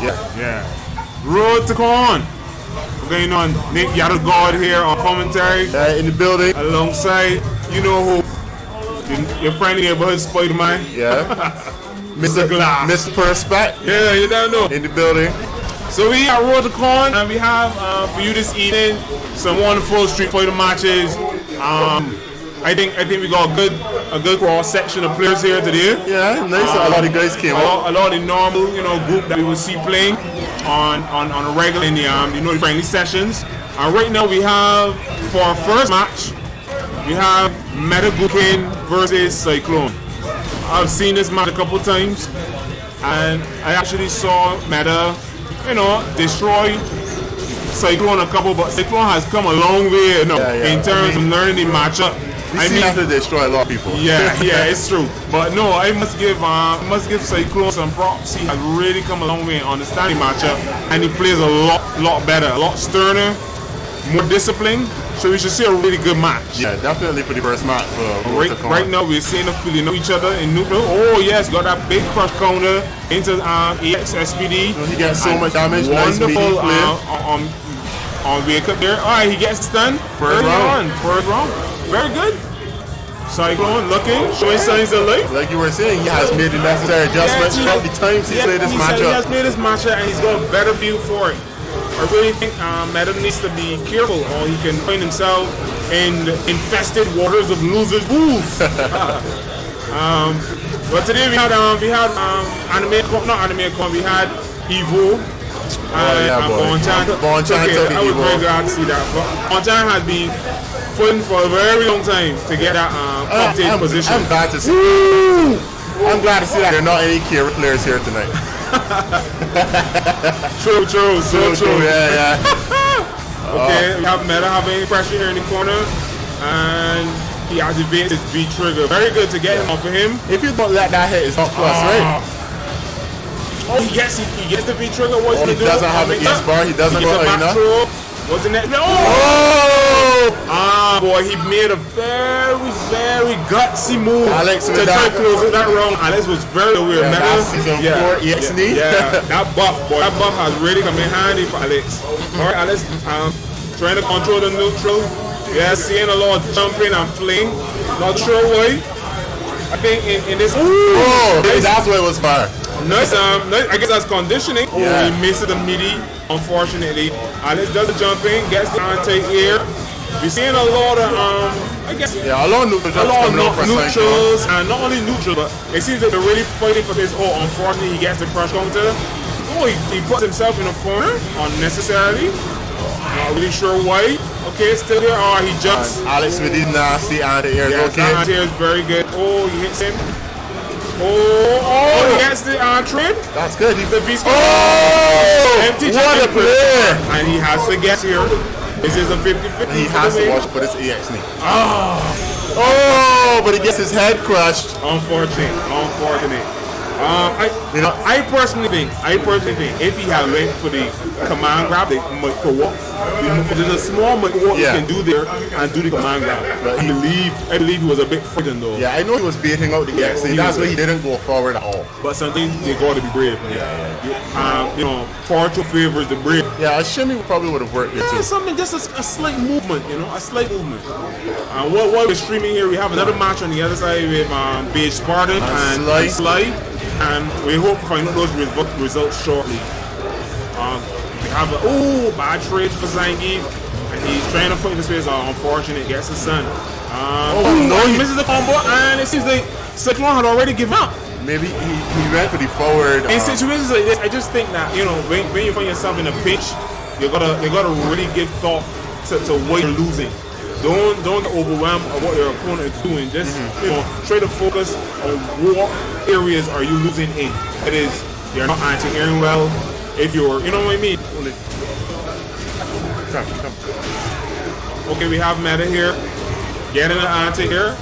Yeah. Road to Corn. Okay, you know, Nick YatoGod here on commentary. In the building. Alongside, you know who? Your friend in your neighborhood, Spider-Man. Yeah. Mr. Glass. Mr. Perspect. Yeah, you don't know. In the building. So we are Road to Corn, and we have for you this evening some wonderful Street Fighter matches. I think we got a good cross section of players here today. Yeah, nice. A lot of guys came out. A lot of the normal, group that we will see playing on a regular in the the friendly sessions. And right now we have for our first match, we have MetaGouken versus Cyclone. I've seen this match a couple times, and I actually saw Meta, destroy Cyclone a couple, but Cyclone has come a long way, in terms of learning the matchup. I mean, have to destroy a lot of people. Yeah, it's true. But no, I must give Cyclone some props. He has really come a long way in understanding matchup, and he plays a lot better, a lot sterner, more disciplined. So we should see a really good match. Yeah, definitely for the first match. Right now we're seeing them feeling each other in neutral. Oh yes, got that big crush counter into EX SPD. He gets so much damage. Wonderful on wake up there. Alright, he gets stunned. First round. Very good. Cyclone looking, showing signs of life. Like you were saying, he has made the necessary adjustments throughout the times he played this matchup. He has made this matchup and he's got a better view for it. I really think Meta needs to be careful, or he can find himself in the infested waters of losers' pools. But today we had Animekon, we had Evo. Bonchan. I was very glad to see that. But Bonchan has been fighting for a very long time to get that top position. I'm glad to see. I'm glad to see that there are not any Kira players here tonight. True. Yeah. Okay, we have Meta having pressure here in the corner, and he activates his V trigger. Very good to get him off of him. If you don't let that hit, it's not plus, right? Oh, he gets the V trigger. What's he doing? He doesn't have an ace bar. He doesn't got enough. What's the next? Boy, he made a very gutsy move to try to close that round. Alex was very weird. That's season 4 EXD. That buff has really come in handy for Alex. Alright, Alex, trying to control the neutral. Yeah, seeing a lot of jumping and fling. Not sure why. I think in this. That's why it was fire. Nice, I guess that's conditioning. He misses the midi, unfortunately. Alex does the jumping, gets the anti-air. We're seeing a lot of, a lot of neutrals, and not only neutral, but it seems that they're really fighting for this. Oh, unfortunately, he gets the crush counter. Oh, he puts himself in a corner unnecessarily. Not really sure why. Okay, still there. Oh, he jumps. Alex with his nasty anti-air. Okay, anti-air is very good. Oh, he hits him. He gets the trade. That's good. He's the beast. Empty what a player! And he has to guess here. This is a 50-50. He has to watch for this EX knee. But he gets his head crushed. Unfortunate. I personally think if he had went for the command grab, they might go up. There's a small what he can do there and do the command grab. But I believe he was a bit frightened though. Yeah, I know he was baiting out the EX. That's why he didn't go forward at all. But sometimes they got to be brave. Fortune favors the brave. Yeah, a shimmy probably would have worked there too. Something, just a slight movement, a slight movement. While we're streaming here, we have another match on the other side with Beige Spartan and Sly. And we hope to find out those results shortly. We have a bad trade for Zangief, and he's trying to fight the space. Unfortunate, gets his son. He misses the combo, and it seems like Cyclone had already given up. Maybe he went for the forward. In situations like this, I just think that when you find yourself in a pinch, you gotta really give thought to what you're losing. Don't get overwhelmed of what your opponent is doing. Just try to focus on what areas are you losing in. That is, you're not anti-airing well. If you're, you know what I mean. Come. Okay, we have Meta here. Getting an anti-air.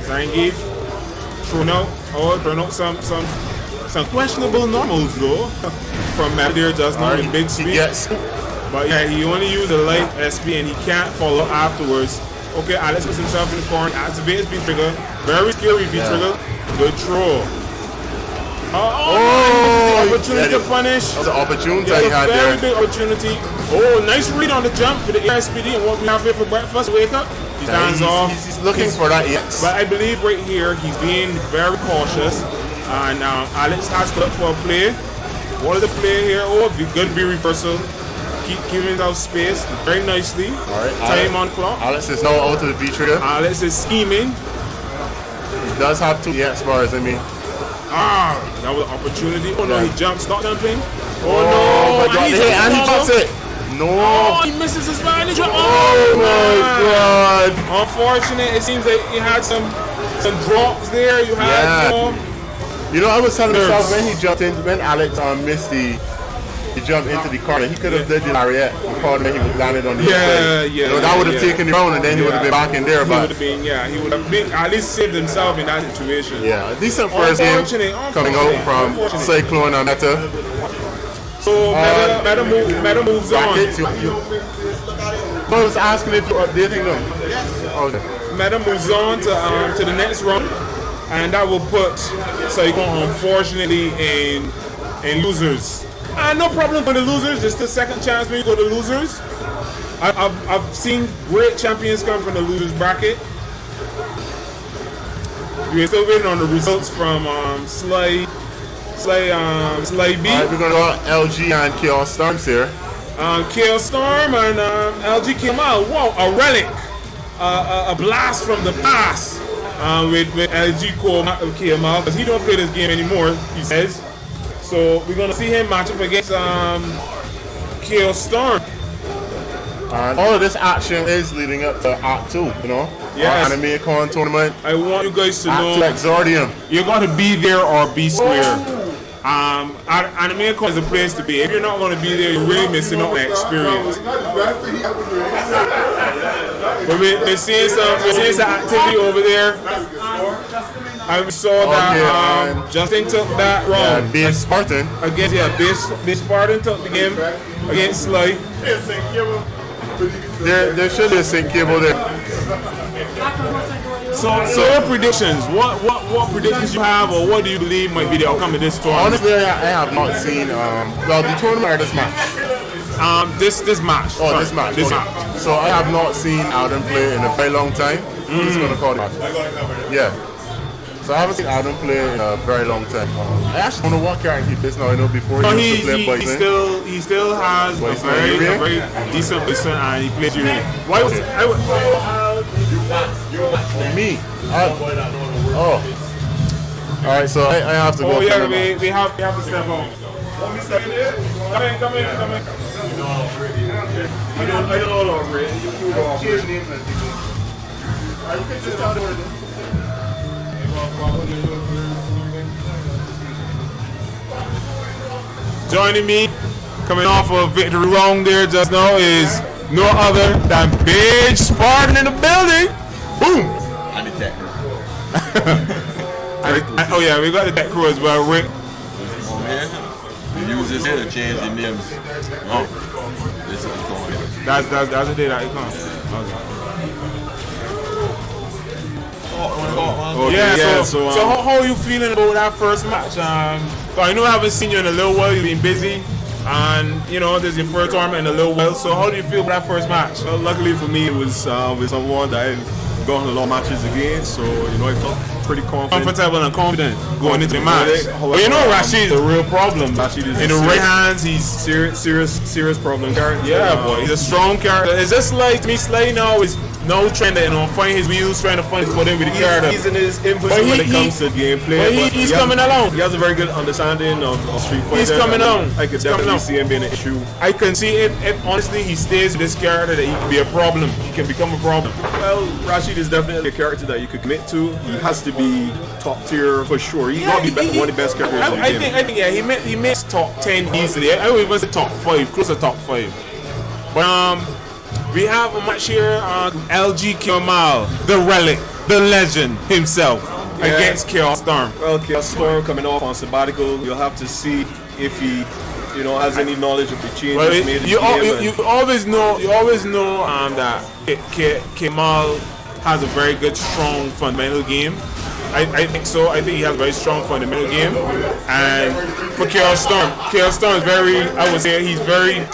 Zangief. Thrown out some questionable normals though from Meta here just now in big speed. But yeah, he only used a light SP and he can't follow afterwards. Okay, Alex puts himself in the corner, activates V trigger. Very scary V trigger. Good throw. opportunity to punish. That was an opportunity There's he a had very there. big opportunity. Oh, nice read on the jump with the SPD and what we have here for breakfast. Wake up. He stands off. He's looking for that, yes. But I believe right here he's being very cautious. And Alex has to look for a play. What is the play here? Oh, good V reversal. Keep giving himself space very nicely. All right, Time on clock. Alex is now out of the V trigger. Alex is scheming. He does have 2 EX bars, I mean. That was an opportunity. Oh no, he jumped, stop jumping. Oh, Oh, no, my God. And he drops it. No. Oh, he misses his vantage. Oh, my God. Unfortunate. It seems like he had some drops there. You had, You know, I was telling Nerves. myself when he jumped in, when Alex missed he jumped into the corner, he could have did the lariat. The corner he would landed on the inside. You know, that would have taken the round and then he would have been back in there. He would have been, he would have been, at least saved himself in that situation. Yeah, decent first game coming out from Cyclone and Meta. So Meta moves on. I was asking if you updating them. Okay. Meta moves on to the next round, and that will put Cyclone unfortunately in losers. No problem for the losers. Just a second chance when you go to losers. I've seen great champions come from the losers bracket. We're still waiting on the results from Sly B. Alright, we're gonna go LG and ChaoStormz here. ChaoStorm and LG-Keomal. Wow, a relic, a blast from the past with LG-Keomal, because he don't play this game anymore, he says. So we're gonna see him match up against ChaoStorm. And all of this action is leading up to Act 2, you know? Yes. Animekon tournament. I want you guys to Act know 2 Exordium. you got to be there or be square. Animekon is a place to be. If you're not going to be there, you're really missing out on the experience. But we're seeing some activity over there. I saw that Justin took that wrong. Being Spartan. Against Base Spartan took the game against Sly. There should be a sync cable there. So your predictions, what predictions you have, or what do you believe might be the outcome of this tournament? Honestly, I have not seen the tournament or this match. This match. Oh, this match. This okay. match. So I have not seen Adam play in a very long time. I'm just gonna call it match. Yeah. So I haven't seen Adam play in a very long time. I actually don't know what character he plays now. I know before he used to play Bison. He still has a very decent Bison, and he plays Yuri. Why was me? Oh. All right, so I have to go. Oh yeah, we have to step on. Come in. I don't know already. You go off. Joining me, coming off of victory round there just now, is no other than Big Spartan in the building. Boom! And the tech crew. Oh yeah, we got the tech crew as well, Rick. Oh man, we use this here to change the names. Oh, this is going on. That's the day that it comes. So how are you feeling about that first match? So I know I haven't seen you in a little while. You've been busy, and you know this is your first tournament in a little while. So how do you feel about that first match? Well, luckily for me, it was with someone that I've gone a lot of matches against, so you know I felt pretty Comfortable and confident going into the match. However, But you know Rashid is a real problem. Rashid is in the right hands, he's serious problem character. yeah, boy. He's a strong character. It's just like me, Slay now is no trying to find his wheels, trying to find his foot in with the character. He's in his infancy when it comes to gameplay. But he's coming along. He has a very good understanding of Street Fighter. He's coming on. I could definitely see him being an issue. I can see if honestly he stays with this character that he can be a problem. He can become a problem. Well, Rashid is definitely a character that you could commit to. He has to be top tier for sure. He's gonna be one of the best characters in the game. I think he makes top 10 easily. I would even say top 5, close to top 5. But we have a match here on LG-Keomal, the relic, the legend himself, against ChaoStormz. Well, ChaoStormz coming off on sabbatical. You'll have to see if he, has any knowledge of the changes made in the game. You always know that Kemal has a very good, strong fundamental game. I think so. I think he has very strong fundamental game. And for KhaosStormz is very, I would say he's very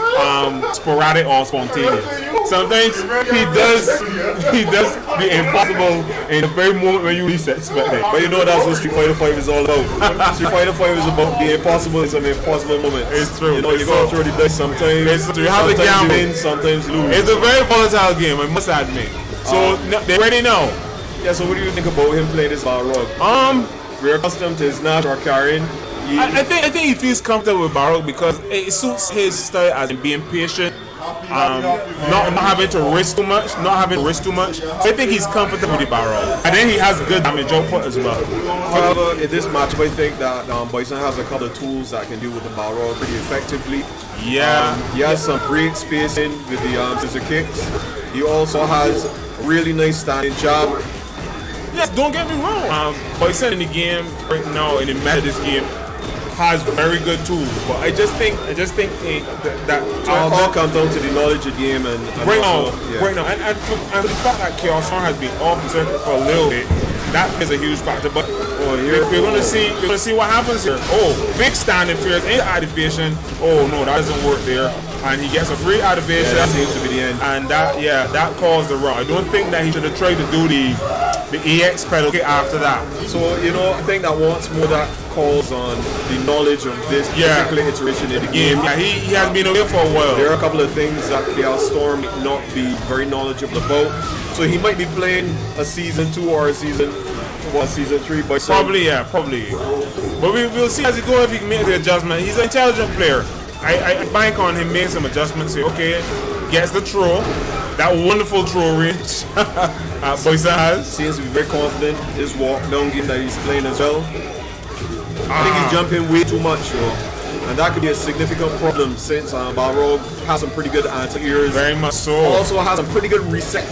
sporadic or spontaneous. Sometimes he does the impossible in the very moment when you least expect it. But you know that's what Street Fighter 5 is all about. Street Fighter 5 is about the impossible in some impossible moments. It's true. You know, you gotta throw the dice sometimes. It's true. You have to gamble. You win, sometimes you lose. It's a very volatile game, I must admit. So they already know. Yeah, so what do you think about him playing this Balrog? We're accustomed to his natural carrying. I think he feels comfortable with Balrog because it suits his style as in being patient, not having to risk too much, So I think he's comfortable with the Balrog, and then he has good damage output as well. However, in this matchup, I think that Bison has a couple of tools that can deal with the Balrog pretty effectively. Yeah, he has some great spacing with the scissor kicks. He also has a really nice standing jab. Yes, don't get me wrong. Bison in the game right now, in the meta of this game, has very good tools, but I just think that all comes down to the knowledge of the game and right now, and the fact that KhaosStormz has been off the circuit for a little bit, that is a huge factor. But we're gonna see what happens here. Oh, big stand interference, ain't activation. Oh no, that doesn't work there, and he gets a free activation. Yeah, that seems to be the end. And that caused the run. I don't think that he should have tried to do the EX pedal kick after that. So I think that once more that calls on the knowledge of this particular iteration in the game. Yeah, he has been away for a while. There are a couple of things that KhaosStormz might not be very knowledgeable about. So he might be playing a season 2 or a season 3 by probably. But we'll see as he goes if he can make the adjustment. He's an intelligent player. I bank on him making some adjustments. Say, okay, gets the throw. That wonderful throw range Boysa has. Seems to be very confident. His walk down game that he's playing as well. I think he's jumping way too much though. And that could be a significant problem since Balrog has some pretty good anti-airs. Very much so. Also has some pretty good reset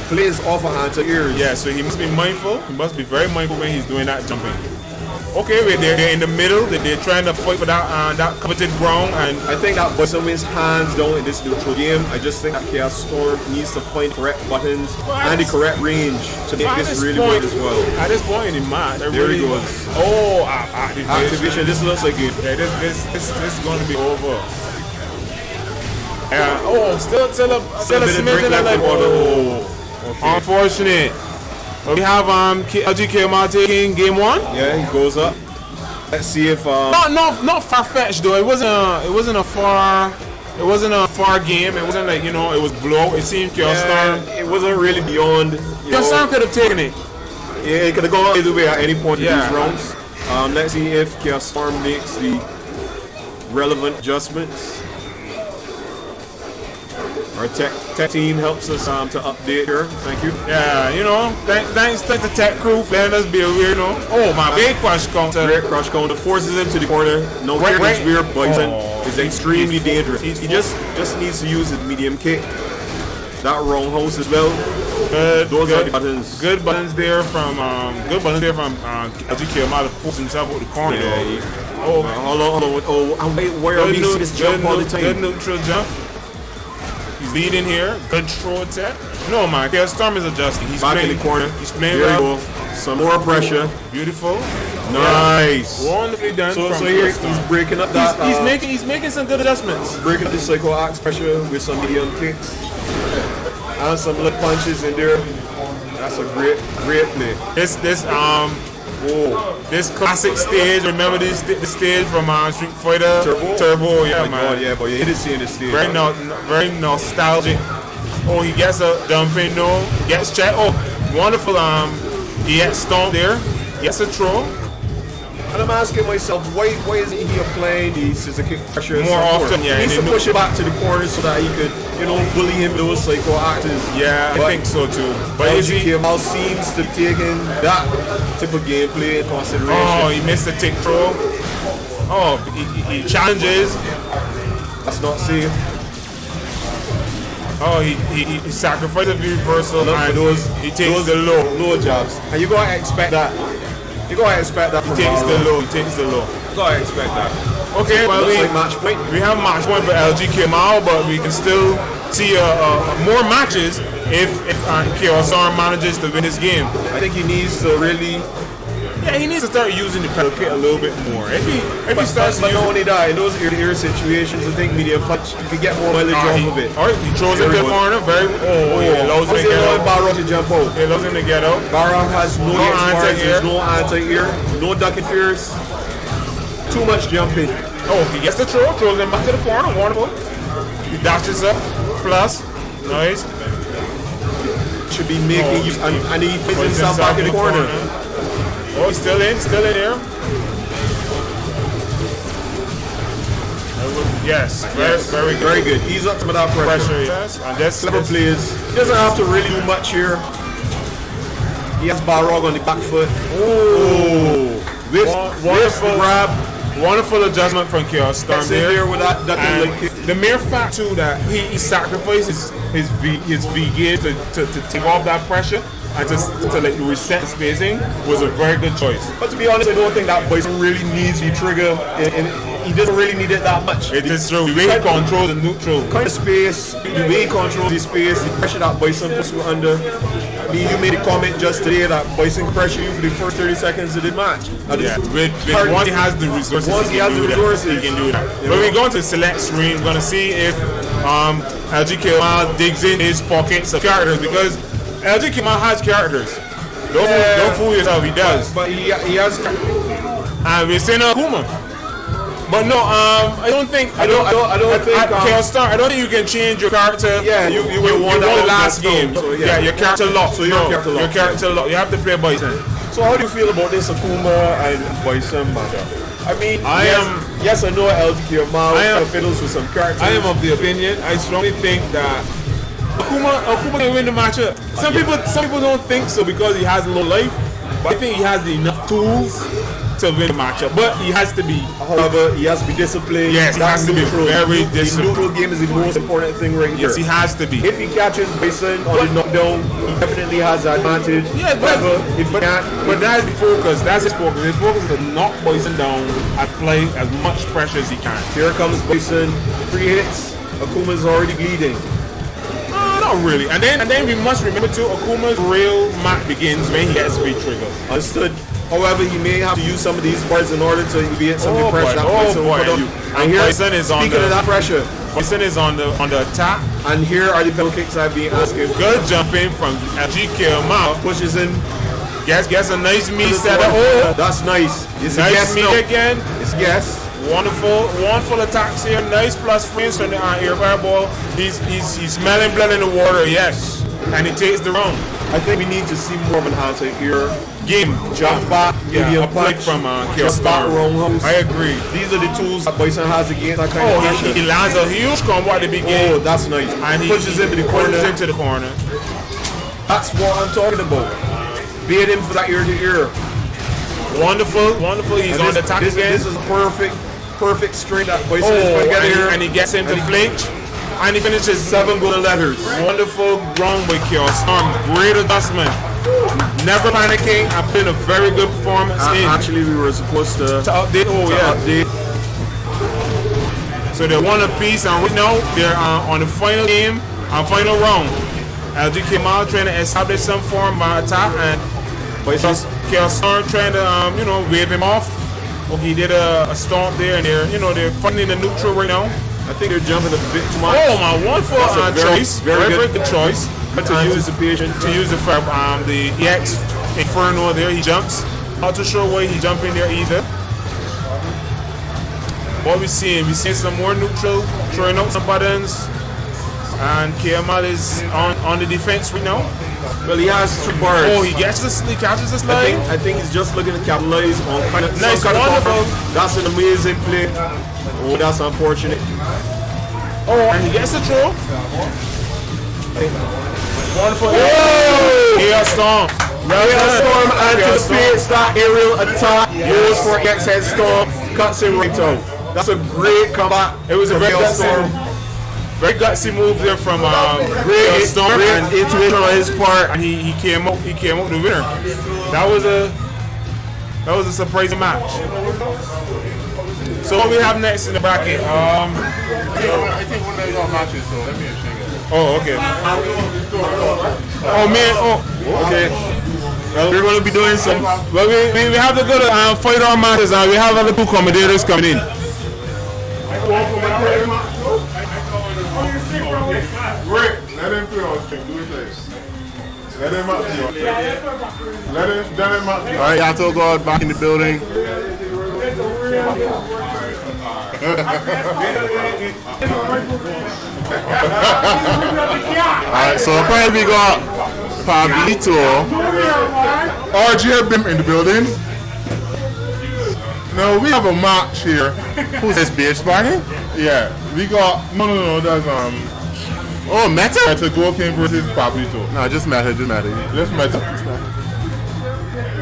plays off of anti-airs. Yeah, so he must be mindful. He must be very mindful when he's doing that jumping. Okay, they're in the middle. They're trying to fight for that coveted ground, and I think that Bison wins hands down in this neutral game. I just think that KhaosStormz needs to find correct buttons and the correct range to make this really work as well. At this point in the match, there he goes. Oh, activation. This looks like it. Yeah, this is going to be over. Yeah. Oh, still a smidgen of life. Okay. Unfortunate. We have LG-Keomal taking game 1. Yeah, he goes up. Let's see if not far-fetched though. It wasn't a far game. It wasn't like, it was blow. It seemed KhaosStormz. It wasn't really beyond. KhaosStormz could have taken it. Yeah, it could have gone either way at any point in these rounds. Let's see if KhaosStormz makes the relevant adjustments. Our tech team helps us to update here. Thank you. Yeah, thanks to the tech crew for letting us be aware, Oh, my big crush counter. Great crush counter forces him to the corner. No clearance rear Bison is extremely dangerous. He just needs to use his medium kick. That roundhouse as well. Those are the buttons. Good buttons there from LG-Keomal to force himself out the corner. Hold on. Where are we seeing this jump all the time? Good neutral jump. He's leading here. Good throw attack. No, man. KhaosStormz is adjusting. He's back in the corner. He's playing well. Some more pressure. Beautiful. Nice. Wonderfully done. So here he's breaking up that. He's making some good adjustments. Breaking up the cycle axe pressure with some medium kicks and some lip punches in there. That's a great play. This classic stage. Remember the stage from Street Fighter Turbo? Yeah, man. Yeah, but you hit it seeing this stage. Very nostalgic. Oh, he gets a dumping though. Gets checked. Oh, wonderful. He gets stomped there. Gets a throw. And I'm asking myself, why isn't he applying the scissor kick pressure more often? Yeah, he needs to push it back to the corner so that he could, bully him those psycho actors. Yeah, I think so too. But LG-Keomal seems to take in that type of gameplay in consideration. Oh, he missed the tick throw. Oh, he challenges. That's not safe. Oh, he sacrifices the reversal and he takes the low jabs. And you gotta expect that. You gotta expect that from He takes the low. You gotta expect that. Okay, well we have match point for LG-Keomal, but we can still see more matches if KhaosStormz manages to win this game. I think he needs to really Yeah, he needs to start using the pedal kit a little bit more. If he starts to But use not only that, in those ear situations, I think medium punch, you can get more mileage off of it. Alright, he throws it to the corner. Very. It allows him to get out. Barrow to jump out. It allows him to get out. Barrow has no anti-air. no anti-air, no ducking fears. Too much jumping. Oh, he gets the throws him back to the corner. Wonderful. He dashes up. Plus. Nice. Should be making use, and he puts himself back in the corner. Oh, he's still in there. Yes, very good. Ease up some of that pressure. Yes, and that's Clever players. He doesn't have to really do much here. He has Balrog on the back foot. Wonderful grab. Wonderful adjustment from ChaoStormz there with that leg kick. The mere fact too that he sacrifices his V gear to take off that pressure and to like reset spacing was a very good choice. But to be honest, I don't think that Bison really needs the trigger. He doesn't really need it that much. It is true. The way he controls the neutral. Kind of space, the way he controls the space, the pressure that Bison puts you under. I mean, you made a comment just today that Bison pressure you for the first 30 seconds of the match. Yeah, once he has the resources, he can do that. But we're going to select screen. We're going to see if LG-Keomal digs in his pockets of characters, because LG-Keomal has characters. Don't fool yourself, he does. But he has. And we're seeing Akuma. But no, I don't think ChaoStormz, I don't think you can change your character. Yeah, you won the last game. So, yeah, your character locked. So your character locked. You have to play Bison. So how do you feel about this Akuma and Bison matchup? I mean, yes, I know LG-Keomal fiddles with some characters. I am of the opinion. I strongly think that Akuma can win the matchup. Some people don't think so because he has low life, but I think he has enough tools to win the matchup. But he has to be. However, he has to be disciplined. Yes, he has to be very disciplined. The neutral game is the most important thing right here. Yes, he has to be. If he catches Bison on the knockdown, he definitely has the advantage. Yeah, but that's the focus. That's his focus. His focus is to knock Bison down and apply as much pressure as he can. Here comes Bison. 3 hits. Akuma's already bleeding. Not really. And then we must remember too, Akuma's real match begins when he gets V-trigger. Understood. However, he may have to use some of these words in order to alleviate some of the pressure. And here, Bison is on speaking of that pressure, Bison is on the attack. And here are the pedal kicks I've been asking. Good jumping from LG-Keomal. Pushes in. Gets a nice meat setup. Oh, that's nice. It's nice meat again. It's yes. Wonderful attacks here. Nice plus frames from the air fireball. He's smelling blood in the water. Yes, and he takes the round. I think we need to see more of an anti-air game. Jump back, maybe a play from ChaoStormz. I agree. These are the tools that Bison has against that kind of pressure. He lands a huge combo at the beginning. Oh, that's nice. And he pushes into the corner. That's what I'm talking about. Bait him for that ear-to-ear. Wonderful. He's on the attack again. This is perfect string that Bison is going to get here. And he gets him to flinch. And he finishes 7 golden letters. Wonderful run by ChaoStormz. Great adjustment. Never panicking. I put in a very good performance. Actually, we were supposed to update. Update. So they're one apiece, and right now they're on the final game and final round. LG-Keomal trying to establish some form of attack, and ChaoStormz trying to wave him off. Well, he did a stomp there, and they're fighting in the neutral right now. I think they're jumping a bit too much. Oh my, wonderful choice. Very good choice. To use the EX Inferno there, he jumps. Not too sure why he jumped in there either. What we're seeing some more neutral, throwing out some buttons, and Keomal is on the defense right now. Well, he has 2 bars. Oh, he catches the slide. I think he's just looking to capitalize on kind of nice, wonderful. That's an amazing play. Oh, that's unfortunate. Oh, and he gets the throw. Wonderful. ChaoStormz. And to the base, that aerial attack goes for X head storm, cuts him right out. That's a great comeback. It was a very gutsy move there from ChaoStormz. Great intuition on his part, and he came out the winner. That was a surprising match. So what we have next in the bracket? I think one of your matches, so let me check it. Oh, okay. Oh man, okay. Well, We're going to be doing some. well, we have to go to fight our matches, and we have other two commentators coming in. Rick, let him play on stream. Do it later. Let him up to you. Let him up to you. Alright, YatoGod back in the building. Alright, so apparently we got Pablito, RJ in the building. No, we have a match here. Who's this, beer sparking? Yeah, we got, no, that's, oh, MetaGouken versus Pablito. No, just Meta. Just Meta.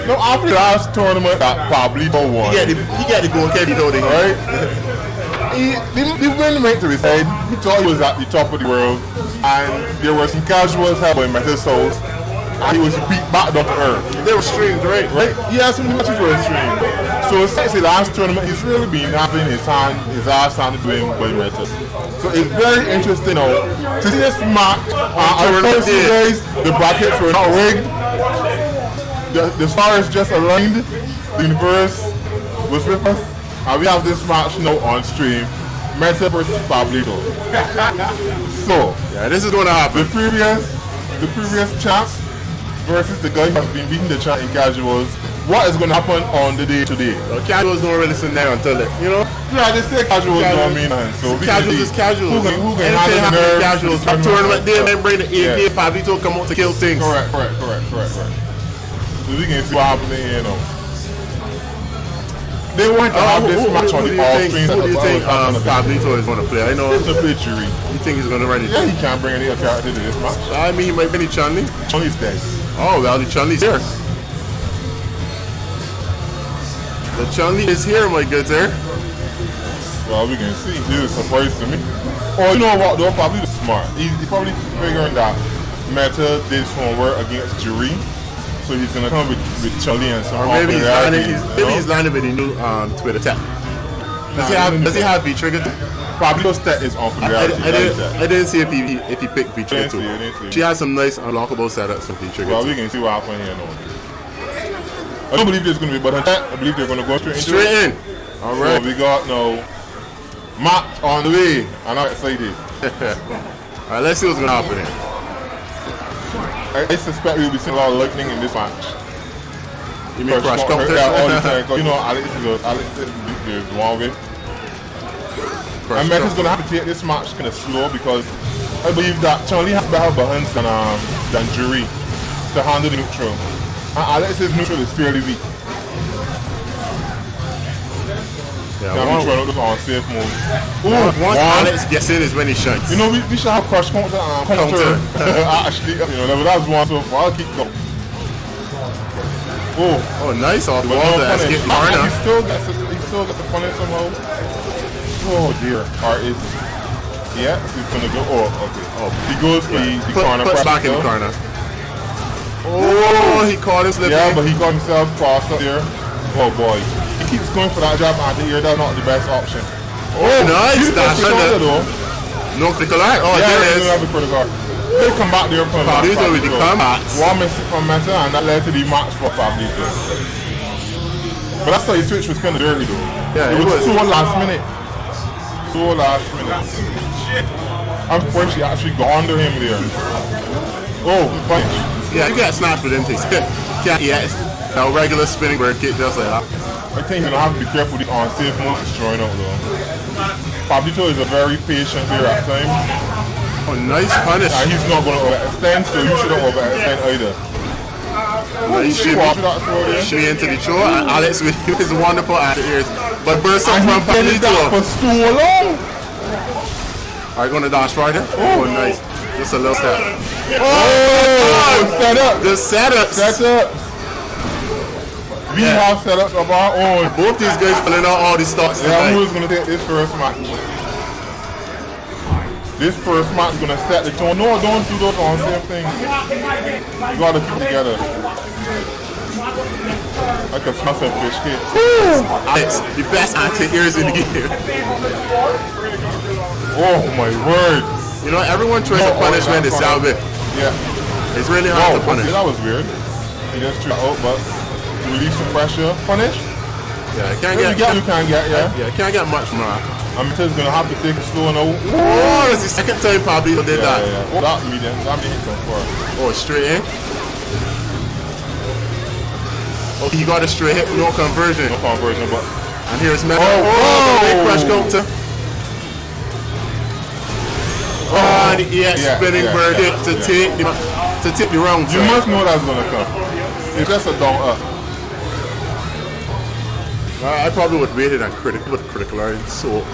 No, after the last tournament that Pablito won. He got the goalkeeper building, right? He went to his head. He thought he was at the top of the world. And there were some casuals held in Meta's house. And he was beat back down to earth. They were streamed, right? Yeah, some matches were streamed. So since the last tournament, he's really been having his ass handed to him by Meta. So it's very interesting now to see this match. Our first few days, the brackets were not rigged. The stars just aligned. The universe was with us. And we have this match now on stream. Meta versus Pablito. So, yeah, this is going to happen. The previous champ versus the guy who has been beating the champ in casuals. What is going to happen on the day today? Well, casuals don't really sit there until it, you know? Yeah, they say casuals don't mean nothing. So casuals is casuals. Who can handle the nerves? Casuals. A tournament day, then bring the AK, Pablito come out to kill things. Correct. So we can see what happens here, you know. They want to have this match on the all screens. Who do you think Pablito is going to play? I know it's a pitchery. You think he's going to run it? Yeah, he can't bring any other character to this match. I mean, he might bring Chun-Li. Chun-Li's dead. Oh, well, the Chun-Li's here. The Chun-Li is here, my good sir. Well, we can see. This is a surprise to me. Oh, you know what, though? Pablito's smart. He's probably figuring that Meta did his homework against Jury. So he's gonna come with Chun-Li and some. Or maybe he's landing with the new Twitter tap. Does he have V-Trigger? Pablito's stat is on familiarity. I didn't see if he picked V-Trigger too. She has some nice unlockable setups for V-Trigger. Well, we can see what happens here now. I don't believe there's gonna be a button tap. I believe they're gonna go straight in. All right. So we got no match on the way. I'm not excited. All right, let's see what's gonna happen here. I suspect we'll be seeing a lot of lightning in this match. You mean crash counter? Yeah, all the time. You know, Alex is one with. And Meta's going to have to take this match kind of slow because I believe that Chun-Li has better buttons than Jury to handle the neutral. And Alex's neutral is fairly weak. Yeah, neutral is on safe mode. Once Alex gets in is when he shines. You know, we should have crush counter. Actually, you know, that was one so far. I'll keep going. Oh, nice off the wall. He still gets the punish somehow. Oh dear. Yeah, he's gonna go. Oh, okay. Oh, he goes for the corner. Puts back in the corner. Oh, he caught him slipping. Yeah, but he got himself crossed up there. Oh boy. He keeps going for that jab at the ear. That's not the best option. Oh, nice. That's though. No critical art. Oh, yeah, there it is. They come back there from Pablito with the comebacks. One mistake from Meta, and that led to the match for Pablito. But that's how his switch was kind of dirty though. Yeah, it was so last minute. I'm surprised she actually got under him there. Oh, punch. Yeah, you got snapped with them things. Yes. A regular spinning bird kick just like that. I think you're gonna have to be careful with the unsafe moves destroying out though. Pablito is a very patient here at times. Oh, nice punish. And he's not gonna overextend, so you shouldn't overextend either. Nice shimmy into the throw. Alex with his wonderful at the ears. But burst up from Pablito. For so long. Are you gonna dash right here? Oh, nice. Just a little step. Oh, set up. The setups. We have setups of our own. Both these guys filling out all these stocks. Yeah, who's gonna take this first match? This first match is gonna set the tone. No, don't do those on the same thing. You gotta keep together. Like a smashed fish cake. Alex, the best anti-airs in the game. Oh my word. You know, everyone tries to punish when they salve it. Yeah. It's really hard to punish. That was weird. He just threw it out, but release the pressure. Punish. Yeah, can't You can't get, yeah. Yeah, can't get much from that. I mean, he's gonna have to take it slow now. Oh, that's the second time Pablito did that. Yeah. Oh, that medium. That made him far. Oh, straight in. Oh, he got a straight hit, no conversion. No conversion, but. And here's Meta. Oh, big crush counter. Oh, and the EX spinning bird hit to take the round. You must know that's gonna come. It's just a down up. I probably would rate it on critical art. So,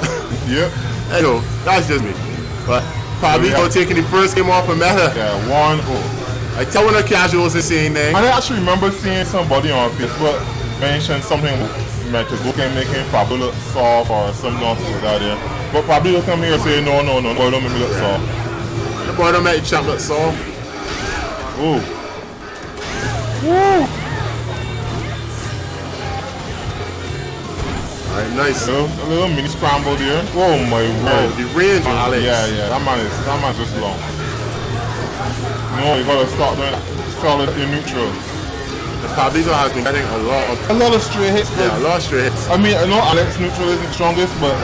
yeah. I know, that's just me. But Pablito taking the first game off of Meta. Yeah, 1-0. I tell one of the casuals is saying that. I actually remember seeing somebody on Facebook mention something MetaGouken making Pablito look soft or some nonsense like that there. But Pablito come here and say, no, boy, don't make me look soft. The boy don't make the champ look soft. Ooh. Woo! Alright, nice. A little mini scramble there. Oh my word. The range on Alex. Yeah, that man just long. No, you gotta start doing solid in neutral. Pablito has been getting a lot of straight hits. Yeah, a lot of straight hits. I mean, I know Alex neutral isn't strongest, but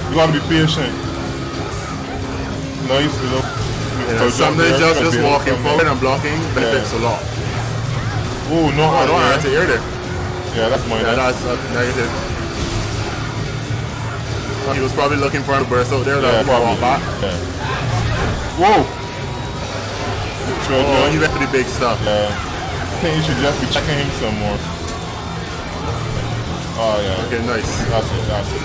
you gotta be patient. Nice little. Sometimes just walking forward and blocking benefits a lot. Oh no! I don't have to hear there. Yeah, that's mine. Yeah, that's negative. He was probably looking for a burst out there. Yeah, probably. Back. Yeah. Whoa! Oh, he went for the big stuff. Yeah. I think you should just be checking him some more. Oh yeah. Okay, nice. That's it.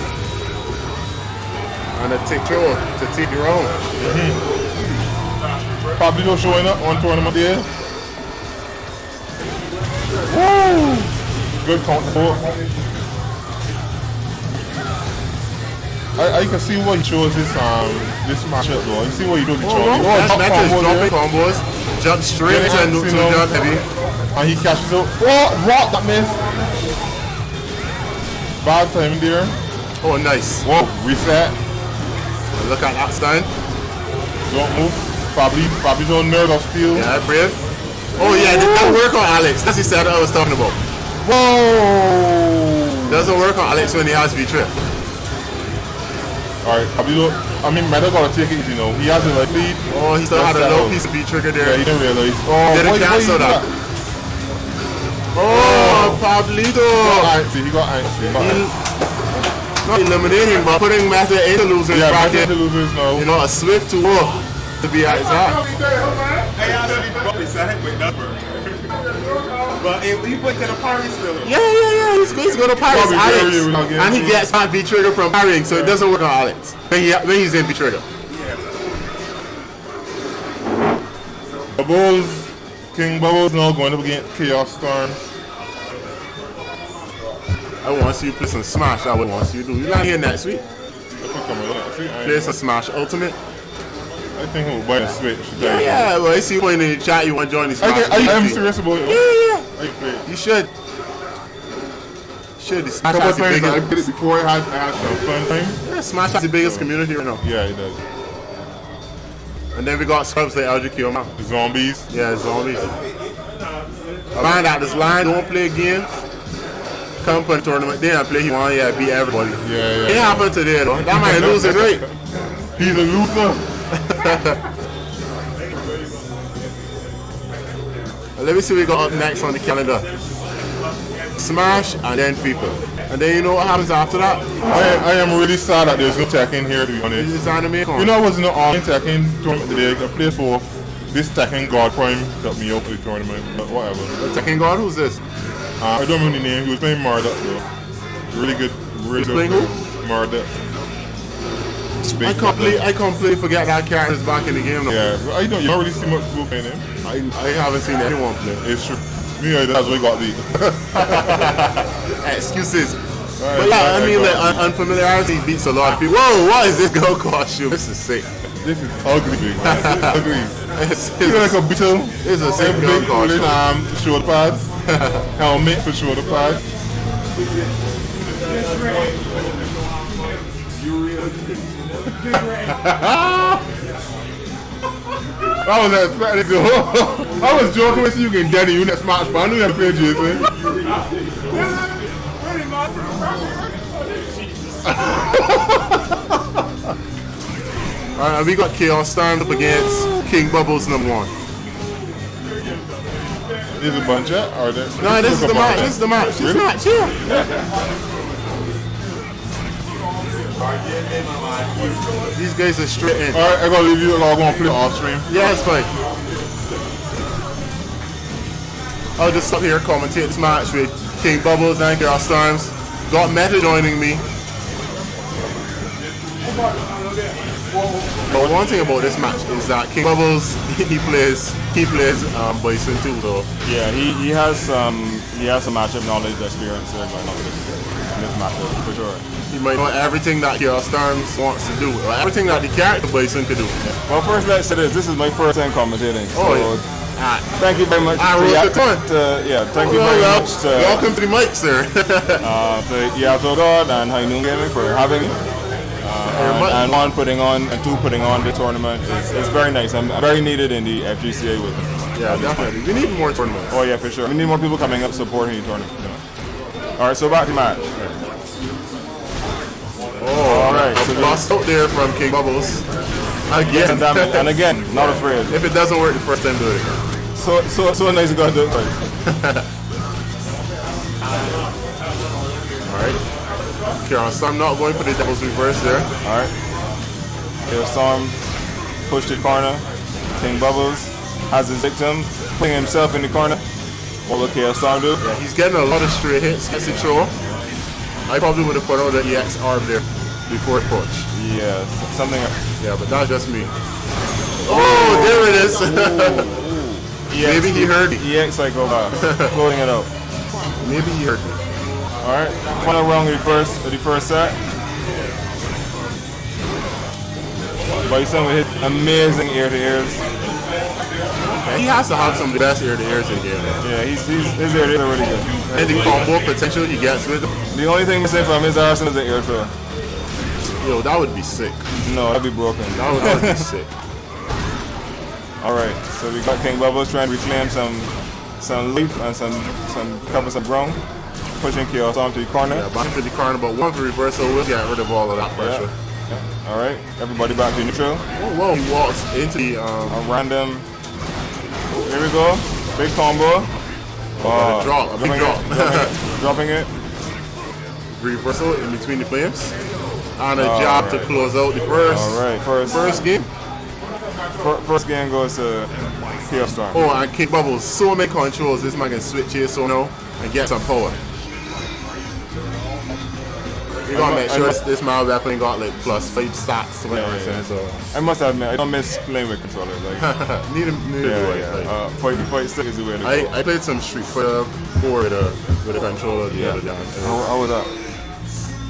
And a take throw to take your own. Pablito showing up on tournament there. Woo! Good counter. I can see what he chose this matchup though. You see what he does. That's dropping combos. Jump straight into jump heavy. And he catches up. Oh, rock that miss. Bad time there. Oh, nice. Whoa, reset. Look at that stand. Don't move. Probably don't nerd of steel. Yeah, brave. Oh yeah, that work on Alex. That's the set I was talking about. Whoa! Doesn't work on Alex when he has V-trip. Alright, Pablito, I mean, Meta gotta take it easy, you know. He has a like lead. Oh, he still had a low piece of V-trigger there. Yeah, he didn't realize. Oh, didn't cancel that. Oh, Pablito! He got antsy. Not eliminating, but putting Meta into losers bracket. Meta losers now. You know, a swift to war to be at his heart. But he went to the party still. Yeah. He's going to parry Alex. And he gets that V-trigger from parrying, so it doesn't work on Alex. When he's in V-trigger. KingBubbles now going up against ChaoStormz. I want to see you play some Smash. I would want to see you do. You're not here next week. Play some Smash Ultimate. I think he'll buy a Switch. Yeah, well, I see you in the chat. You want to join the Smash. I'm serious about it. Yeah. You should. The Smash has the biggest. I did it before. I had some fun time. Yeah, Smash has the biggest community right now. Yeah, it does. And then we got scrubs like LG-Keomal. Zombies. Yeah, zombies. Find out this line. Don't play games. Come for the tournament. Then I play. He want beat everybody. Yeah. It happened today though. That might lose it, right? He's a loser. Let me see what we got up next on the calendar. Smash and then FIFA. And then you know what happens after that? I am really sad that there's no Tekken here, to be honest. This is Animekon. You know, I was in the Tekken tournament today. I played for this TekkenGod Prime took me out for the tournament, but whatever. TekkenGod, who's this? I don't remember the name. He was playing Marduk though. Really good. Playing who? Marduk. I completely forget that character's back in the game now. Yeah, you don't really see much people playing him. I haven't seen anyone play. It's true. Me, that's what I got the excuses. Right, but like, I mean, unfamiliarity beats a lot of people. Whoa, what is this girl costume? This is sick. This is ugly. Ugly. It's like a beetle. It's a sick girl costume. Shoulder pads. Helmet for shoulder pads. That was expected to go. I was joking with you can get the unit smash, but I knew you had played Jason. Alright, we got ChaoStormz up against KingBubbles #1. This is a bunch of, or this? No, this is the match. This is the match. This is the match, yeah. These guys are straight in. Alright, I'm gonna leave you alone. I'm gonna play off stream. Yeah, it's fine. I'll just stop here commentate this match with KingBubbles and ChaoStormz. Got Meta joining me. But one thing about this match is that KingBubbles he plays Bison too, so yeah, he has some matchup knowledge experience there going on in this matchup for sure. he might know everything that ChaoStormz wants to do, or everything that the character Bison could do. Well, first let's say this is my first time commentating. Oh, So yeah. thank you very much. Thank you very much to welcome to the mic, sir. YatoGod and Highnoon Gaming for having me. And one putting on and two putting on the tournament is very nice. I'm very needed in the FGCA with them. Yeah, definitely. We need more tournaments. Oh yeah, for sure. We need more people coming up supporting the tournament. All right, so back to match. Oh, all right. So lost out there from KingBubbles again. And again, not afraid. If it doesn't work the first time, do it again. So nice to go do it first. All right. ChaoStormz not going for the devil's reverse there. All right. ChaoStormz pushed the corner. KingBubbles has his victim, putting himself in the corner. What will ChaoStormz do? Yeah, he's getting a lot of straight hits. Gets it throw. I probably would have put out the EX arm there before it pushed. Yeah, something. Yeah, but that's just me. Oh, there it is. Maybe he heard me. EX Cycloneee, loading it out. Maybe he heard me. All right, final round of the first set. Bison with his amazing ear-to-ears. He has to have some of the best ear-to-ears in here. Yeah, his ear-to-ears are really good. And the combo potential he gets with him. The only thing missing from his arsenal is the air throw. Yo, that would be sick. No, that'd be broken. That would be sick. All right, so we got KingBubbles trying to reclaim some leaf and some ground, pushing ChaoStormz to the corner. Yeah, back to the corner, but one for reversal will get rid of all of that pressure. Yeah. All right, everybody back to neutral. Whoa, he walks into the a random. Here we go, big combo. a big drop. Dropping it. Reversal in between the flames. And a jab to close out the first. All right, first game. First game goes to ChaoStormz. Oh, and KingBubbles, so many controls. This man can switch here so now and get some power. We're gonna make sure this man definitely got like +5 stats. So I must admit, I don't miss playing with controllers. Like, neither do I. Fight stick is the way to go. I played some Street Fighter 4 with a controller the other day. How was that?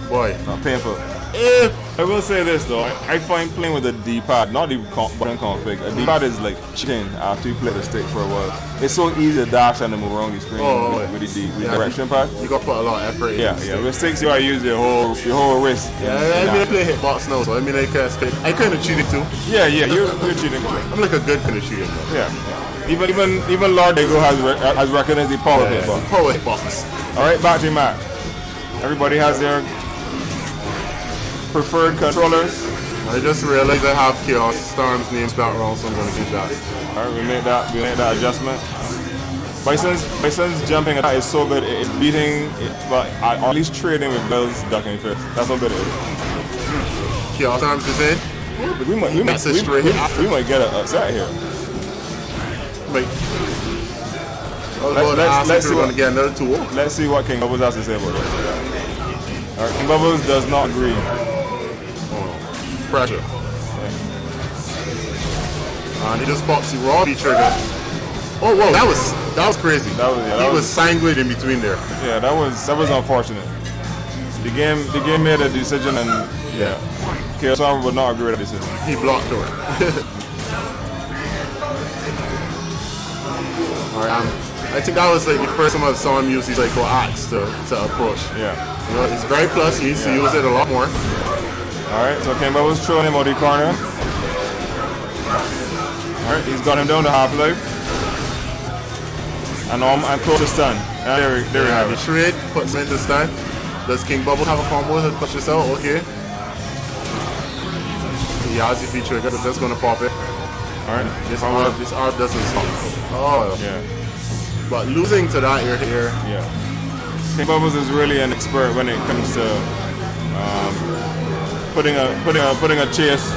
Boy, painful. I will say this though, I find playing with a D-pad, not the button config, a D-pad is like cheating after you play the stick for a while. It's so easy to dash and to move around the screen with the direction pad. You got to put a lot of effort in. Yeah. With sticks you gotta use your whole wrist. Yeah, I mean I play hitbox now, so I mean I kind of cheated too. Yeah, you're cheating. I'm like a good kind of cheater. Yeah. Even Lord Diego has recognized the power hitbox. Power hitbox. Alright, back to your match. Everybody has their preferred controllers. I just realized I have ChaoStormz name spelled wrong, so I'm gonna do that. Alright, we made that adjustment. Bison's jumping attack is so good, it's beating but at least trading with Bell's ducking first. That's how good it is. ChaoStormz is in. We might get an upset here. Wait. Let's see we're gonna get another 2. Let's see what KingBubbles has to say about it. Alright, KingBubbles does not agree. Pressure. And he just pops the raw trigger. Oh whoa, that was crazy. He was sanguine in between there. Yeah, that was unfortunate. The game made a decision and ChaoStormz would not agree with the decision. He blocked her. Alright, I think that was like the first time I saw him use his like axe to approach. Yeah. You know, it's very plus, he needs to use it a lot more. Alright, so KingBubbles throwing him out the corner. Alright, he's got him down to half-life. And close to stun. There we have it. Trade, puts him into stun. Does KingBubbles have a combo to push this out? Okay. He has the feature, but that's gonna pop it. Alright. This R doesn't stop. Oh. Yeah. But losing to that here. Yeah. KingBubbles is really an expert when it comes to putting a chase.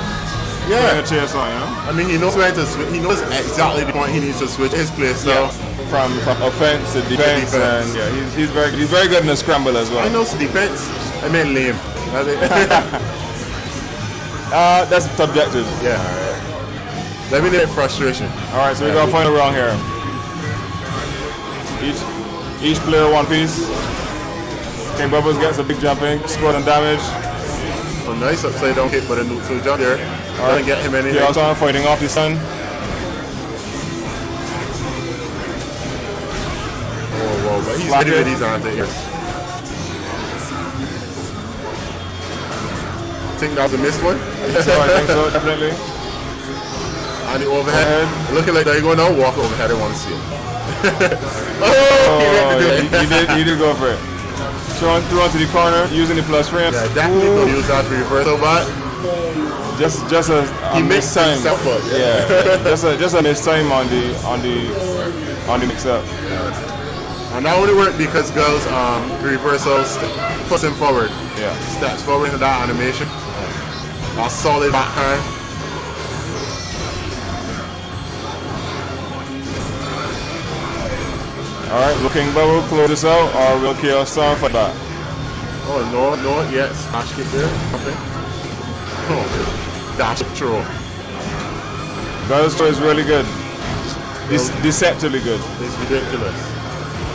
Yeah. Putting a chase on, you know? I mean, he knows when to switch. He knows exactly the point he needs to switch his play style. Yeah. From offense to defense, and yeah, he's very good in the scramble as well. I know defense. I meant lame. That's subjective. Yeah. Alright. Let me know frustration. All right, so we got a final round here. Each player one piece. KingBubbles gets a big jumping, score and damage. Oh, nice upside down hit, but a neutral jump there. Doesn't get him anything. KhaoStormz fighting off the sun. Whoa, but he's ready with these anti-airs. Think that was a missed one? I think so, definitely. And the overhead. Looking like they're going to walk overhead. I want to see it. You did go for it. Throw onto the corner, using the plus frames. Yeah, definitely going to use that for reversal, but just a missed time. Yeah, just a missed time on the mix up. And that only worked because girls reversals puts him forward. Yeah. Steps forward into that animation. A solid backhand. Alright, will KingBubbles close this out or will KhaoStormz for that? Oh no, yes. Smash kick there. Okay. Oh, dash throw. That throw is really good. Deceptively good. It's ridiculous.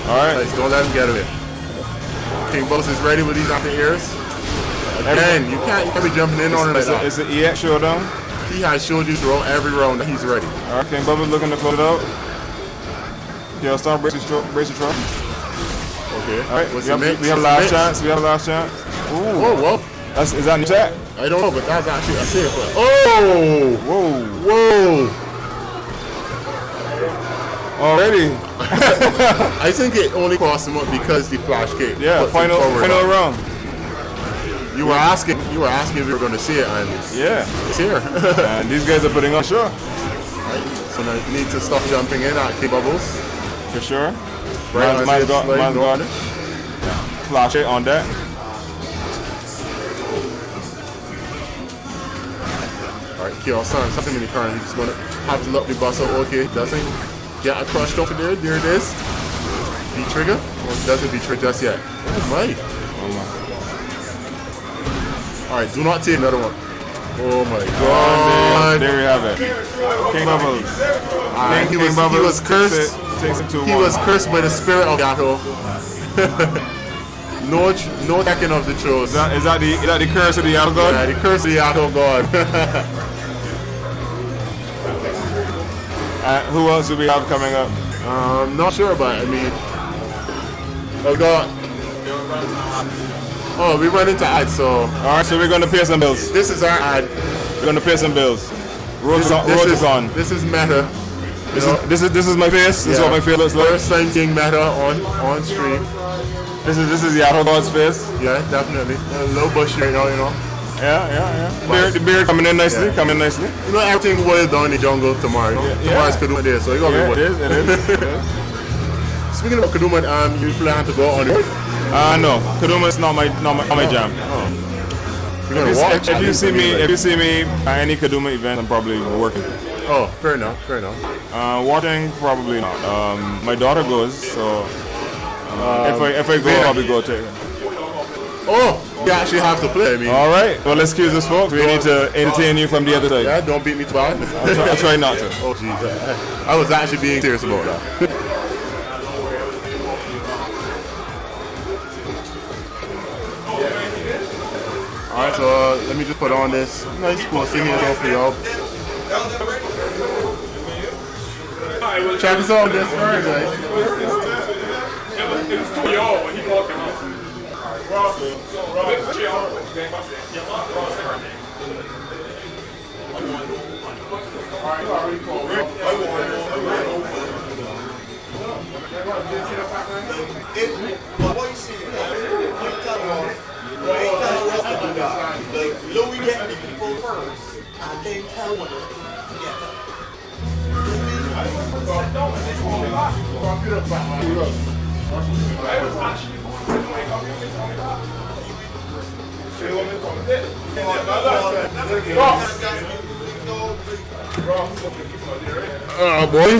Alright. Nice, don't let him get away. KingBubbles is ready with these anti-airs. Again, you can't be jumping in on it like that. It's an EX showdown. He has showed you throw every round that he's ready. Alright, KingBubbles looking to close it out. KhaoStormz brace your throw. Okay. Alright, we have last chance. We have last chance. Ooh. Whoa, whoa. Is that new tech? I don't know, but that's actually a safe one. Oh! Whoa! Already? I think it only cost him up because the flash kick. Yeah, final round. You were asking if you were going to see it, and yeah, it's here. And these guys are putting on show. Right. So now you need to stop jumping in at KingBubbles. For sure. Right, MadGeif. Flash it on that. Alright, KhaoStormz, something in the corner. He's going to have to lock the bus out. Okay, doesn't get a crushed over there. There it is. V-trigger. Well, it doesn't V-trigger just yet. Oh my. Alright, do not take another one. Oh my god. There we have it. KingBubbles. He was cursed. He was cursed by the spirit of Yato. no checking of the throws. Is that the curse of the YatoGod? Yeah, the curse of the YatoGod. Who else do we have coming up? Not sure, but I mean, oh god. Oh, we run into ads, so. Alright, so we're going to pay some bills. This is our ad. We're going to pay some bills. Road is on. This is meta. This is my face. This is what my face looks like. First time seeing meta on stream. This is YatoGod's face. Yeah, definitely. A little bushy right now, you know. Yeah. The beard coming in nicely. You know, everything boils down in the jungle tomorrow. Tomorrow's Kaduma Day, so you gotta be it is. Speaking of Kaduma, you plan to go on the road? No, Kaduma is not my jam. If you see me at any Kaduma event, I'm probably working. Oh, fair enough. Watching, probably not. My daughter goes, so if I go, I'll probably go take her. Oh, you actually have to play. I mean. All right. Well, excuse us, folks. We need to entertain you from the other side. Yeah, don't beat me too bad. I'll try not to. Oh, jeez. I was actually being serious about that. Alright, so let me just put on this nice posting here for y'all. Check us out this first, guys. It was too y'all when he walked him out. Louis get the people first, and then tell them. Boy,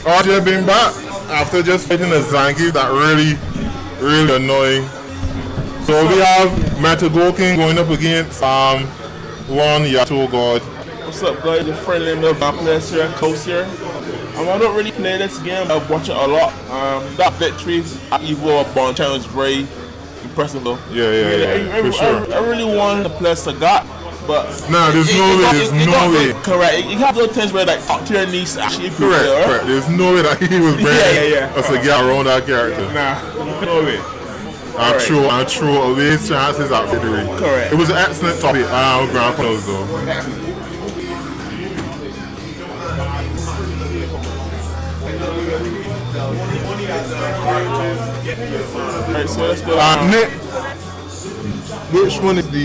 RJ been back after just fighting a Zanky that really annoying. So we have MetaGouken going up against one YatoGod. What's up, guys? Your friendly enough players here, Coast here. I don't really play this game, I watch it a lot. That victory at Evo Bond Channel is very impressive though. Yeah, for sure. I really wanted to play Sagat, but nah, there's no way. Correct. You have those things where like top tier needs actually correct. There's no way that he was bringing a Sagat around that character. Nah, no way. I'm true. Away chances at victory. Correct. It was an excellent topic. Grand finals though. Alright, so let's go. Nick, which one is the?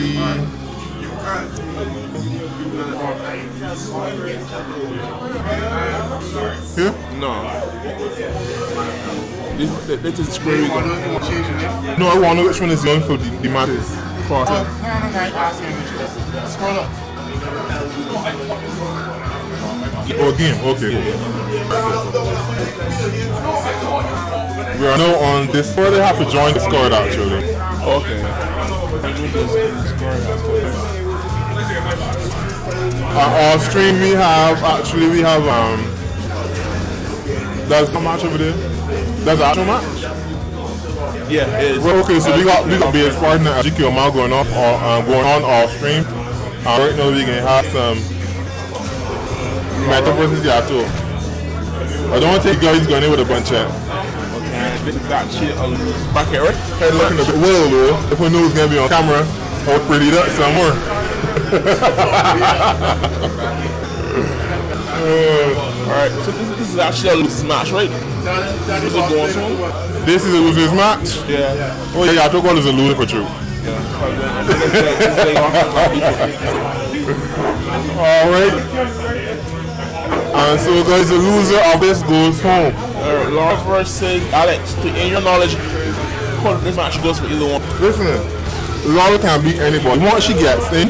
Here? No. This is crazy. No, I want to know which one is going for the matches. Scroll up. Oh, game, okay. We are now on Discord. They have to join Discord actually. Okay. Our stream we have that's the match over there. That's the actual match? Yeah, it is. Well, okay, so we got BS partner LG-Keomal going on off stream. Right now we can have some Meta versus Yato. I don't want to take guys going in with a bunch of This is actually a back here, right? head looking a bit well though. If we knew it was gonna be on camera, I would pretty that somewhere. Alright, so this is actually a loose match, right? This is a going on. This is a loser's match? Yeah. Oh yeah, YatoGod is a loser for true. Alright. And so guys, the loser of this goes home. Laura versus Alex. In your knowledge, this match goes for either one. Listen, Laura can beat anybody. Once she gets in,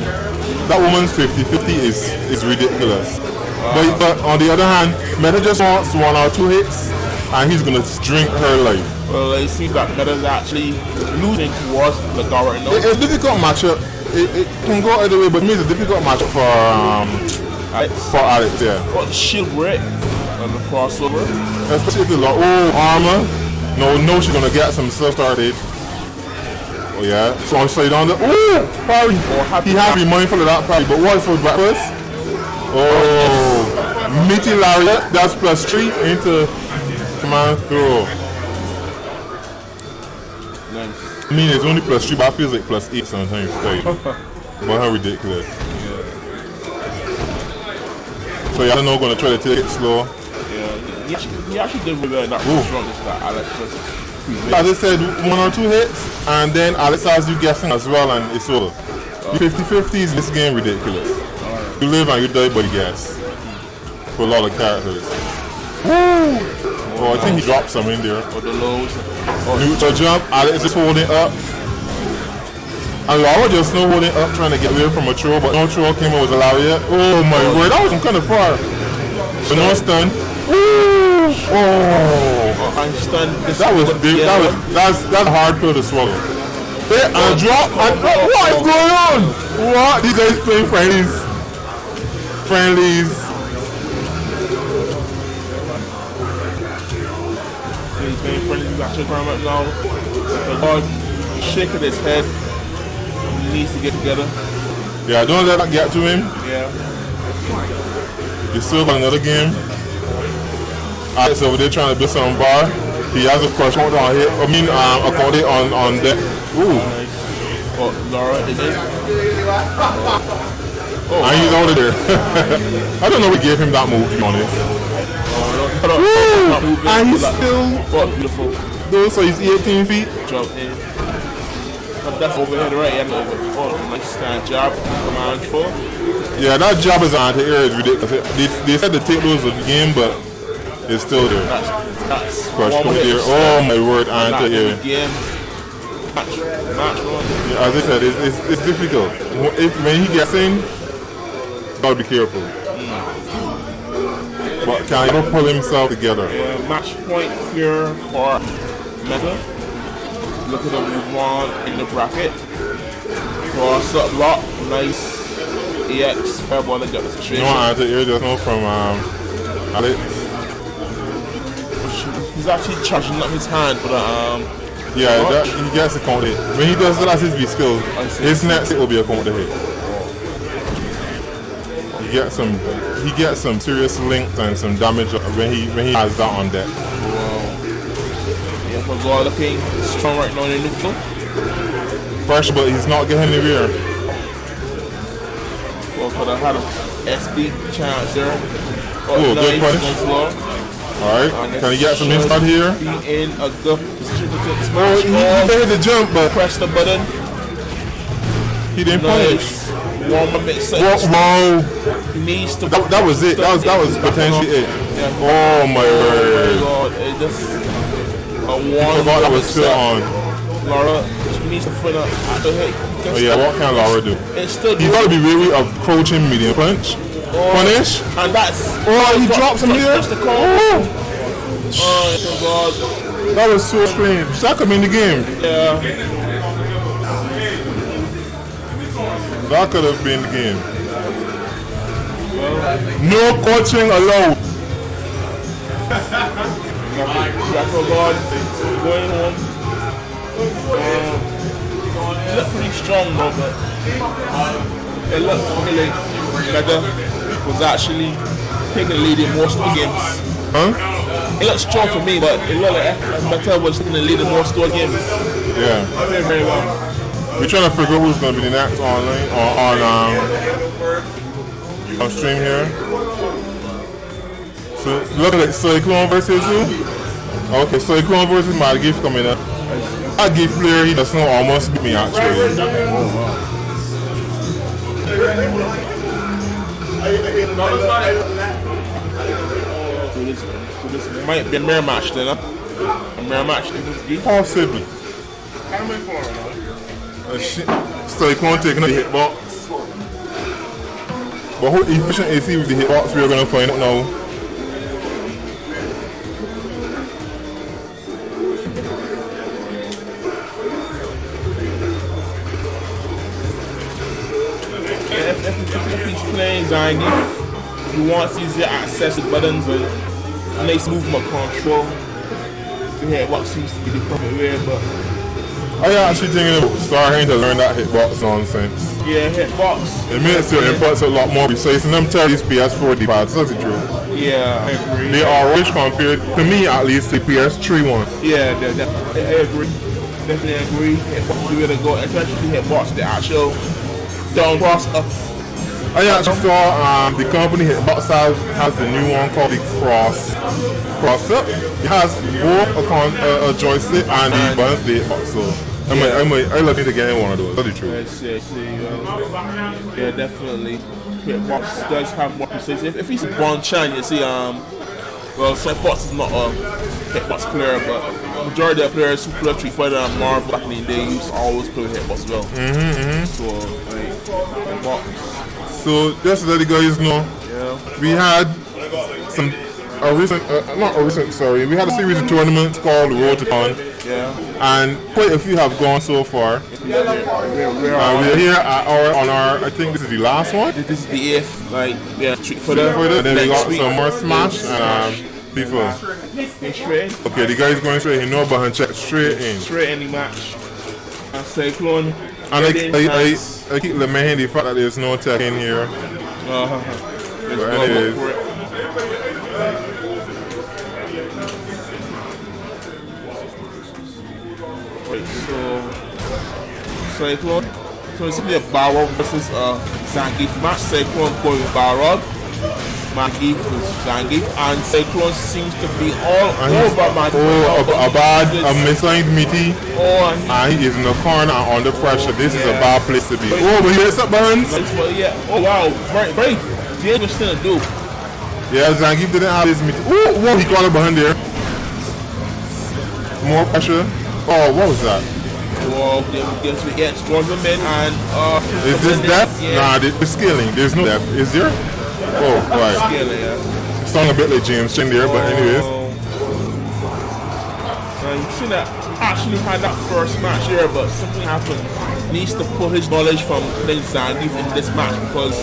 that woman's 50-50 is ridiculous. But on the other hand, Meta just wants 1 or 2 hits, and he's gonna drink her life. Well, it seems that Meta's actually losing towards the guy right now. It's a difficult matchup. It can go either way, but it means a difficult matchup for Alex, yeah. But shield break on the crossover. Especially if the armor. No, she's gonna get some stuff started. Oh yeah. So I'm slide on the parry. He has to be mindful of that parry. But what for breakfast? Oh, meaty lariat. That's +3 into command throw. Nice. I mean, it's only +3, but I feel like +8 sometimes. But how ridiculous. So y'all know gonna try to take it slow. Yeah, he actually did really well in that first round. Alex as I said, 1 or 2 hits, and then Alex has you guessing as well, and it's over. 50-50s, this game ridiculous. Right. You live and you die by the guess. For a lot of characters. Woo! Oh, I think he dropped some in there. For the lows. Neutral jump, Alex is holding up. And Laura just no holding up, trying to get away from a throw, but no throw came out with a lariat. Oh my word, that was kind of far. So no stun. I'm stunned. That was big. That's a hard pill to swallow. Hey, and drop. What is going on? What? These guys playing friendlies. He's playing friendlies. Actually, right now. God, shaking his head. He needs to get together. Yeah, don't let that get to him. Yeah. You still got another game. Alex over there trying to build some bar. He has a crush on hit. I mean, a Conde on deck. Ooh. Oh, Laura, is it? And he's out of there. I don't know what gave him that move, to be honest. And he's still. But beautiful. Though, so he's 18 feet. Jump in. But that's overhead right, yeah, over. Nice stand job. Command 4. Yeah, that job as an anti-air is ridiculous. They said to take those of the game, but it's still there. That's Crush come there. Oh my word, anti-air. Match one. Yeah, as I said, it's difficult. When he gets in, gotta be careful. But can he not pull himself together? Yeah, match point here for Meta. Look at the move on in the bracket. Cross up block, nice EX, fireball and get the situation. You know what anti-air just know from Alex? He's actually charging up his hand for the yeah, he gets a counter hit. When he does that, that's his B skill. His next hit will be a counter hit. He gets some serious links and some damage when he has that on deck. Yeah, McGraw looking strong right now in the neutral. Fresh, but he's not getting anywhere. Well, could have had an SB chance there. Oh, good punish. Alright, can he get some inside here? Be in a good position to get Oh, he made the jump, but press the button. He didn't punish. One more bit Whoa! He needs to. That was it. That was potentially it. Yeah. Oh my word! God, it just I forgot that was still on. Laura, she needs to fill up the hit. Oh yeah, what can Laura do? It's still. You gotta be wary of approaching medium punch. Punish. And that's. Oh, he drops him here. Oh God. That was so strange. That could be in the game. Yeah. That could have been the game. No coaching allowed. YatoGod going home. He looked pretty strong though, but it looked really better. Was actually taking the lead in most of the games. Huh? It looked strong for me, but it looked like better was taking the lead in most of the games. Yeah. Very well. We're trying to figure out who's going to be the next online on stream here. So look at it, Cycloneee versus who? Okay, Cycloneee versus MadGeif coming up. MadGeif player, he does not almost beat me actually. So this might be a mirror match then, huh? A mirror match then this game? Possibly. Cycloneee taking the hitbox. But how efficient is he with the hitbox? We're going to find out now. If he's playing Zangief, he wants easier access to buttons and nice movement control. The hitbox seems to be the perfect way, but I actually thinking about starting to learn that hitbox nonsense. yeah, hitbox. It makes your inputs a lot more precise, and I'm telling you, these PS4 D-pads, that's the truth. Yeah, I agree. They are rich compared, to me at least, to the PS3 one. Yeah, I agree. Definitely agree. Hitbox the way to go, especially hitbox the actual down cross up. I actually saw the company Hitbox has the new one called the Cross Up. It has both a joystick and the buttons the Hitbox. So I love to get one of those. That's the truth. Yeah, definitely. Hitbox does have more precision. If he's Bon Chan, you see, well, Cycloneee is not a hitbox player, but majority of players who play Street Fighter and Marvel back in the day used to always play with hitbox as well. So, like, hitbox. So just to let the guys know, we had we had a series of tournaments called Road to Con. Yeah. And quite a few have gone so far. We're here on our, I think this is the last one. This is the 8th, like, Street Fighter. And then we got some more Smash and FIFA. Okay, the guy's going straight in, no button check, straight in. Straight in the match. Cycloneee. And I keep lamenting the fact that there's no tech in here. But anyways. Cycloneee. So it's going to be a Balrog versus Zangief match. Cycloneee going with Balrog. MadGeif with Zangief, and Cyclone seems to be all over MadGeif. Oh, a bad, a misaligned meaty. Oh, And he is in the corner and under pressure. This is a bad place to be. Oh, but he hits up Burns. Yeah. Oh wow, very, very dangerous thing to do. Yeah, Zangief didn't have his meaty. Oh, whoa, he caught it behind there. More pressure. Oh, what was that? Well, gives me storms him in and is this depth? Yeah. Nah, it's scaling. There's no depth. Is there? Oh, right. Scaling, yeah. Sound a bit like James Chin there, but anyways. You see that actually had that first match here, but something happened. Needs to put his knowledge from playing Zangief in this match because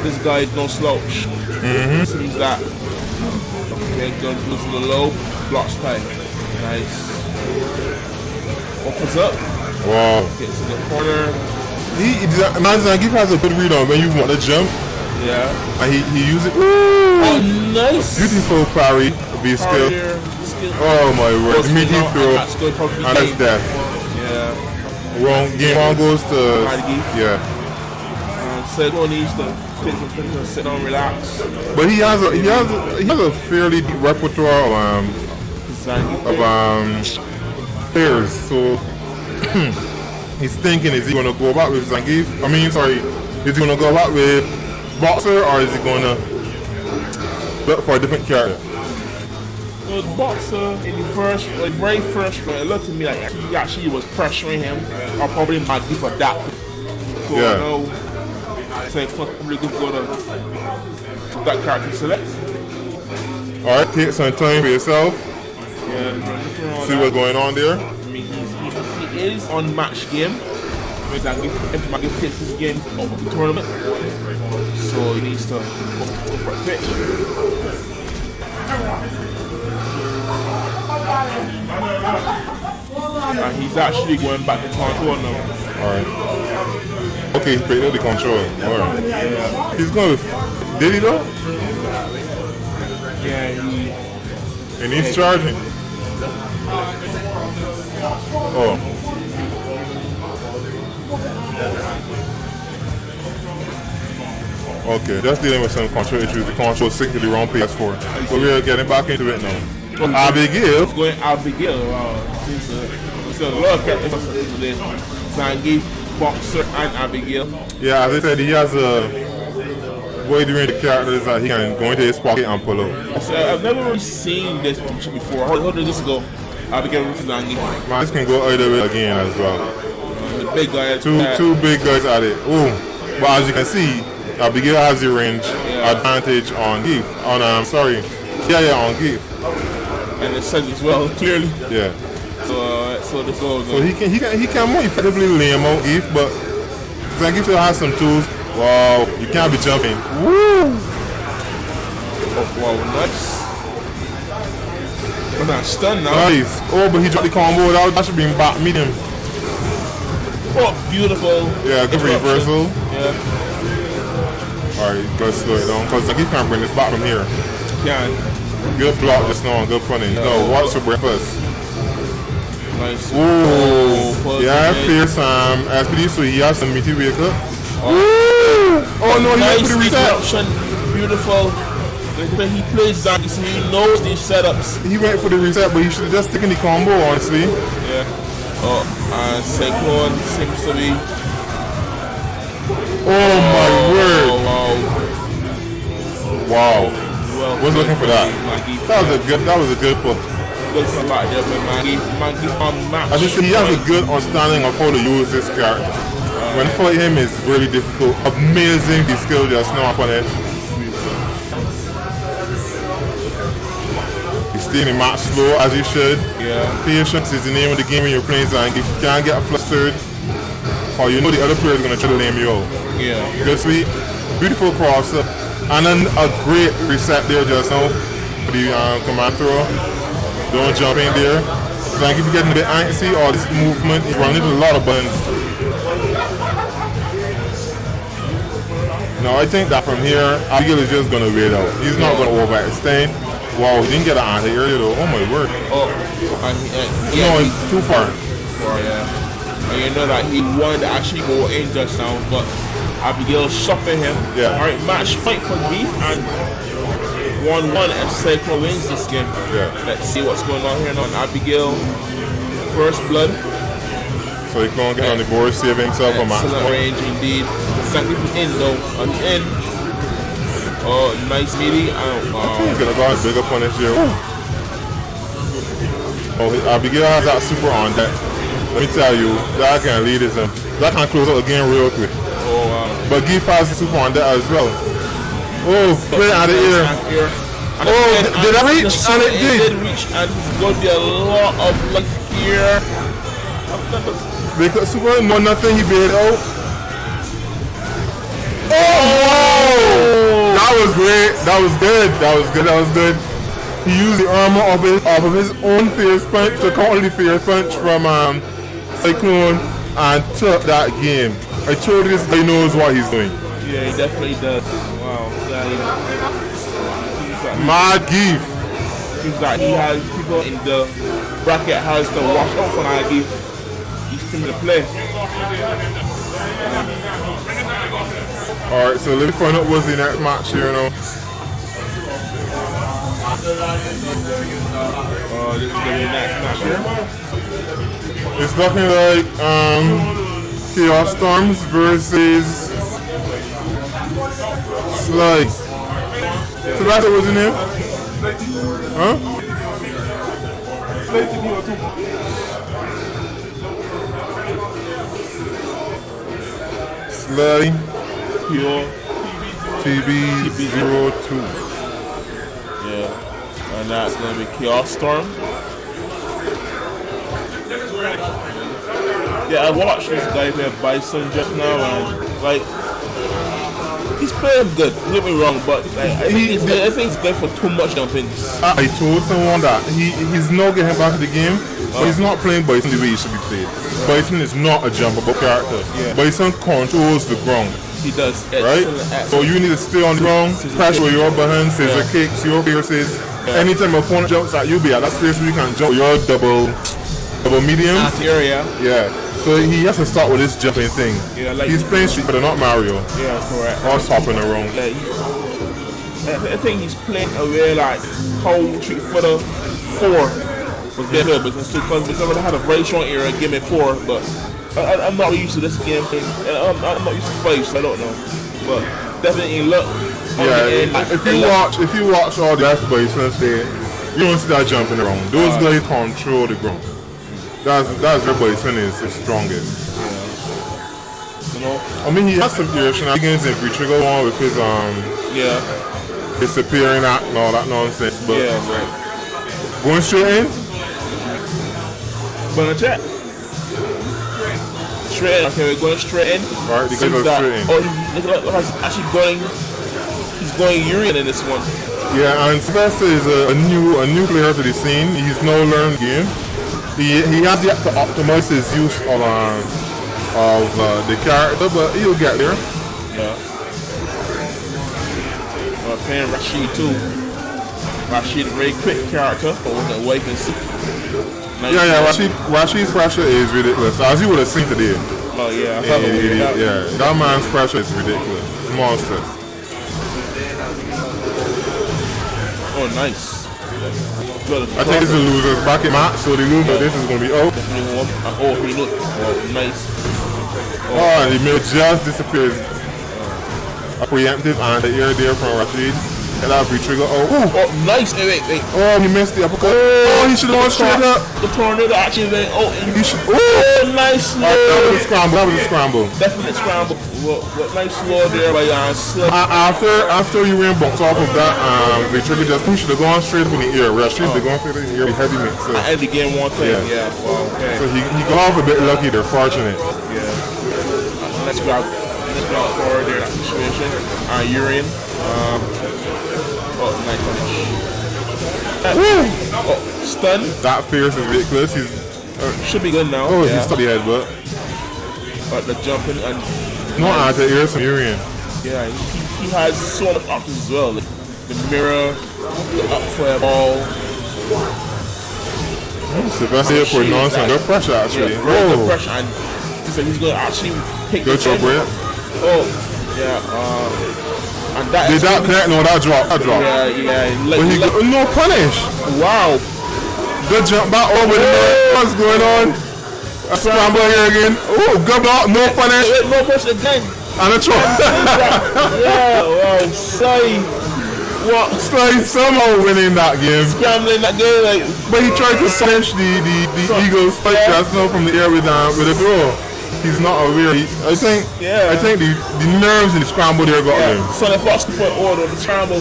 this guy is no slouch. Seems that. Okay, going to the low, blocks tight. Nice. Opens up. Wow. Gets in the corner. Zangief has a good read on when you want to jump. Yeah. And he uses it. Ooh. Oh, nice. Beautiful parry. Be skill. Oh my word. Meaty throw. And that's death. Yeah. Wrong. Game one goes to. Yeah. Cycloneee needs to sit down, relax. But he has a fairly deep repertoire of players. So he's thinking, is he going to go back with Zangief? I mean, sorry, is he going to go back with Boxer or is he going to look for a different character? Well, Boxer in the very first round, it looked to me like he actually was pressuring him, or probably MadGeif for that. So yeah. No, so probably good go to that character select. Alright, take some time for yourself. Yeah, see what's going on there. I mean, he is on match game. If MadGeif takes his game out of the tournament, so he needs to go for a pitch. And he's actually going back to control now. Alright. Okay, he picked up the control. Alright. Yeah. He's going with. Did he though? Yeah, and he's charging. Oh. Okay, just dealing with some control issues. The control synced to the wrong PS4. So we are getting back into it now. Abigail. Going Abigail. Wow. So a lot of characters today. Zangief, Boxer, and Abigail. Yeah, as I said, he has a wide range of characters that he can go into his pocket and pull out. So I've never really seen this before. How did this go? Abigail versus Zangief. Man, this can go either way again as well. The big guy. Two big guys at it. Oh, but as you can see, Abigail has the range advantage on Geef. On on Geef. And it says as well clearly. Yeah. So this goes. So he can more effectively lay him out Geef, but Zangief still has some tools. Wow, you can't be jumping. Woo! Oh, wow, nice. I'm not stunned now. Nice. Oh, but he dropped the combo. That should be back medium. Oh, beautiful. Yeah, good reversal. Yeah. Alright, go slow it down. Because Zangief can't bring this back from here. Yeah. Good block just now, good punning. No, what's for breakfast? Nice. Ooh. Yeah, fierce SPD, so he has some meaty wake up. Oh no, he went for the reset. Beautiful. When he plays Zangief, so he knows these setups. He went for the reset, but he should have just taken the combo, honestly. Yeah. Oh, and Cyclone seems to be. Oh my word. Wow. Well, was looking for that. That was a good pull. Good comeback there for MadGeif on match. I just say he has a good understanding of how to use this character. When fighting him is really difficult. Amazing the skill just now upon it. He's staying in match slow as he should. Yeah. Patience is the name of the game when you're playing Zangief. If you can't get flustered, or you know the other player is going to try to lame you out. Yeah. Good sweet. Beautiful crosser. And then a great reset there just now for the command throw. Don't jump in there. Zangief is getting a bit antsy, all this movement. He's running into a lot of buttons. No, I think that from here, Abigail is just going to wait out. He's not going to overextend. Wow, he didn't get an anti-area though. Oh my word. Oh, no, too far. Yeah. And you know that he wanted to actually go in just now, but Abigail shopping him. Yeah. Alright, match point for Beef and 1-1 if Cycloneee wins this game. Yeah. Let's see what's going on here now. Abigail, first blood. So he can't get on the board, save himself a match. Excellent range indeed. Exactly in though. On the end. Oh, nice meaty. He's gonna go and big up on this year. Oh, Abigail has that super on that. Let me tell you, that can lead his that can close out the game real quick. Oh wow. But Giff has the super on that as well. Oh, play out of the ear. Oh, did I reach? And it did. Reach, and it's going to be a lot of life here. Because super no nothing he bailed out. Oh! That was great. That was good. That was good. That was good. He used the armor off of his own fierce punch to counter the fierce punch from Cyclone and took that game. I told you this guy knows what he's doing. Yeah, he definitely does. Wow. MadGeif. Seems like he has people in the bracket has to watch out for MadGeif. He's coming to play. Alright, so let me find out what's the next match here now. This is going to be the next match here. It's looking like ChaoStormz versus Sly. So that's what was in here? Huh? Sly TB02. Yeah. And that's going to be ChaoStormz. Yeah, I watched this guy play Bison just now, and like he's playing good. Don't get me wrong, but like, I think he's good for too much jumpings. I told someone that he's not getting back to the game, but he's not playing Bison the way he should be played. Bison is not a jumpable character. Yeah. Bison controls the ground. He does. Right? So you need to stay on the ground, pressure your behind, scissor kicks, your pierces. Yeah. Anytime an opponent jumps at you, be at that space where you can jump your double medium. Area. Yeah. So he has to start with this jumping thing. Yeah, like he's playing Street Fighter, not Mario. Yeah, correct. Or hopping around. I think he's playing a way like how Street Fighter 4 was better because someone had a very strong era, give me 4, but I'm not used to this game thing. I'm not used to 5, so I don't know. But definitely look. Yeah, if you watch all the best boys since they, you don't see that jumping around. Those guys control the ground. That's their Bison is the strongest. Yeah. You know? I mean, he has some shenanigans if we trigger one with his disappearing act and all that nonsense. But right. Going straight in. Gonna check. Straight in. Okay, we're going straight in. Alright, because of straight in. Oh, he's actually going. He's going Urian in this one. Yeah, and Sylvester is a new player to the scene. He's now learned the game. He has yet to optimize his use of the character, but he'll get there. Yeah. Playing Rashid too. Rashid, a very quick character, but with the wave and see. Rashid's pressure is ridiculous, as you would have seen today. Oh yeah, that man's pressure is ridiculous. Monster. Oh, nice. I think this is a loser's bracket match, so the loser this is going to be out. Oh, he looked nice. Oh, and he may just disappear. A preemptive and the air there from Rashid. And that re-trigger. Oh, nice. Wait. Oh, he missed the uppercut. Oh, he should have gone straight up. The tornado actually went. He should. Nice. That was a scramble. Definite scramble. Nice slow there by After you ran bounce off of that, re-trigger just should have gone straight up in the air. Rashid should have gone straight in the air. Heavy mix. So. I ended the game one thing. Yeah. Wow, okay. So he got off a bit lucky. They're fortunate. Yeah. Let's go forward there. That situation. Urian. Nice finish. Stun. That fierce is ridiculous. He's should be good now. Oh, he stuck the headbutt. But the jumping and no anti-air from Urian. Yeah, he has so much options as well. Like the mirror, the up fireball. Sylvester for nonsense. Good pressure actually. Yeah, good pressure, and he's going to actually take good the job, Brett. Oh. Yeah, and that Did that connect? No, that drop. Yeah. But he no punish. Wow. Good jump back over there. What's going on? A scramble here again. Oh, good block. No punish. No push again. And a chop. Yeah, wow, say. What? Sly somehow winning that game. Scrambling that game, like. But he tried to punch the Eagles spike just now from the air with a throw. He's not aware. I think the nerves in the scramble there got him. Sonny Fox can put order on the scramble.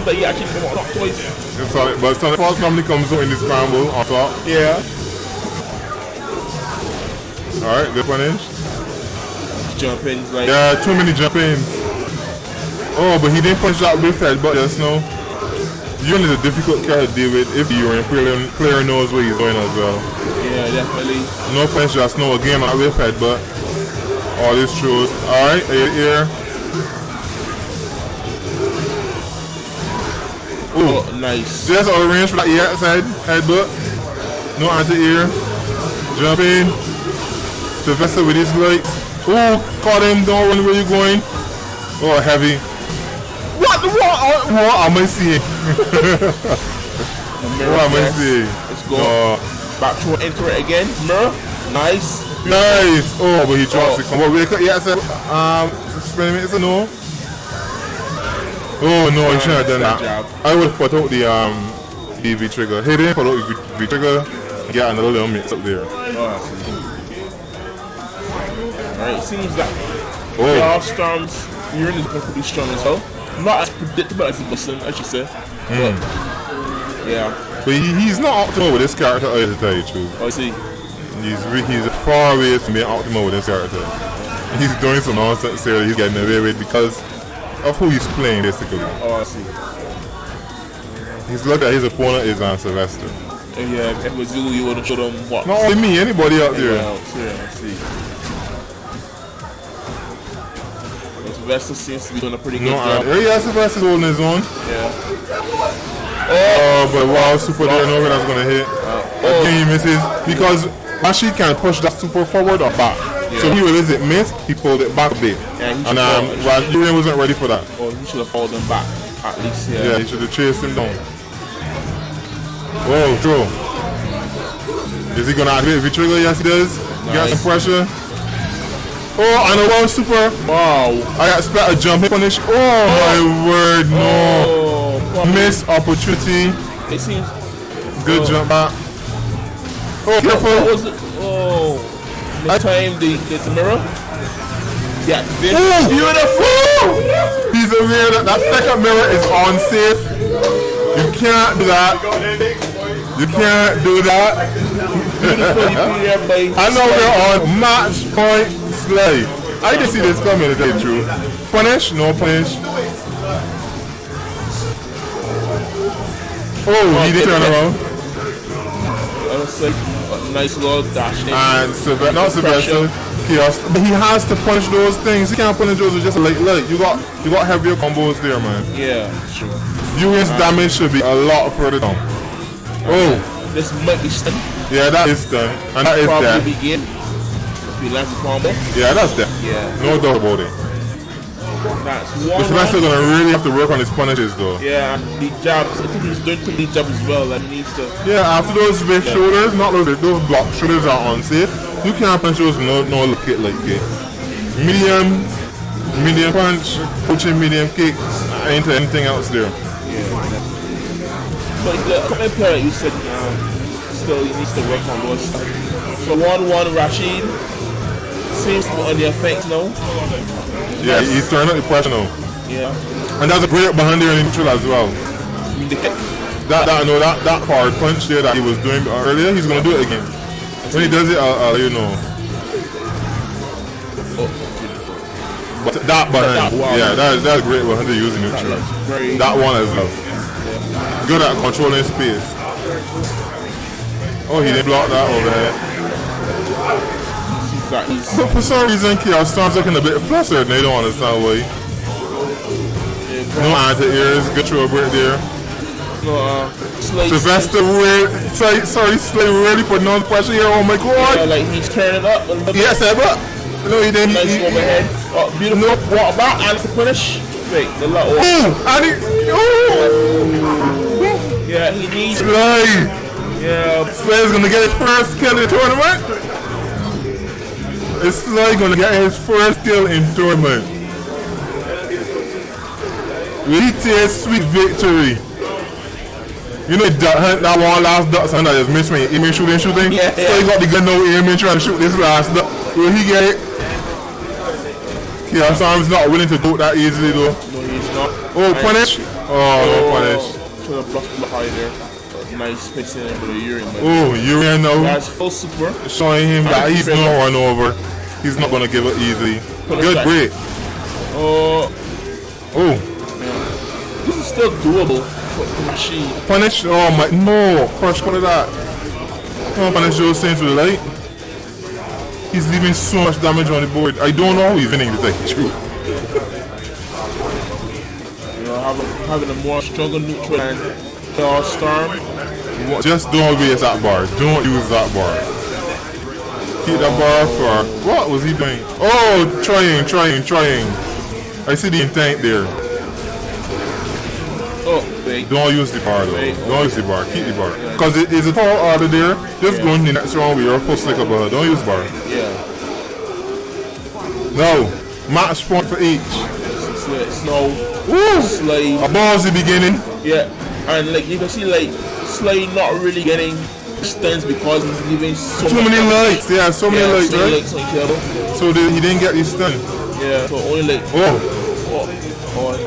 But he actually came out twice. But Sonny Fox normally comes out in the scramble on top. Yeah. Alright, good punish. Jump ins, like. Yeah, too many jump ins. Oh, but he didn't punch that whip head, but just now. Yun is a difficult character to deal with if you're in player knows where he's going as well. Yeah, definitely. No punch just now again on that whip head, but all this throws. Alright, here. Oh, nice. Just out of range for that ear side headbutt. No anti-ear. Jump in. Sylvester with his legs. Oh, caught him. Don't run where you're going. Oh, heavy. What am I seeing? What am I seeing? Let's go. Back to enter it again. Mirror. Nice. Nice. Oh, but he drops it. Come on, wake up. Yeah, sir. Experiment is a no. Oh no, he shouldn't have done that. I would have put out the V trigger. Hit it, put out the V trigger, get another little mix up there. Alright, seems that ChaoStormz urine is going to be strong as well. Not as predictable as Bussin, as you said. But yeah. But he's not optimal with this character either, to tell you the truth. I see. He's far away from being optimal with this character. He's doing some nonsense here that he's getting away with because of who he's playing, basically. Oh, I see. He's looked at his opponent is Sylvester. Yeah, if it was you would have showed him what? Not only me, anybody out there. Yeah, I see. Sylvester seems to be doing a pretty good job. Yeah, Sylvester's holding his own. Yeah. Oh, but wow, super there, no way that's gonna hit. Again, he misses because Rashid can push that super forward or back. Yeah. So he realized it missed, he pulled it back a bit. Yeah, and Rashid wasn't ready for that. Oh, he should have followed him back at least. Yeah, he should have chased him down. Oh, throw. Is he gonna activate the trigger? Yes, he does. Nice. He got some pressure. Oh, and a one super. Wow. I got splat a jump punish. Oh, my word, no. Missed opportunity. It seems. Good jump back. Oh, careful. What was it? Oh. Next time the mirror. Yeah. Oh, beautiful. He's aware that that second mirror is unsafe. You can't do that. You can't do that. I know we're on match point slay. I didn't see this coming, to tell you the truth. Punish? No punish. Oh, he did turn around. Nice little dash in. And not Sylvester, Chaos. But he has to punish those things. He can't punish those with just a light leg. You got heavier combos there, man. Yeah, sure. UN's damage should be a lot further down. Oh. This might be stunned. Yeah, that is done. And that is dead. Begin. If he lands a combo. Yeah, that's dead. Yeah. No doubt about it. That's one. Sylvester's gonna really have to work on his punishes though. Yeah, and the jabs. I think he's doing too many jabs as well. That needs to. Yeah, after those whip shoulders, not those block shoulders are unsafe. You can't punch those no look it like it. Medium punch, pushing medium kick, ain't anything else there. Yeah. But the comment player you said still he needs to work on those stuff. So 1-1 Rashid seems to be on the effect now. Yeah, he's turning up the pressure now. Yeah. And that's a great behind there in neutral as well. That hard punch there that he was doing earlier, he's gonna do it again. When he does it, I'll let you know. But that behind, that's great behind there using neutral. That one as well. Good at controlling space. Oh, he didn't block that over there. But for some reason, ChaoStormz looking a bit flustered and they don't understand why. No anti-airs, good throw break there. Sylvester Slay really putting on pressure here. Oh my god. Yeah, like he's turning up. Yes, but no, he didn't. Nice overhead. Oh, beautiful. What about and to punish? Wait, the lot. Yeah, he needs. Sly. Yeah, Sly's gonna get his first kill in the tournament. Is Sly gonna get his first kill in tournament? Will he take sweet victory? You know that one last duck and I just missed me aiming shooting. Yeah, So he got the gun no aiming trying to shoot this last duck. Will he get it? Yeah, Sam's not willing to do it that easily though. no, he's not. Oh, punish? Oh, no punish. To the block behind there. Nice spacing in for the Urian. Oh, Urian now. That's full super. Showing him that he's not run over. He's not gonna give it easily. Good break. Oh, this is still doable for the machine. Punish? Oh my, no. Crush, what is that? Oh, punish those things with the light. He's leaving so much damage on the board. I don't know how he's winning this, like, true. You know, having a more stronger neutral than ChaoStormz. Just don't waste that bar. Don't use that bar. Keep that bar for... What was he doing? Oh, trying. I see the intent there. Oh, wait. Don't use the bar though. Wait. Don't use the bar. Keep the bar. Because it is a tall order there. Just go in the next round with your full slicker bar. Don't use bar. Yeah. No. Match point for each. Snow. Woo! Slay. A ball's the beginning. Yeah. And like you can see like Slay not really getting stuns because he's giving so Too many lights. Yeah, so many lights, right? Lights on each other. So he didn't get his stun. Yeah, so only like Oh.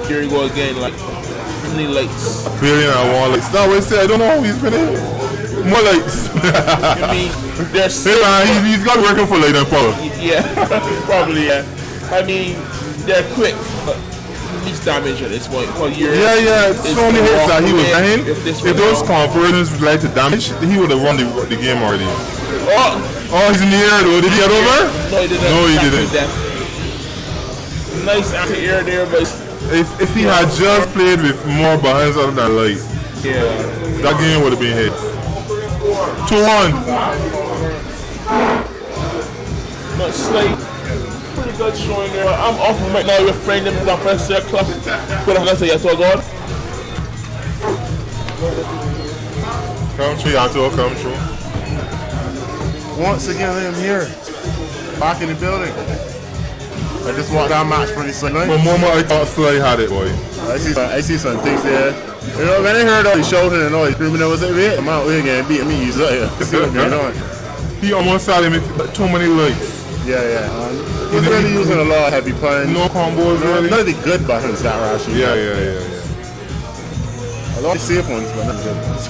Here you go again, like how many lights? Billion and one lights. That way say I don't know how he's been in. More lights. I mean, there's Hey man, he's got working for light and power. yeah, probably yeah. I mean, they're quick, but least damage at this point. Yeah, so many hits that he was getting. If those conversions relate to damage, he would have won the game already. Oh, he's in the air though. Did he get over? No, he didn't. No, he didn't. Nice anti-air there, but if he had just played with more buttons other than light, yeah, that game would have been hit. 2-1. Not Slay. Pretty good showing there. I'm off right now with friend them that press their club. But I'm gonna say YatoGod. Come true, Yato, come true. Once again, I am here. Back in the building. I just walked down match for the Cycloneee. For a moment, I thought Slay had it, boy. I see some things there. You know, when I heard all the shouting and all the screaming, I was like, wait, I'm out here getting beat me. He's like, see what's going on. He almost had him with too many lights. Yeah. He's really using a lot of heavy punch. No combos, really. None of the good buttons that are actually. Yeah. A lot of safe ones, but not good ones.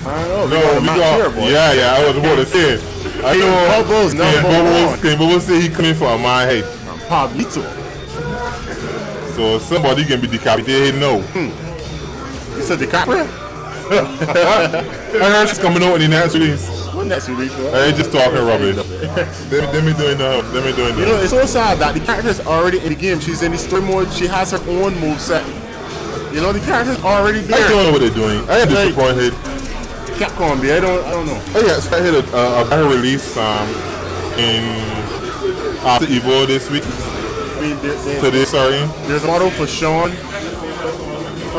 I don't know. We got here, boy. Yeah, I was about to say. I know. KingBubbles, KingBubbles say he coming for a man head. Pablito. So somebody can be decapitated now. You said DiCaprio? I heard she's coming out in the next release. What next release? I ain't just talking rubbish. Let me doing that. You know, it's so sad that the character is already in the game. She's in the story mode. She has her own moveset. You know, the character's already there. I don't know what they're doing. I am disappointed. Capcom, I don't know. I expected a better release in after Evo this week. I mean, Today, sorry. There's a model for Sean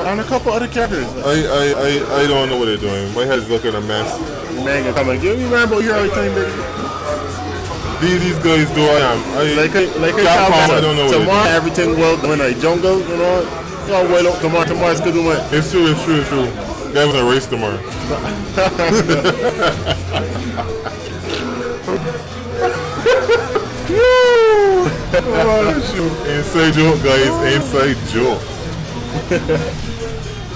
and a couple other characters. I don't know what they're doing. My head is looking a mess. Man, come on, give me Rambo here every time, baby. These guys do I am. Like I don't know what tomorrow everything will go in a jungle, you know. Oh, well, look, tomorrow's good one. It's true. Guy was a race tomorrow. Inside joke, guys. Inside joke.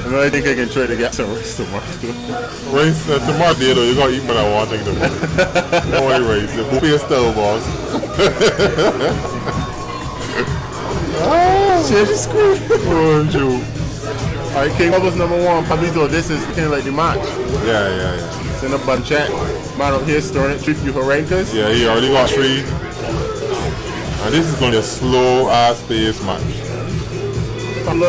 I think I can try to get some rice tomorrow. Rice tomorrow, though. You gotta eat what I want. Don't worry, rice. The buffet is still, boss. Shit, Oh, Joe. Alright, KingBubbles #1. Pablito, this is kind of like the match. Yeah. Send up button chat. Man up here starting at 3 for you Horancas. Yeah, he already got 3. And this is going to be a slow ass pace match. I don't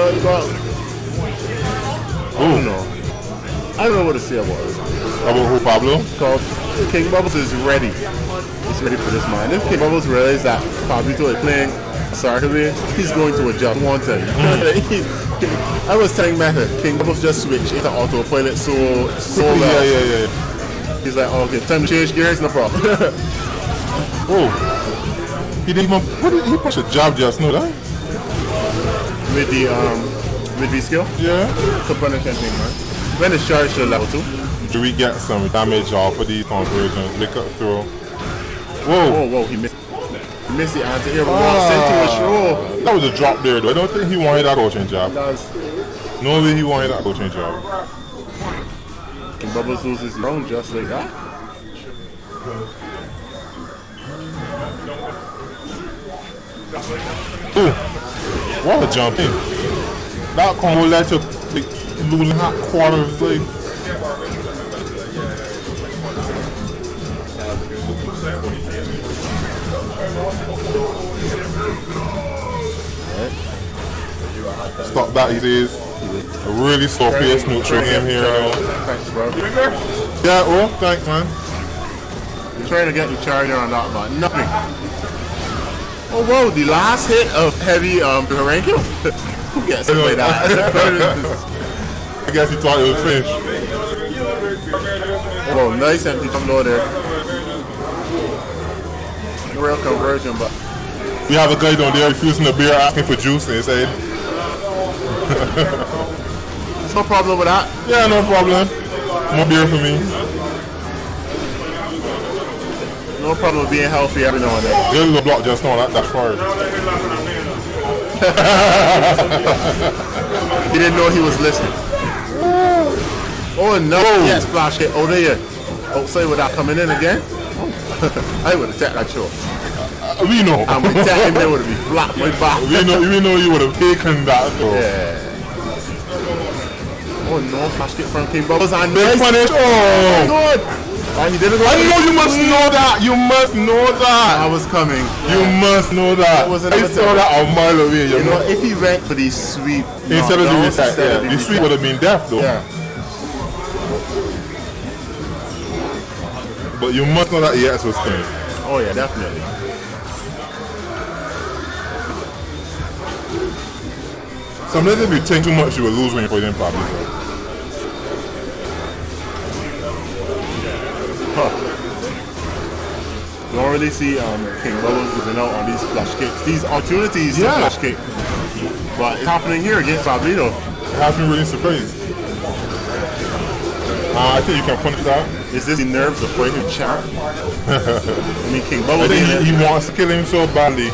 know what to say about this. About who, Pablo? Called KingBubbles is ready. He's ready for this man. If KingBubbles realizes that Pablito is playing Cycloneee, he's going to adjust one thing. I was telling Meta, KingBubbles just switched into autopilot so well. Yeah. He's like, oh, okay, time to change gears, no problem. Oh. He didn't even, what did he push a jab just now, that? With the skill? Yeah. So punishing thing, man. When it's charged to level 2. Do we get some damage off of these conversions? Lick up throw. Whoa. Whoa, he missed. He missed the anti-air, but walks into a throw. That was a drop there, though. I don't think he wanted that coaching job. No way he wanted that coaching job. KingBubbles loses his own just like that. Ooh. What a jump in. That combo let you lose that quarter of his life. Stop that, he says. A really slow pace neutral game here. Thanks, bro. Yeah, well, thanks, man. You're trying to get the charger on that, but nothing. Oh, whoa, the last hit of heavy Haranko? Who gets it like that? I guess he thought it was finished. Whoa, nice empty jump low there. No real conversion, but We have a guy down there refusing the beer, asking for juice inside. there's no problem with that. Yeah, no problem. More beer for me. No problem with being healthy every now and then. There's a block just now, that's far. He didn't know he was listening. Oh no, yes, splash hit. Oh, there. Outside without coming in again. I would have tapped that short. We know. And we tapped him there would have been flat my back. we know you would have taken that. So. Yeah. Oh no, flash hit from KingBubbles and Big punish. Oh! Good. And he didn't go. I know you must know that. You must know that. I was coming. You must know that. was I saw that a mile away. You know, if he went for the sweep Instead of the knockdowns, reset, yeah. The sweep would have been death though. Yeah. But you must know that EX was coming. Oh yeah, definitely. Sometimes if you think too much, you will lose when you put in Pablito. Don't really see KingBubbles losing out on these flash kicks. These opportunities to flash kick. But it's happening here against Pablito. It has me really surprised. I think you can punish that. Is this the nerves of fighting champ? I mean, KingBubbles I think he wants to kill him so badly.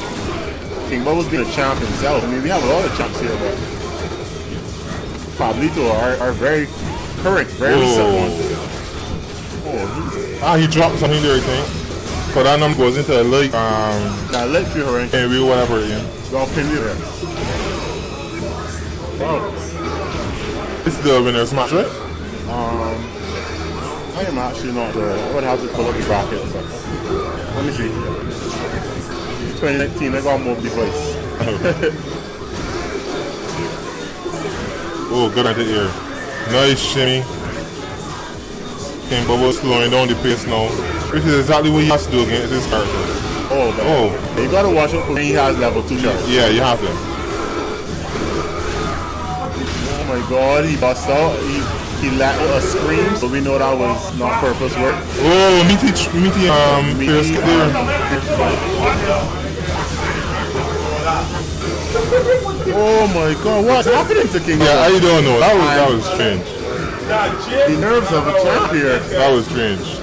KingBubbles being a champ himself. I mean, we have a lot of champs here, but Pablito are very current, very recent ones. Oh, he dropped something there, I think. But that number goes into a light. that leg for her. And we whatever again. Go pin me there. Oh. This is the winner's match, right? I am actually not sure. I would have to pull up the bracket. So. Let me see. 2019, I got more device. Oh, good idea here. Nice shimmy. KingBubbles slowing down the pace now. Which is exactly what he has to do against his character. Oh, man. Oh. You gotta watch out for when he has level 2 charge. Yeah, you have to. Oh my god, he bust out. He let out a scream, so we know that was not purpose work. Oh, meaty first there. Oh my god, what's happening to KingBubbles? Yeah, I don't know. That was strange. The nerves of a champ here. That was strange.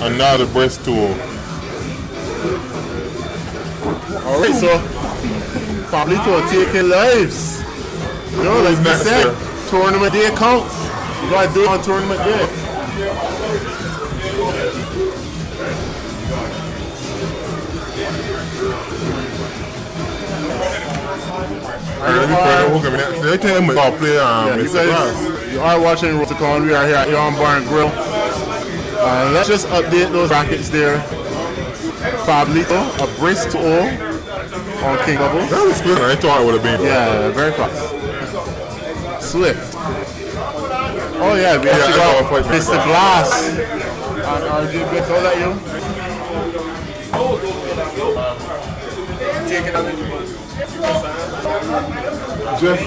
And now the breast tool. Alright, so Pablito taking lives. You know, like we said, tournament day counts. You gotta do it on tournament day. You are watching YatoGod. We are here at Yarn Bar and Grill. Let's just update those brackets there. Pablito, a brace to all on KingBubbles. That was good. I thought it would have been. Yeah, very fast. Swift. Oh yeah, we actually got Mr. Glass RJ Bim, so that you? Take it up. Just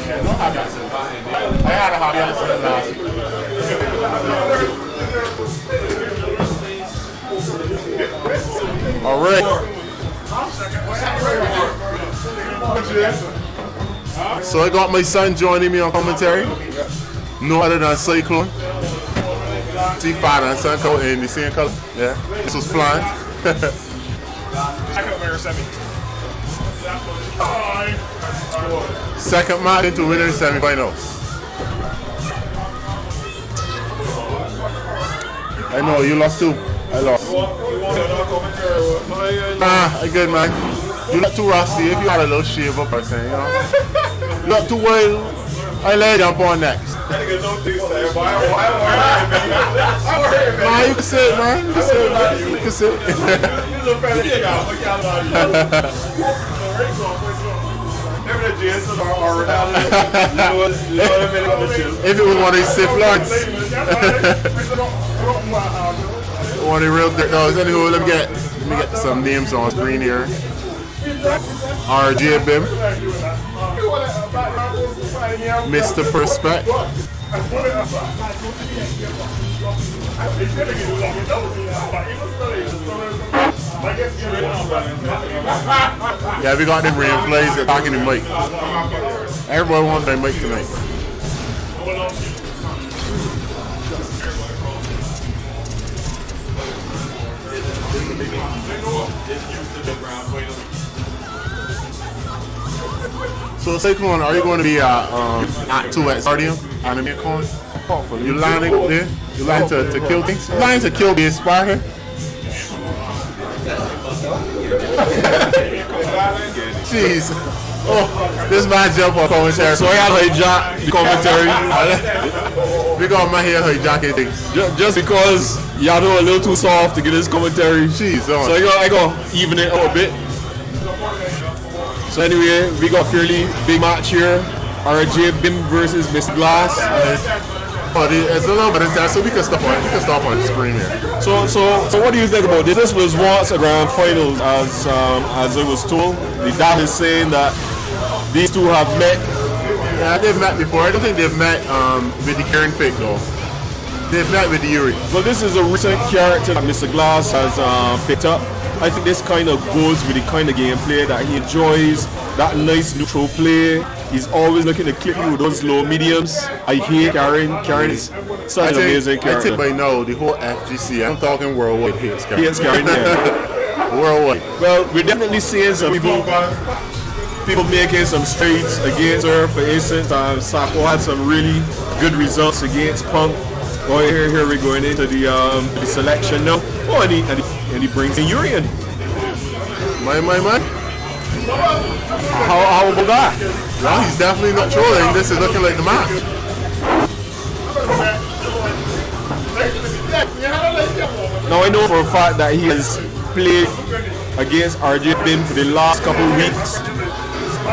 Yeah, no hobby accident. I had a hobby accident last week. all right. So I got my son joining me on commentary. No other than Cyclone. See father and son come in the same color. Yeah. This was flying. Second match into winner semifinals. I know you lost too. I lost. Nah, I good man. You look too rusty. If you had a little shave up or something, you know. You look too wild. I lay jump on next. Nah, you can sit, man. You can sit, man. You can sit. If it was one of these stiff lugs. One of the real thick dogs. Anywho, let me get some names on screen here. RJ Bim, Mr. Perspect, yeah, we got them rain flies attacking the mic. Everybody wants their mic tonight. So Cyclone, are you going to be at 2 at Stadium, Animekon? You lining there? You lining to kill things? You lining to kill the inspired? Jeez. Oh, this man jump on commentary. So I had hijack the commentary. We got my hair hijacking things. Just because Yato a little too soft to get his commentary. Jeez, So I got even it out a bit. So anyway, we got fairly big match here. RJ Bim versus Mr. Glass. But it's a little bit intense, so we can stop on the screen here. So what do you think about this? This was once a grand final, as I was told. The dad is saying that these two have met. Yeah, they've met before. I don't think they've met with the Karen pick though. They've met with the Yuri. Well, this is a recent character that Mr. Glass has picked up. I think this kind of goes with the kind of gameplay that he enjoys, that nice neutral play. He's always looking to clip you with those low mediums. I hate Karen. Karen is such an amazing character. I think by now the whole FGC, I'm talking worldwide, hates Karen. Hates Karen, yeah. Worldwide. Well, we're definitely seeing some people making some strides against her. For instance, Sako had some really good results against Punk. Oh, here we're going into the selection now. Oh, and he brings in Urian. My man. How about that? Well, he's definitely not trolling. This is looking like the match. Now I know for a fact that he has played against RJ Bim for the last couple of weeks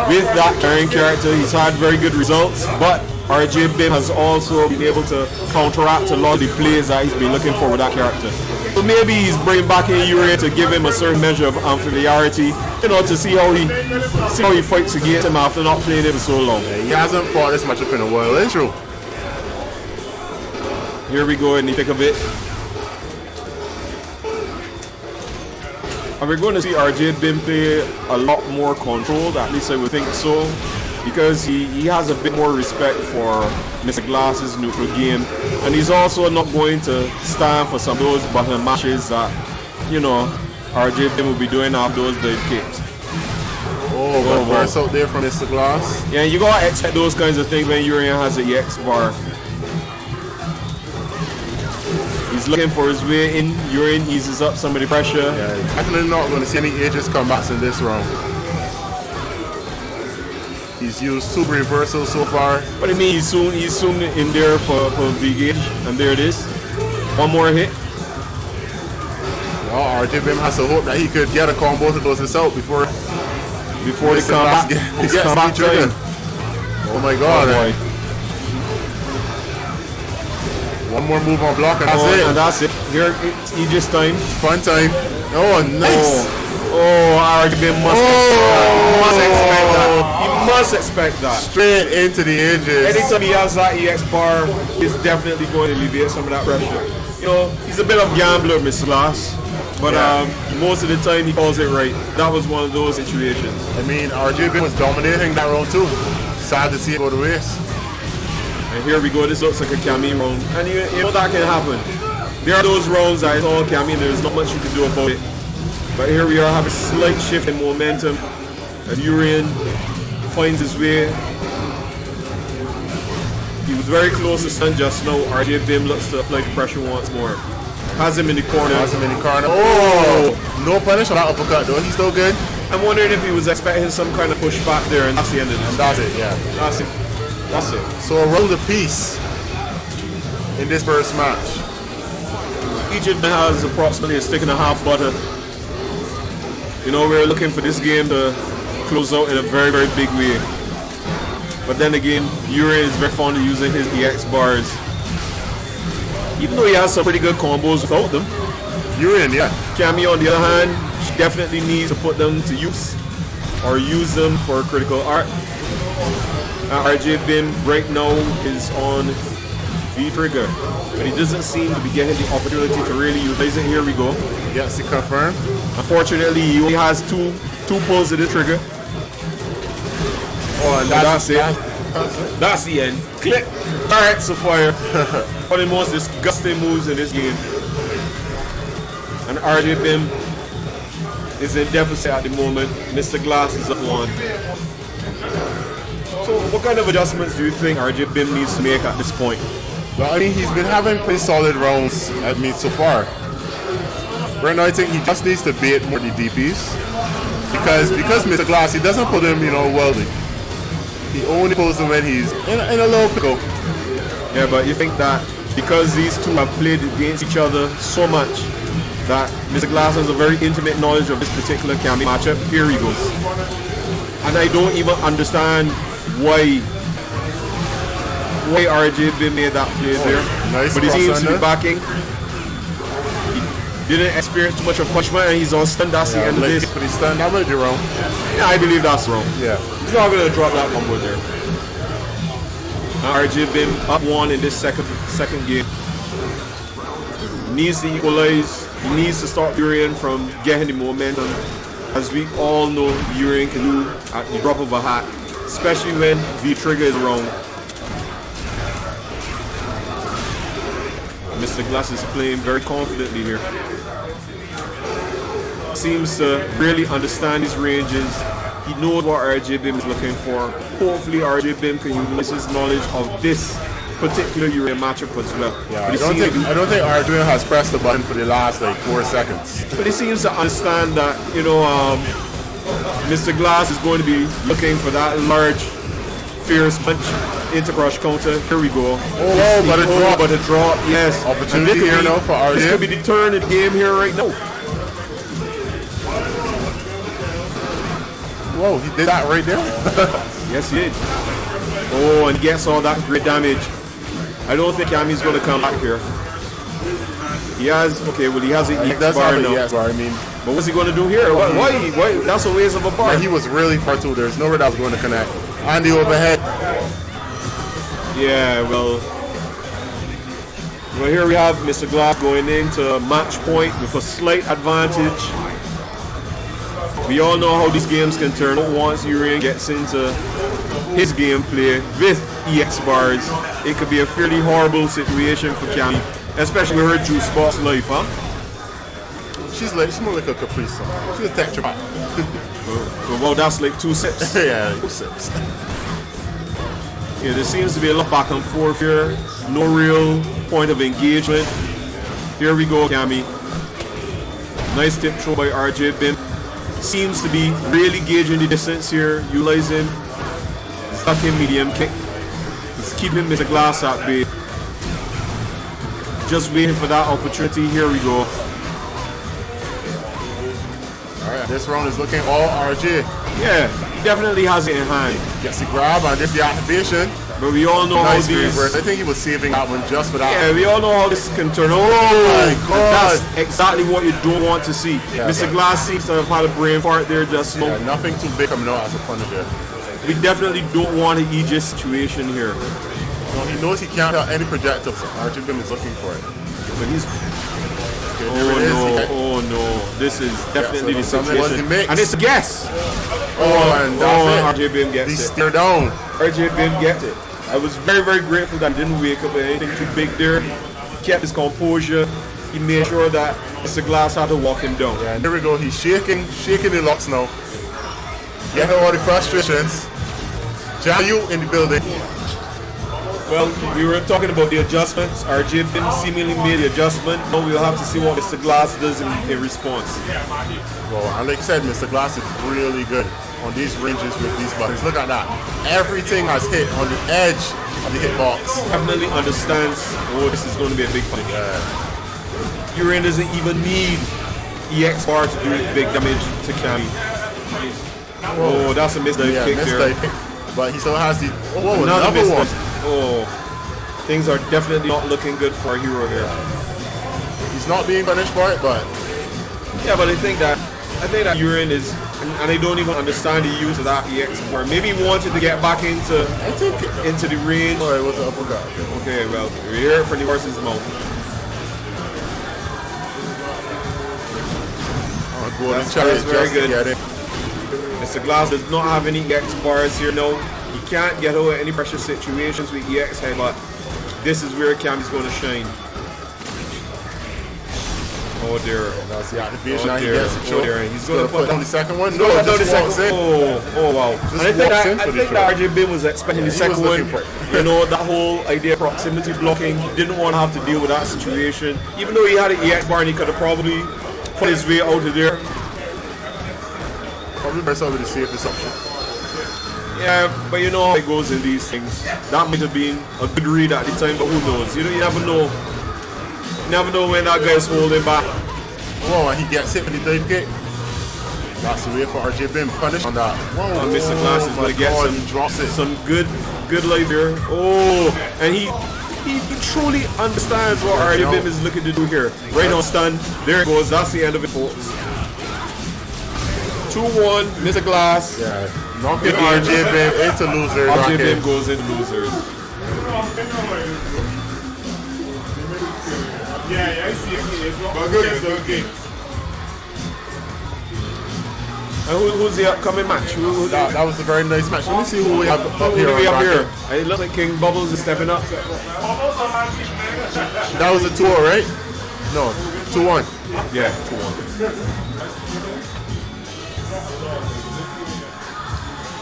with that Karen character. He's had very good results, but RJ Bim has also been able to counteract a lot of the plays that he's been looking for with that character. So maybe he's bringing back in Urian to give him a certain measure of familiarity, to see how he fights against him after not playing him for so long. Yeah, he hasn't fought this much up in a while, is true. Here we go in the thick of it. And we're going to see RJ Bim play a lot more controlled, at least I would think so, because he has a bit more respect for Mr. Glass's neutral game, and he's also not going to stand for some of those button matches that, RJ Bim will be doing after those dive kicks. Oh, but burst out there from Mr. Glass. Yeah, you gotta expect those kinds of things when Urian has the EX bar. He's looking for his way in. Urian eases up some of the pressure. Yeah, definitely not going to see any Aegis combats in this round. He's used 2 reversals so far. What do you mean? He's soon in there for V-Gage, and there it is. One more hit. Well, RJ Bim has to hope that he could get a combo to close this out before the combat time. Oh my god. Oh One more move on block and that's it. And that's it. Here, it's Aegis time. Fun time. Oh, nice. RJBim must expect that. He must expect that. Straight into the edges. Anytime he has that EX bar, he's definitely going to alleviate some of that pressure. You know, he's a bit of a gambler, Mr. Glass. But most of the time he calls it right. That was one of those situations. I mean, RJBim was dominating that round too. Sad to see it go to waste. And here we go. This looks like a Cammy round. And you know that can happen. There are those rounds that it's all Cammy and there's not much you can do about it. But here we are, have a slight shift in momentum. And Urian finds his way. He was very close to stun just now. RJBim looks to apply pressure once more. Has him in the corner. Oh, no punish on that uppercut though. He's still good. I'm wondering if he was expecting some kind of pushback there, and that's the end of this. And that's it, yeah. That's it. That's it. So a round apiece in this first match. Egypt has approximately a stick and a half butter. You know, we're looking for this game to close out in a very, very big way. But then again, Urian is very fond of using his EX bars. Even though he has some pretty good combos without them. Urian, yeah. Cammy, on the other hand, she definitely needs to put them to use or use them for critical art. RJBim right now is on V-Trigger, but he doesn't seem to be getting the opportunity to really utilize it. Here we go. Yes, he confirmed. Unfortunately, he only has two pulls of the trigger. Oh, and that's it. That's the end. Click. Alright, so fire. One of the most disgusting moves in this game. And RJBim is in deficit at the moment. Mr. Glass is up one. So what kind of adjustments do you think RJBim needs to make at this point? Well, I mean, he's been having pretty solid rounds at me so far. Right now, I think he just needs to bait more the DPs. Because Mr. Glass, he doesn't put him, welding. He only pulls him when he's in a low pickle. Yeah, but you think that because these two have played against each other so much, that Mr. Glass has a very intimate knowledge of this particular Cammy matchup. Here he goes. And I don't even understand why RJBim made that play there. Nice, but he seems to be backing. He didn't experience too much of punishment and he's on stun. That's the end of this. But he's stunned. That might be wrong. Yeah, I believe that's wrong. Yeah. He's not going to drop that combo there. RJBim up one in this second game. Needs to equalize. He needs to stop Urian from getting the momentum. As we all know, Urian can do at the drop of a hat, especially when the trigger is wrong. Mr. Glass is playing very confidently here. Seems to really understand his ranges. He knows what RJBim is looking for. Hopefully RJBim can utilize his knowledge of this particular Urian matchup as well. Yeah, I don't think RJBim has pressed the button for the last 4 seconds. But he seems to understand that, Mr. Glass is going to be looking for that large, fierce punch into crush counter. Here we go. But a drop, yes. Opportunity here now for RJ. This could be the turn in the game here right now. Whoa, he did that right there? Yes, he did. Oh, and he gets all that great damage. I don't think Cammy's going to come back here. He has an EX bar now. Yes, bar, I mean. But what's he going to do here? Why? That's a waste of a bar. Yeah, he was really far too. There's nowhere that was going to connect. On the overhead. Yeah, well, here we have Mr. Glass going into match point with a slight advantage. We all know how these games can turn out once Urian gets into his gameplay with EX bars. It could be a fairly horrible situation for Cammy, especially with her juice box life, huh? She's more like a Capri Sun. She's a texture pack. Well, that's like 2 sips. Yeah, 2 sips. Yeah, there seems to be a lot back and forth here. No real point of engagement. Here we go, Cammy. Nice tip throw by RJBim. Seems to be really gauging the distance here, utilizing his ducking medium kick. He's keeping Mr. Glass at bay. Just waiting for that opportunity. Here we go. Alright, this round is looking all RJ. Yeah, he definitely has it in hand. Gets the grab and just the activation. But we all know Nice how these. reverse. I think he was saving that one just for that. Yeah, we all know how this can turn. Oh my God. That's exactly what you don't want to see. Yeah, Mr. but- Glass seems to have had a brain fart there just now. Yeah, nothing too big coming out as a Punisher. We definitely don't want an Aegis situation here. No, he knows he can't have any projectiles. RGBim is looking for it. But he's. Okay, there it is. Oh no! This is definitely so the something was situation, the mix. and it's a guess. And that's RJ Bim it. gets He it. steered down. RJ Bim gets it. I was very grateful that I didn't wake up with anything too big there. He kept his composure. He made sure that Mr. Glass had to walk him down. Yeah, and there we go. He's shaking the locks now. Getting all the frustrations. Jayu in the building. Well, we were talking about the adjustments. RJ Bim seemingly made the adjustment. Now we'll have to see what Mr. Glass does in response. Well, and like I said, Mr. Glass is really good on these ranges with these buttons. Look at that. Everything has hit on the edge of the hitbox. Definitely understands, oh, this is going to be a big punch. Uran doesn't even need EX bar to do big damage to Cammy. Oh, that's a misdive kick there. But he still has the another one. Oh, things are definitely not looking good for our hero here. He's not being punished for it, but yeah, but I think that Uran is, and I don't even understand the use of that EX bar. Maybe he wanted to get back into the range. Oh, it was an uppercut. Okay, well, we hear it from the horse's mouth. That's very good. Mr. Glass does not have any EX bars here now. He can't get out of any pressure situations with EX head, but this is where Cam is going to shine. Oh dear. That's the activation. Oh dear. Oh dear. He's going to put down the second one. No, just the second. Oh wow. And I think that RJ Bim was expecting the second one. You know, that whole idea of proximity blocking. He didn't want to have to deal with that situation. Even though he had an EX bar and he could have probably put his way out of there. Probably best out with the safest option. Yeah, but you know how it goes in these things. That might have been a good read at the time, but who knows? You never know. You never know when that guy's holding back. Whoa, and he gets hit with the dive kick. That's the way for RJ Bim. Punish on that. Whoa, Mr. Glass is going to get some good life here. Oh, and he truly understands what RJ Bim is looking to do here. Right now, stun. There it goes. That's the end of it, folks. 2-1, Mr. Glass. Yeah, knocking RJ Bim into losers. RJ Bim goes into losers. Yeah, I see it. But good, it's okay. And who's the upcoming match? That was a very nice match. Let me see who we have up here. It looks like KingBubbles is stepping up. That was a 2-0, right? No, 2-1. Yeah, 2-1.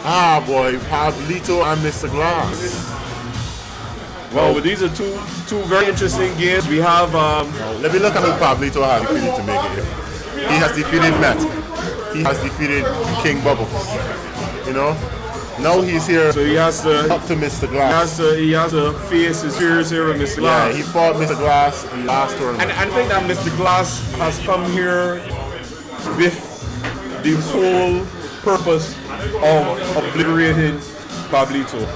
Ah, boy, Pablito and Mr. Glass. Well, these are two very interesting games. We have. Let me look at who Pablito has defeated to make it here. He has defeated Matt. He has defeated KingBubbles. You know? Now he's here. So he has to up to Mr. Glass. He has to face his fears here with Mr. Glass. Yeah, he fought Mr. Glass in the last tournament. And I think that Mr. Glass has come here with the whole purpose of obliterating Pablito.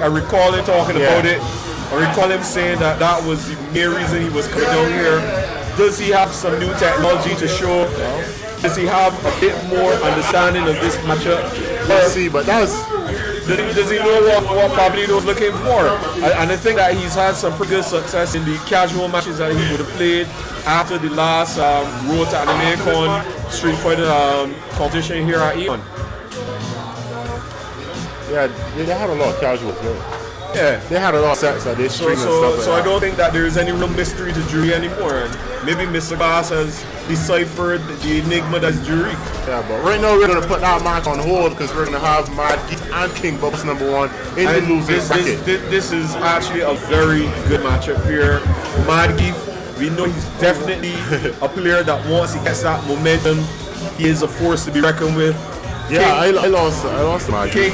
I recall him talking about it. I recall him saying that was the main reason he was coming down here. Does he have some new technology to show? Does he have a bit more understanding of this matchup? Let's see, but does he know what Pablito is looking for? And I think that he's had some pretty good success in the casual matches that he would have played after the last road to Animekon Street Fighter competition here at Eon. Yeah, they had a lot of casuals, right? Yeah. They had a lot of sets that they string and stuff like so I don't think that there's any real mystery to Jury anymore. Maybe Mr. Glass has deciphered the enigma that's Jury. Yeah, but right now we're going to put that match on hold because we're going to have MadGeif and KingBubbles #1 in the losers bracket. This is actually a very good matchup here. MadGeif, we know he's definitely a player that once he gets that momentum, he is a force to be reckoned with. Yeah, I lost MadGeif.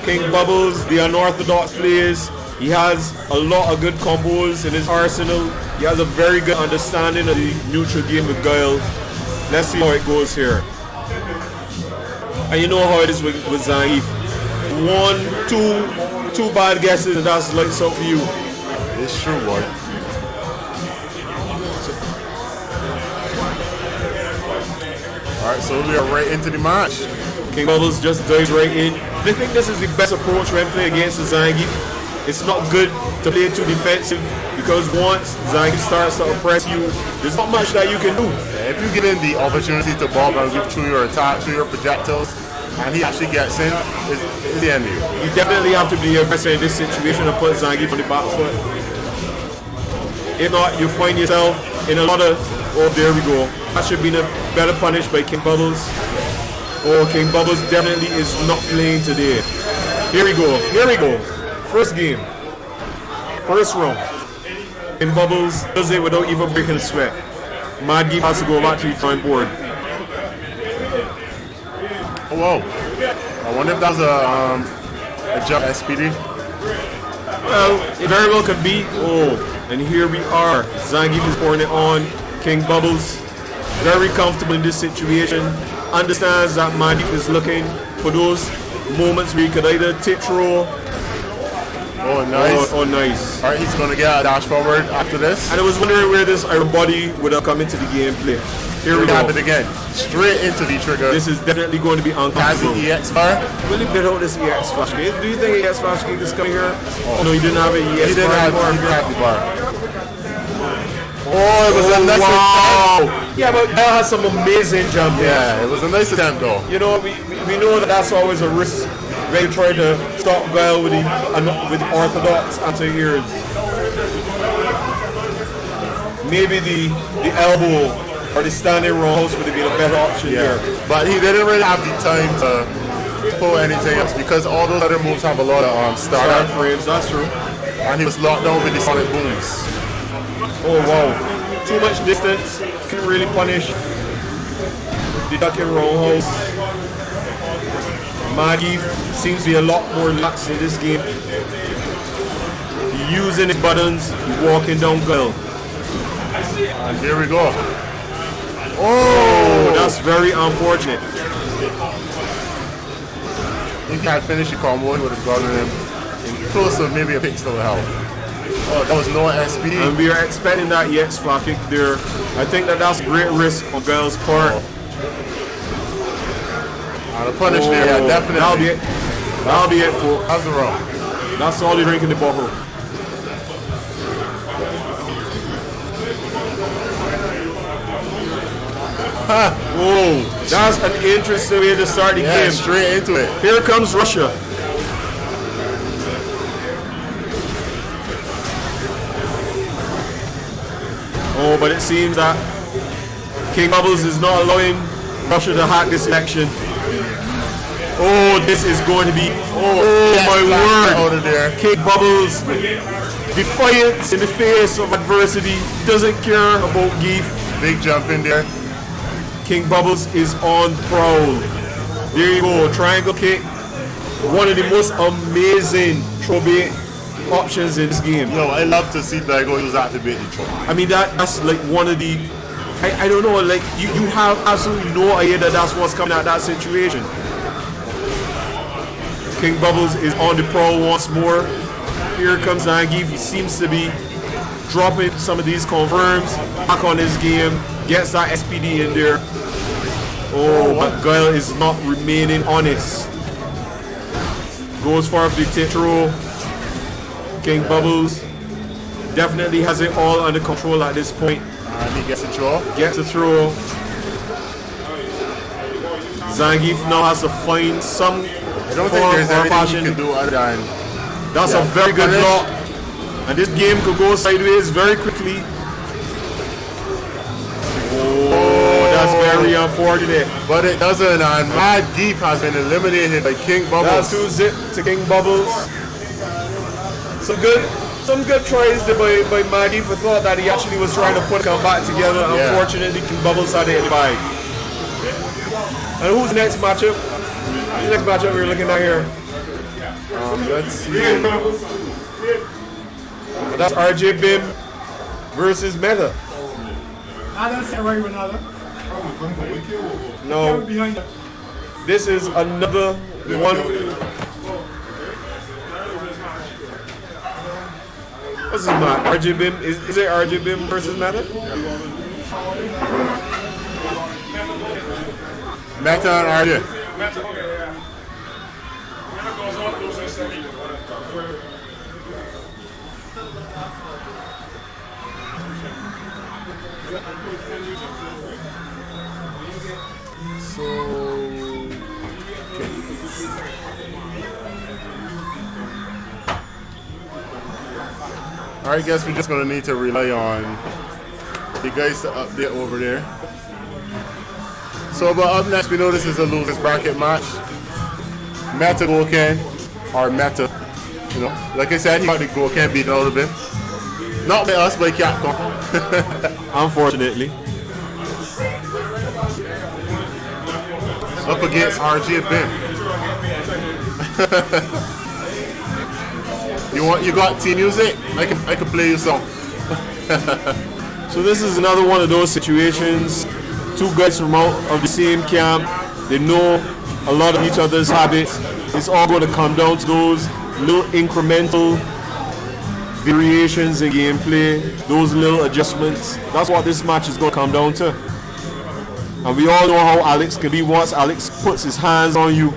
KingBubbles, the unorthodox players. He has a lot of good combos in his arsenal. He has a very good understanding of the neutral game with Guile. Let's see how it goes here. And you know how it is with Zaif. 1, 2, two bad guesses and that's lights out for you. It's true, boy. Alright, so we are right into the match. KingBubbles just dives right in. I think this is the best approach when playing against the Zangief. It's not good to play too defensive because once Zangief starts to oppress you, there's not much that you can do. If you get in the opportunity to bob and whip through your attack, through your projectiles, and he actually gets in, it's the end of you. You definitely have to be aggressive in this situation and put Zangief on the back foot. If not, you find yourself in a lot of, oh, there we go. That should be better punished by KingBubbles. Oh, KingBubbles definitely is not playing today. Here we go. Here we go. First game. First round. KingBubbles does it without even breaking a sweat. MadGeif has to go back to the drawing board. Oh, whoa. I wonder if that's a jump SPD. Well, it very well could be. Oh, and here we are. Zangief is pouring it on. KingBubbles, very comfortable in this situation. Understands that MadGeif is looking for those moments where he could either tip throw. Oh, nice. Oh, nice. Alright, he's going to get a dash forward after this. And I was wondering where this iron body would have come into the gameplay. Here we go. It again. Straight into the trigger. This is definitely going to be uncomfortable. Has the EX bar? Really bit out this EX flash gate. Do you think EX flash gate is coming here? Oh, no, he didn't have an EX He didn't bar. He didn't have the bar. Oh, it was a nice attempt. Yeah, but that has some amazing jump. Yeah, it was a nice attempt though. You know, we know that that's always a risk when you try to stop Guile with orthodox anti-airs. Maybe the elbow or the standing roundhouse would have been a better option here. But he didn't really have the time to pull anything else because all those other moves have a lot of start frames, that's true. And he was locked down with the sonic booms. Oh wow, too much distance, couldn't really punish the ducking roundhouse. MadGeif seems to be a lot more lax in this game. Using his buttons, walking down Guile. And here we go. Oh, that's very unfortunate. If he had finished the combo, he would have gotten him in close to maybe a pixel of health. Oh, that was no SP. And we are expecting that EX flash kick there. I think that's great risk on Guile's part. And a punish there, yeah, definitely. That'll be it. That'll be it, folks. How's the wrong? That's all you drink in the bottle. Whoa, that's an interesting way to start the game. Straight into it. Here comes Russia. Oh, but it seems that KingBubbles is not allowing Russia to hack this election. Oh, this is going to be, oh my word. Out of there. KingBubbles, defiance in the face of adversity, doesn't care about Geef. Big jump in there. KingBubbles is on prowl. There you go, triangle kick. One of the most amazing throw bait options in this game. Yo, I love to see Dago use that to bait the throw. I mean, that's like one of the, I don't know, like you have absolutely no idea that that's what's coming out of that situation. KingBubbles is on the prowl once more. Here comes Zangief. He seems to be dropping some of these confirms back on his game. Gets that SPD in there. Oh, but Guile is not remaining honest. Goes for the tip throw. KingBubbles definitely has it all under control at this point. And he gets a throw. Gets a throw. Zangief now has to find some I don't think there's anything you can do other than... That's a very good block. And this game could go sideways very quickly. Oh, that's very unfortunate. But it doesn't, and MadGeif has been eliminated by KingBubbles. That's 2-zip to KingBubbles. Some good tries by MadGeif. I thought that he actually was trying to put them back together. Yeah. Unfortunately, KingBubbles had it in the bag. And who's the next matchup? The next matchup we're looking at here. Let's see. That's RJ Bim versus Meta. I don't say right with another. No, Behind you. this is another one. What's this match? RJ Bim? Is it RJ Bim versus Meta? Meta and RJ. Alright, guys, we're just gonna need to rely on the guys to update over there. So, but up next, we know this is a losers bracket match. MetaGouken, or Meta, you know, like I said, he got the Gouken beat out of him. Not by us, by Capcom. Unfortunately. Up against RJ Bim. You got team music? I can play you some. So this is another one of those situations. Two guys from out of the same camp. They know a lot of each other's habits. It's all going to come down to those little incremental variations in gameplay, those little adjustments. That's what this match is going to come down to. And we all know how Alex can be. Once Alex puts his hands on you,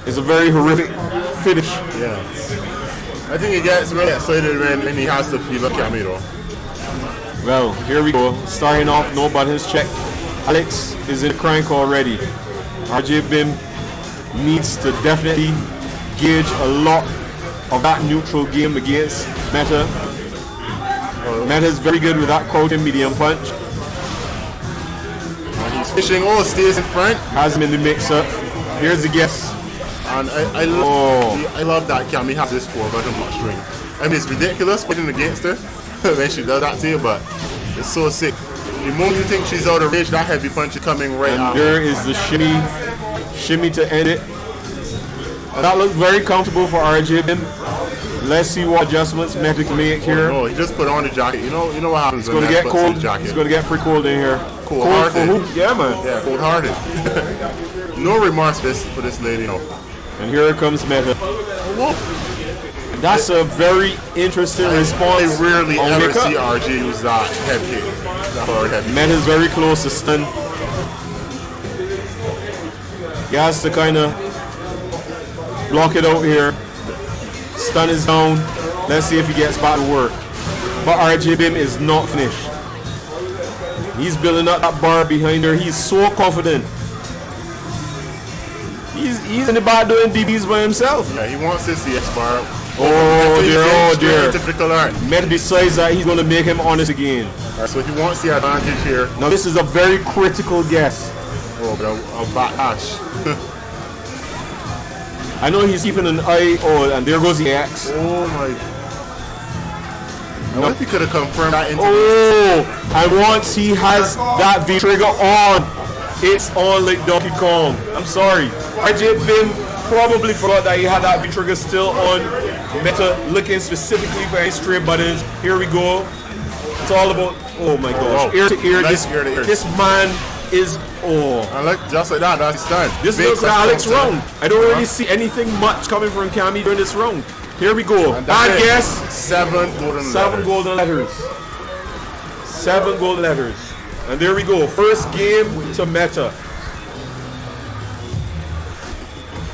it's a very horrific finish. Yeah. I think he gets really excited when he has to feel a cameo. Well, here we go. Starting off, no buttons check. Alex is in the crank already. RJ Bim needs to definitely gauge a lot of that neutral game against Meta. Meta is very good with that crouching medium punch. And he's fishing, stays in front. Has him in the mix-up. Here's the guess. And I love that Cam. He has this 4-button block string. I mean, it's ridiculous putting against her when she does that to you, but it's so sick. The moment you think she's out of range, that heavy punch is coming right out. There is the shimmy to end it. That looked very comfortable for RJ Bim. Let's see what adjustments Meta can make here. Oh, he just put on the jacket. You know what happens. It's going to get cold. It's going to get pretty cold in here. Cold for who? Yeah, man. Yeah, cold-hearted. No remorse for this lady, no. And here comes Meta. That's a very interesting response. I rarely ever see RJ use that head kick. Meta's very close to stun. He has to kind of block it out here. Stun is down. Let's see if he gets back to work. But RJ Bim is not finished. He's building up that bar behind her. He's so confident. He's in the bar doing DBs by himself. Yeah, he wants this CS bar. Oh dear. Typical art. Meta decides that he's going to make him honest again. Right, so he wants the advantage here. Now this is a very critical guess. Oh, but a backlash. I know he's keeping an eye. Oh, and there goes the X. Oh my. I wonder if he could have confirmed that into and once he has that V trigger on, it's on like Donkey Kong. I'm sorry. RJ Bim probably forgot that he had that V trigger still on. Meta looking specifically for his straight buttons. Here we go. It's all about, oh my gosh, ear to ear. Nice ear to ear. This man is, I like just like that. That's done. This looks like Alex round. I don't really see anything much coming from Cammy during this round. Here we go. I guess 7 golden letters. 7 golden letters. And there we go. First game to Meta.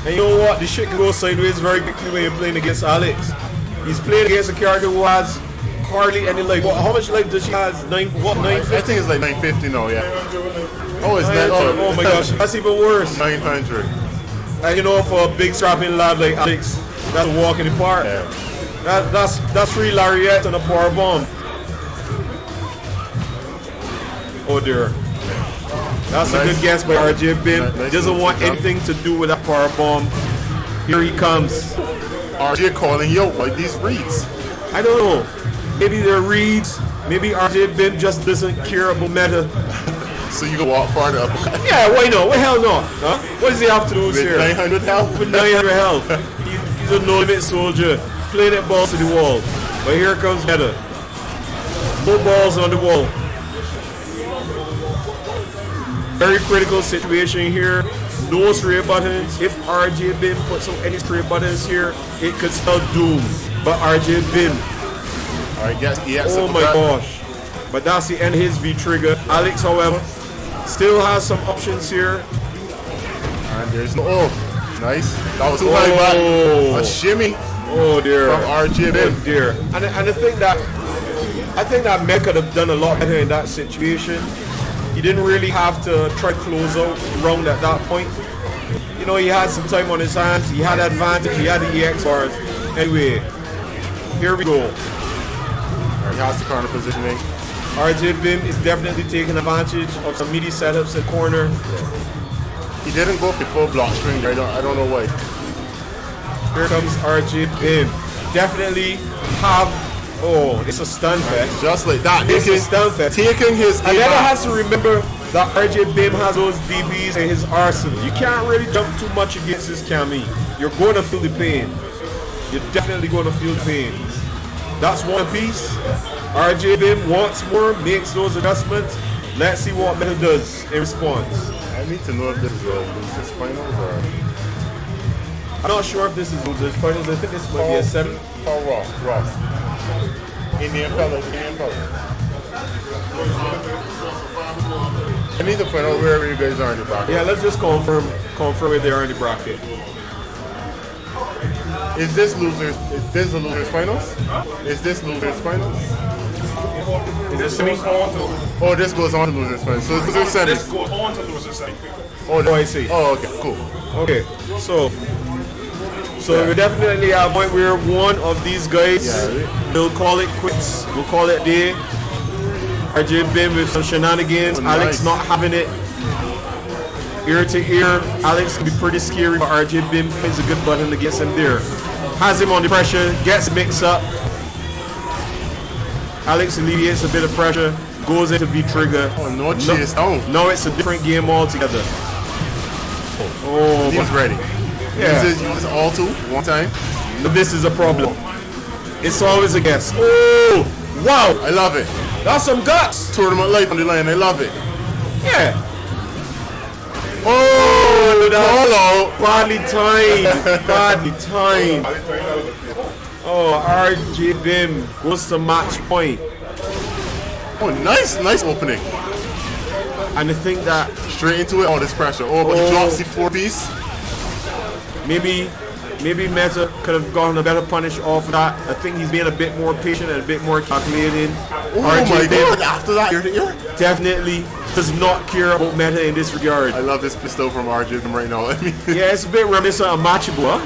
And you know what? This shit can go sideways very quickly when you're playing against Alex. He's playing against a character who has hardly any life. How much life does she have? 9? I think it's like 950 now, yeah. Oh, it's 900. Oh my gosh, that's even worse. 900. And you know, for a big strapping lad like Alex, that's a walk in the park. Yeah. That's 3 lariats and a power bomb. Oh dear. That's a good guess by RJ Bim. He doesn't want anything to do with that power bomb. Here he comes. RJ calling you out like these reads. I don't know. Maybe they're reads. Maybe RJ Bim just doesn't care about Meta. So you can walk farther up. Yeah, why not? What hell no? Huh? What does he have to lose here? 900 health? With 900 health. He's a no-limit soldier. Playing that ball to the wall. But here comes Meta. No balls on the wall. Very critical situation here. No straight buttons. If RJ Bim puts on any straight buttons here, it could spell doom. But RJ Bim Alright, yes. Oh my gosh. But that's the end of his V-trigger. Alex, however, still has some options here. And there's no... Oh, nice. That was too high back. A shimmy. Oh dear. From RJ. Oh dear. And I think that Mech could have done a lot better in that situation. He didn't really have to try to close out round at that point. You know, he had some time on his hands. He had advantage. He had the EX bars. Anyway, here we go. He has the corner positioning. RJ Bim is definitely taking advantage of some meaty setups in corner. He didn't go for full block string. I don't know why. Here comes RJ Bim. Definitely have. Oh, it's a stun fest. Just like that. It's a stun fest. Taking his. And then has to remember that RJ Bim has those DBs in his arsenal. You can't really jump too much against this Camille. You're going to feel the pain. You're definitely going to feel the pain. That's one piece. RJ Bim wants more, makes those adjustments. Let's see what Meta does in response. I need to know if this is losers finals or... I'm not sure if this is losers finals. I think this might be a 7. Oh, Ross. Indian fellas. I need to find out wherever you guys are in the bracket. Yeah, let's just confirm where they are in the bracket. Is this losers? Is this the losers finals? Is this losers finals? Is this semi? Oh, this goes on to losers finals. So this is semis. This goes on to losers semi. Oh, I see. Oh, okay, cool. Okay, so we're definitely at a point where one of these guys will call it quits. We'll call it day. RJ Bim with some shenanigans. Alex not having it. Ear to ear. Alex can be pretty scary, but RJ Bim finds a good button to get him there. Has him on the pressure, gets mixed up. Alex alleviates a bit of pressure, goes into V-trigger. Oh, no chase down. No, it's a different game altogether. Oh, he's ready. Yeah. Use all two, one time. But this is a problem. It's always a guess. Oh, wow. I love it. That's some guts. Tournament life on the line, I love it. Yeah. Oh, hello. Badly timed. Badly timed. Oh, RJ Bim goes to match point. Oh, nice opening. And I think that straight into it, all this pressure. Oh, but he drops the 4-piece. Maybe Meta could have gotten a better punish off of that. I think he's being a bit more patient and a bit more calculated. Oh my god, after that, definitely does not care about Meta in this regard. I love this pistol from RJ right now. I mean, yeah, it's a bit reminiscent of Matchable.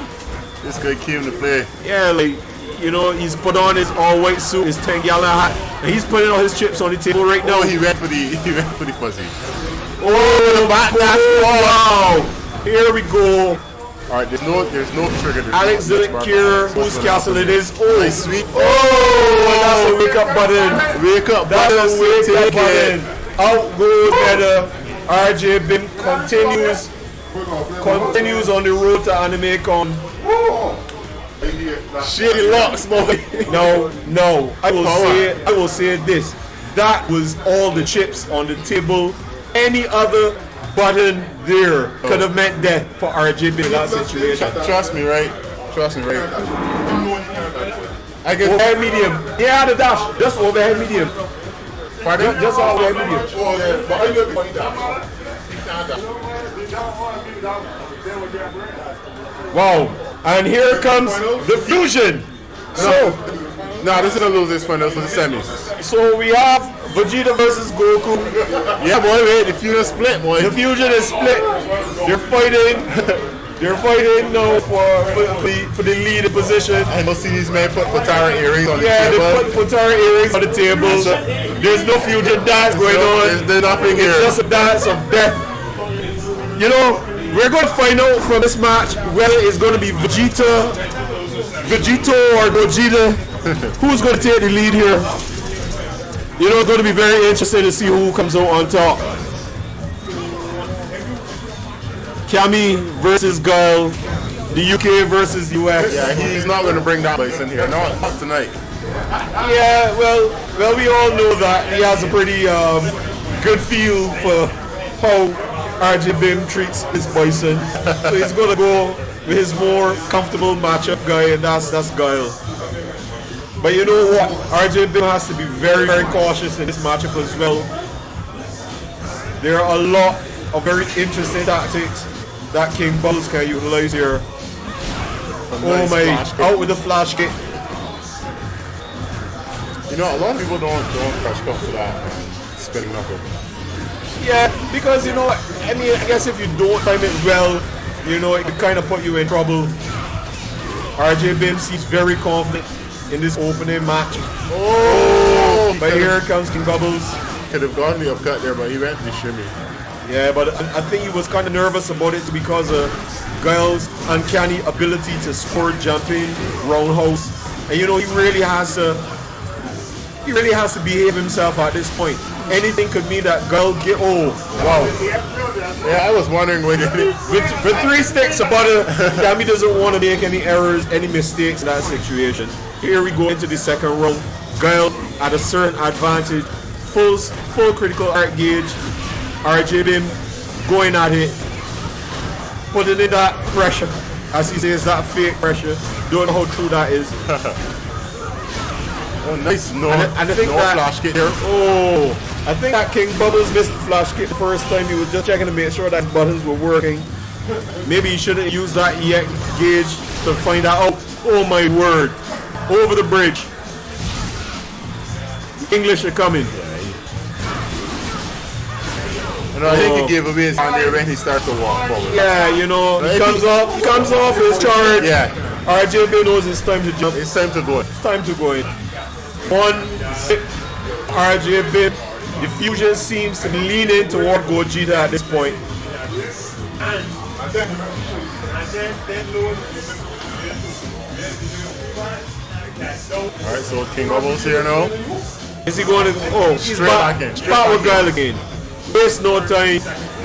This guy came to play. Yeah, like, you know, he's put on his all-white suit, his 10-gallon hat, and he's putting all his chips on the table right now. Oh, he went for the fuzzy. Oh, the back dash. Oh, wow. Here we go. Alright, there's no trigger. Alex didn't care whose castle it is. Oh, nice, sweet. Oh, that's a wake-up button. Wake-up button. That's a wake-up button. Out goes Meta. RJ Bim continues on the road to Animekon. Shitty locks, boy. No. I will say this. That was all the chips on the table. Any other button there could have meant death for RJ Bim in that situation. Trust me, right? I get overhead medium. Yeah, the dash. Just overhead medium. Pardon? Just overhead medium. Wow. And here comes the fusion. No, this is a losers final, this is the semis. So we have Vegeta versus Goku. Yeah, boy, wait, the fusion is split, boy. The fusion is split. They're fighting. They're fighting now for the lead position. I must see these men put Potara earrings on the table. Yeah, they put Potara earrings on the table. There's no fusion dance going on. There's nothing here. It's just a dance of death. You know, we're going to find out from this match whether it's going to be Vegito or Gogeta. Who's going to take the lead here? You know, it's going to be very interesting to see who comes out on top. Camille versus Gull, the UK versus the US. Yeah, he's not going to bring that place in here. Not tonight. Yeah, well, we all know that he has a pretty good feel for how RJ Bim treats his bison. So he's going to go with his more comfortable matchup guy, and that's Guile. But you know what? RJ Bim has to be very, very cautious in this matchup as well. There are a lot of very interesting tactics that KingBubbles can utilize here. Oh my, out with the flash kick. You know, a lot of people don't crash come to that spinning knuckle. Yeah, because you know, I mean, I guess if you don't time it well, you know, it could kind of put you in trouble. RJ Bim seems very confident in this opening match. Oh! But here comes KingBubbles. Could have gone the upcut there, but he went to the shimmy. Yeah, but I think he was kind of nervous about it because of Guile's uncanny ability to score jumping roundhouse. And you know, he really has to behave himself at this point. Anything could mean that Guile get, oh, wow. Yeah, I was wondering when with 3 sticks of butter, Cammy doesn't want to make any errors, any mistakes in that situation. Here we go into the second round. Guile at a certain advantage, full critical art gauge. RJ Bim going at it, putting in that pressure, as he says, that fake pressure. Don't know how true that is. Oh, nice. No, and I think no that, flash kick here. Oh, I think that KingBubbles missed the flash kick the first time. He was just checking to make sure that his buttons were working. Maybe he shouldn't use that EX gauge to find out. Oh my word. Over the bridge. English are coming. You know, I think he gave away his hand there when he starts to walk forward. Yeah, you know, he comes off his charge. Yeah. RJ Bim knows it's time to jump. It's time to go. It's time to go in. 1-6. RJ Bim. The fusion seems to be leaning toward Gogeta at this point. Alright, so KingBubbles here now. Is he going to... Oh, he's back with Guile again. Waste no time.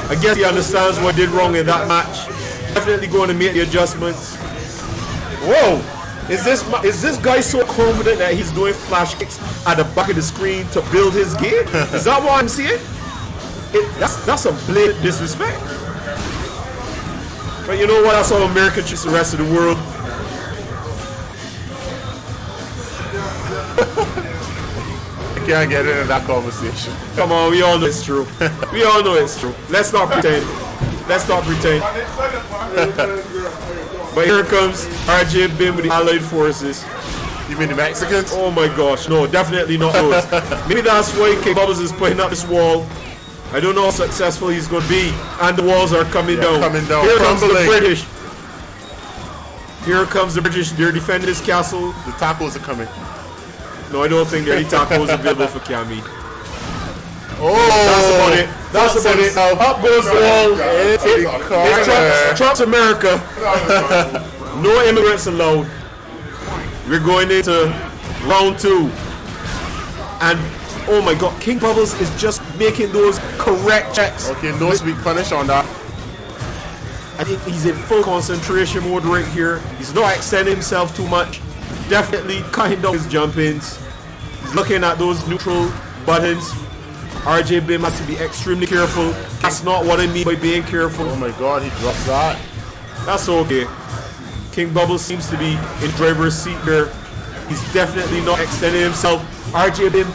I guess he understands what did wrong in that match. Definitely going to make the adjustments. Whoa! Is this guy so confident that he's doing flash kicks at the back of the screen to build his game? Is that what I'm seeing? That's some blatant disrespect. But you know what? That's how America treats the rest of the world. Can't get into that conversation. Come on, we all know it's true. We all know it's true. Let's not pretend. Let's not pretend. But here comes RJ Bim with the Allied Forces. You mean the Mexicans? Oh my gosh, no, definitely not those. Maybe that's why KingBubbles is putting up this wall. I don't know how successful he's going to be. And the walls are coming down. Here comes the British. Here comes the British. They're defending this castle. The tacos are coming. No, I don't think there are any tacos available for Cammy. Oh, that's about it. Up goes the wall. It's Trump's America. No immigrants allowed. We're going into round 2. And oh my god, KingBubbles is just making those correct checks. Okay, no sweet punish on that. I think he's in full concentration mode right here. He's not extending himself too much. Definitely cutting down his jump-ins. He's looking at those neutral buttons. RJ Bim has to be extremely careful. That's not what I mean by being careful. Oh my god, he drops that. That's okay. KingBubbles seems to be in driver's seat there. He's definitely not extending himself. RJ Bim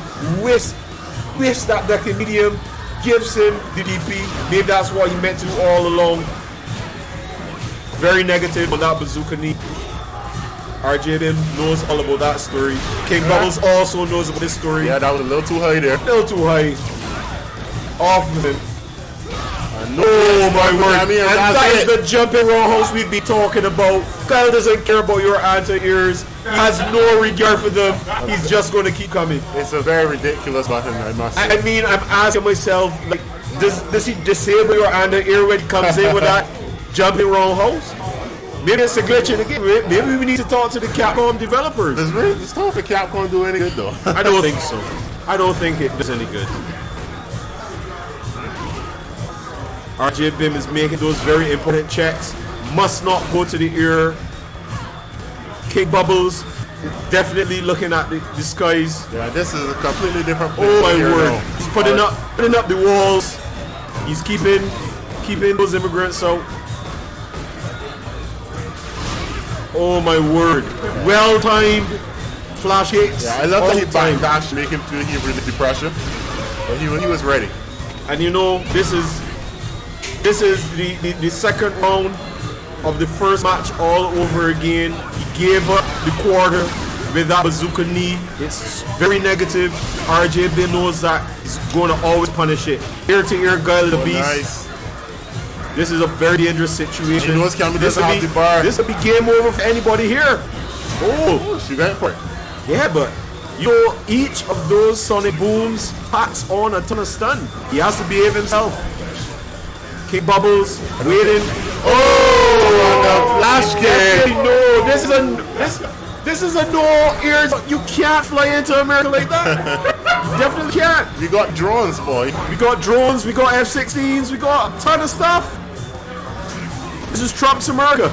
whiffs that decking medium, gives him the DP. Maybe that's what he meant to do all along. Very negative on that bazooka knee. RJ Bim knows all about that story. KingBubbles also knows about this story. Yeah, that was a little too high there. A little too high. Off of him. Oh my word. And that is the jumping roundhouse we'd be talking about. Kyle doesn't care about your anti-airs. He has no regard for them. He's just going to keep coming. It's a very ridiculous button, I must say. I mean, I'm asking myself, like, does he disable your anti-air when he comes in with that jumping roundhouse? Maybe it's a glitch in the game. Maybe we need to talk to the Capcom developers. Does stuff for Capcom do any good though? I don't think so. I don't think it does any good. RJ Bim is making those very important checks. Must not go to the ear. KingBubbles definitely looking at the skies. Yeah, this is a completely different place. Oh my word. Now. He's putting up the walls. He's keeping those immigrants out. Oh my word. Well timed flash hits. Yeah, I love all that he the time. backdash, make him feel he really the pressure. But he was ready. And you know, this is the second round of the first match all over again. He gave up the quarter with that bazooka knee. It's very negative. RJ Bin knows that he's going to always punish it. Ear to ear guile the beast. Nice. This is a very dangerous situation. He knows Cammy doesn't have the bar. This will be game over for anybody here. Oh, she got for it. Yeah, but you know, each of those sonic booms packs on a ton of stun. He has to behave himself. KingBubbles waiting. Oh, the flash kick. No, this is a no ears. You can't fly into America like that. You definitely can't. We got drones, boy. We got drones, we got F-16s, we got a ton of stuff. This is Trump's America.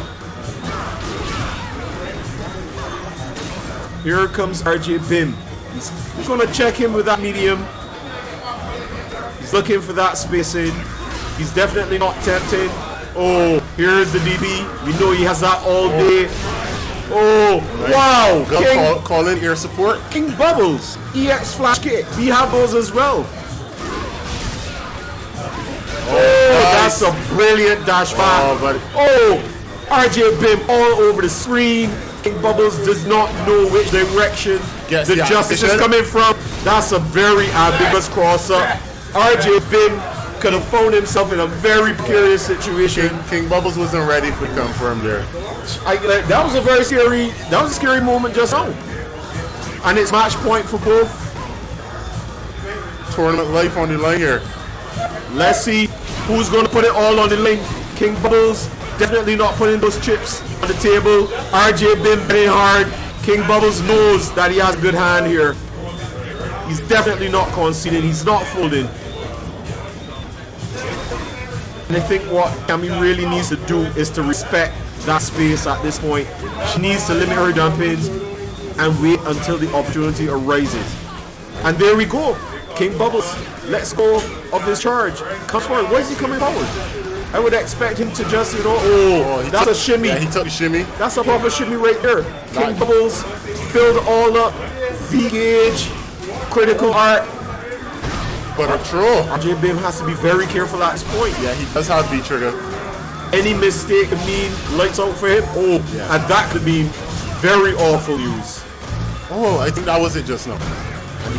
Here comes RJ Bim. He's going to check him with that medium. He's looking for that spacing. He's definitely not tempting. Oh, here's the DB. We know he has that all day. Oh, nice. Wow. Call in ear support. KingBubbles, EX flash kick. We have those as well. Oh, nice. That's a brilliant dash back. RJ Bim all over the screen. KingBubbles does not know which direction the justice is coming from. That's a very ambiguous cross-up. RJ Bim could have found himself in a very precarious situation. KingBubbles wasn't ready to confirm there. That was a very scary moment just now. And it's match point for both. Tournament life on the line here. Let's see who's going to put it all on the line. KingBubbles definitely not putting those chips on the table. RJ Bim betting hard. KingBubbles knows that he has a good hand here. He's definitely not conceding. He's not folding. And I think what Cammy really needs to do is to respect that space at this point. She needs to limit her dumpings and wait until the opportunity arises. And there we go. KingBubbles lets go of this charge. Comes forward. Why is he coming forward? I would expect him to just, that's a shimmy. Yeah, he took the shimmy. That's a proper shimmy right there. KingBubbles filled all up. V-gauge, critical art. But a throw. RJ Bim has to be very careful at this point. Yeah, he does have V-trigger. Any mistake could mean lights out for him. And that could mean very awful news. Oh, I think that was it just now.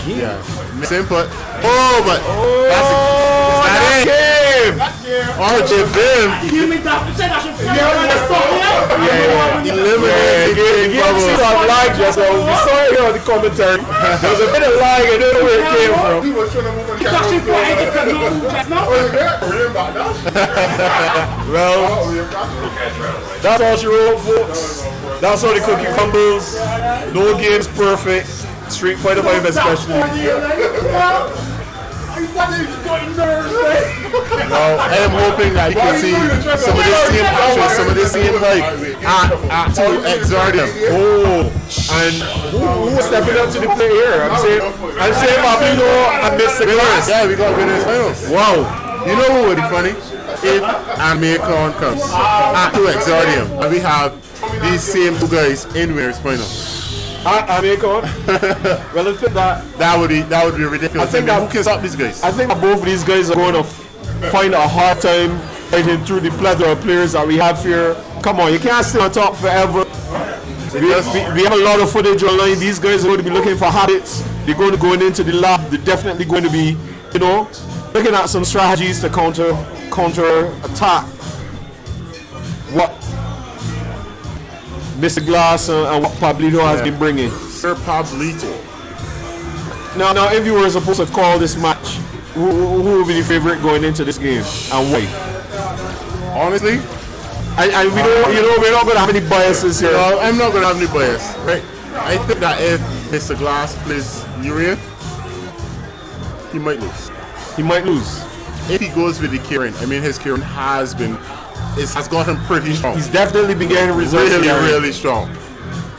Yeah, miss input. That's it. RJ Bim. Eliminated lag just now. We saw it here on the commentary. There was a bit of lag. I don't know where it came from. Well, that's all she wrote, folks. That's how the cookie crumbles. No game's perfect. Street Fighter 5 especially. Well, I am hoping that you can see some of this same action, some of this same at Exardium. And who's stepping up to the play here? I'm saying Pablito and Mr. Glass. Yeah, we got winners finals. Wow. You know what would be funny? If Animekon comes at Exardium and we have these same two guys in winners finals. Animekon. Well, I think that would be ridiculous. I think who can stop these guys? I think that both of these guys are going to find a hard time fighting through the plethora of players that we have here. Come on, you can't stay on top forever. We have a lot of footage online. These guys are going to be looking for habits. They're going to go into the lab. They're definitely going to be, looking at some strategies to counter attack what Mr. Glass and what Pablito has been bringing. Sir Pablito. Now, if you were supposed to call this match, who would be the favorite going into this game and why? Honestly, and we don't, we're not going to have any biases here. No, I'm not going to have any bias. Right? I think that if Mr. Glass plays Urian, he might lose. He might lose. If he goes with the Kieran, his Kieran has gotten pretty strong. He's definitely been getting results. Really strong.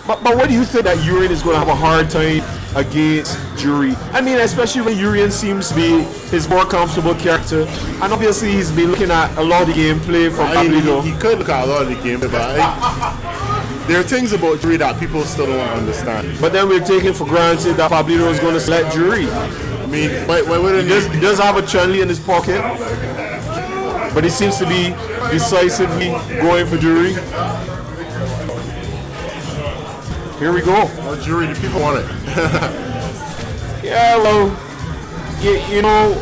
But what do you think that Urian is going to have a hard time against Jury? Especially when Urian seems to be his more comfortable character. And obviously he's been looking at a lot of the gameplay from Pablito. He could look at a lot of the gameplay, but there are things about Juri that people still don't understand. But then we're taking for granted that Pablito is going to select Juri. I mean, He does have a Chun-Li in his pocket, but he seems to be decisively going for Juri. Here we go. Oh, Juri, the people want it. Yeah, well, you know,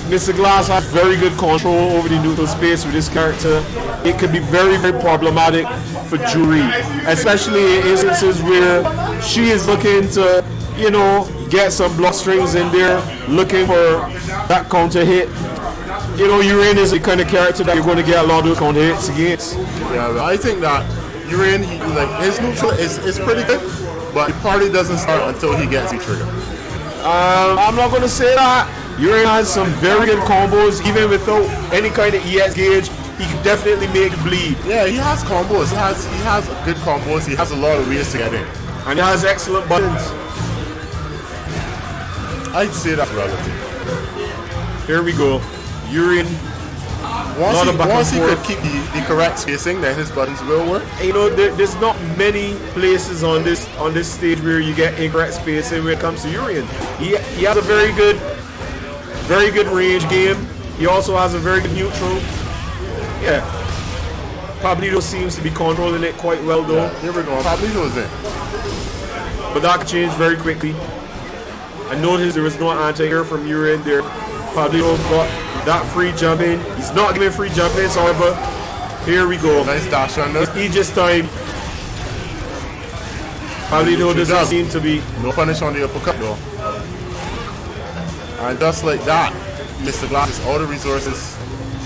Mr. Glass has very good control over the neutral space with this character. It could be very, very problematic for Juri, especially in instances where she is looking to, you know, get some block strings in there, looking for that counter hit. You know, Urian is the kind of character that you're going to get a lot of those counter hits against. Yeah, but I think that Urian, his neutral is pretty good, but the party doesn't start until he gets the trigger. I'm not going to say that. Urian has some very good combos, even without any kind of EX gauge. He can definitely make it bleed. Yeah, he has combos. He has good combos. He has a lot of ways to get in. And he has excellent buttons. I'd say that's relative. Here we go. Urian. Once he could keep the correct spacing, then his buttons will work. You know, there's not many places on this stage where you get incorrect spacing when it comes to Urian. He has a very good range game. He also has a very good neutral. Yeah. Pablito seems to be controlling it quite well though. Yeah, here we go. Pablito's in. But that could change very quickly. I noticed there was no anti-air from Urian there. Pablito got that free jump in. He's not giving free jump ins, however. Here we go. Nice dash under. It's Aegis time. Pablito doesn't seem to be. No punish on the uppercut though. And just like that, Mr. Glass is all the resources.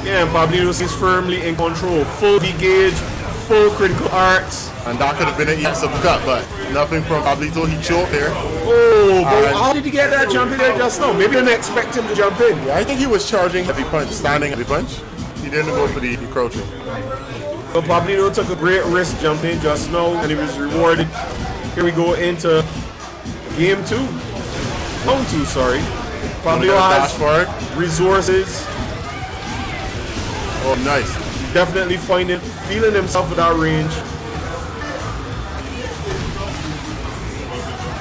Yeah, and Pablito is firmly in control. Full V-gauge, full critical arts. And that could have been an EX uppercut, but nothing from Pablito. He choked there. Oh, but how did he get that jump in there just now? Maybe I didn't expect him to jump in. Yeah, I think he was charging heavy punch, standing heavy punch. He didn't go for the crouching. So Pablito took a great risk jumping just now, and he was rewarded. Here we go into game 2. Round 2, sorry. Pablito has resources. Oh, nice. Definitely feeling himself with that range.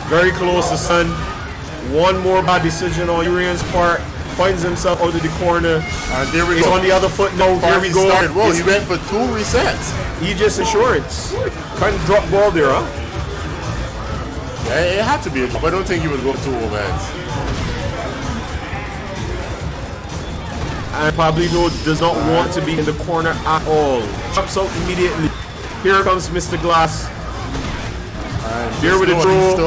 Very close to Sun. One more bad decision on Urian's part. Finds himself out of the corner. And there we He's go. on the other foot now. Here we go. Whoa, he went for 2 resets. Aegis Insurance. Kind of drop ball there, huh? Yeah, it had to be a drop. I don't think he would go for 2 overheads. And Pablito does not want to be in the corner at all. Jumps out immediately. Here comes Mr. Glass. Here with the throw.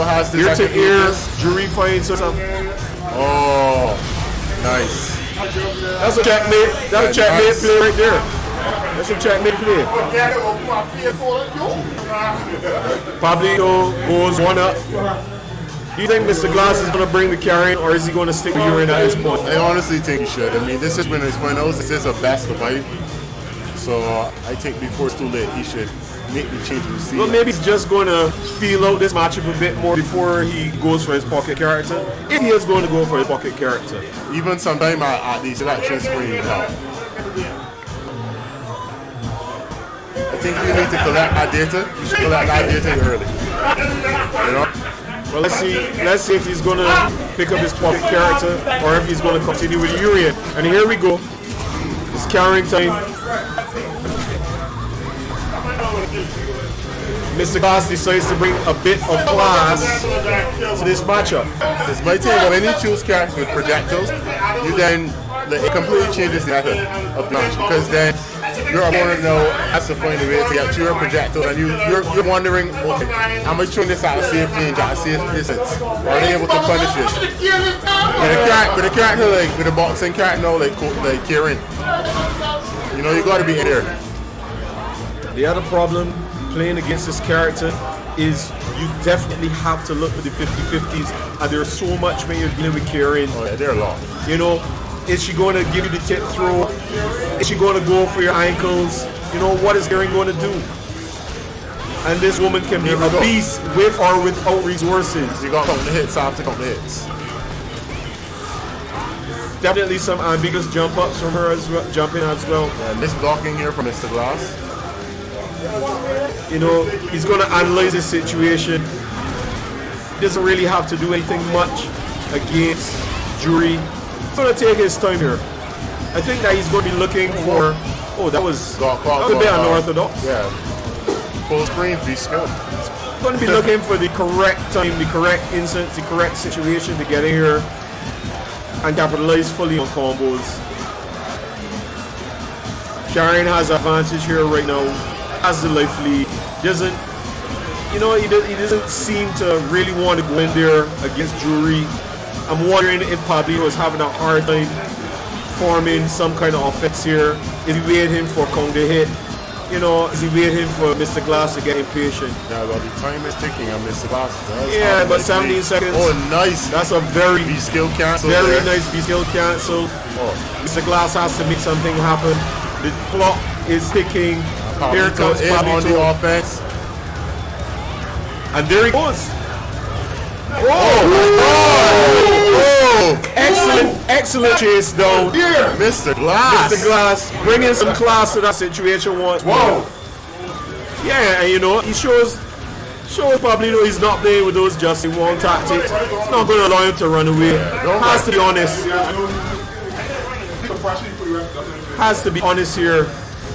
Here to ear. Juri finds himself. Oh, nice. That's a checkmate. That's a checkmate play right there. That's a checkmate play. Pablito goes 1 up. Do you think Mr. Glass is going to bring the carry, or is he going to stick with Urian at this point? I honestly think he should. I mean, this is when his finals. This is a best of 5. So I think before it's too late, he should make the change in the season. Well, maybe he's just going to feel out this matchup a bit more before he goes for his pocket character. If he is going to go for his pocket character. Even sometime at the selection screen now. I think you need to collect that data. You should collect that data early. You know? Well, let's see if he's going to pick up his pocket character or if he's going to continue with Urian. And here we go. It's carrying time. Mr. Glass decides to bring a bit of class to this matchup. It's my thing, when you choose characters with projectiles, you then, it completely changes the method of match, because then your opponent now has to find a way to get your projectile, and you're wondering, okay, am I throwing this at a safe range, at a safe distance? Are they able to punish it? With a character like, with a boxing character now, like Kieran, you know, you gotta be in there. The other problem playing against this character is you definitely have to look for the 50-50s, and there's so much when you're dealing with Kieran. Oh yeah, they're long. You know, is she going to give you the tip throw? Is she going to go for your ankles? You know, what is Kieran going to do? And this woman can be a beast with or without resources. You got to count the hits after count the hits. Definitely some ambiguous jump ups from her as well, jumping as well. Yeah, this blocking here from Mr. Glass. You know, he's going to analyze the situation. He doesn't really have to do anything much against Jury. He's going to take his time here. I think that he's going to be looking for. Oh, that was a bit unorthodox. Yeah. Full screen, V-skill. He's going to be looking for the correct time, the correct instance, the correct situation to get in here and capitalize fully on combos. Karen has advantage here right now. Has the life lead. Doesn't, you know, he doesn't seem to really want to go in there against Jury. I'm wondering if Pablito is having a hard time forming some kind of offense here. Is he waiting him for Kong to hit? You know, is he waiting for Mr. Glass to get impatient? Yeah, well, the time is ticking on Mr. Glass. Yeah, but 17 seconds. Oh, nice. That's a very V-skill cancel. Very nice V-skill cancel. Oh. Mr. Glass has to make something happen. The clock is ticking. Here comes Pablito on the offense. And there he goes. Excellent chase though. Yeah. Mr. Glass. Mr. Glass bringing some class to that situation once more. Yeah, and you know, he shows Pablito he's not playing with those just one tactics. It's not going to allow him to run away. Has to be honest. Has to be honest here.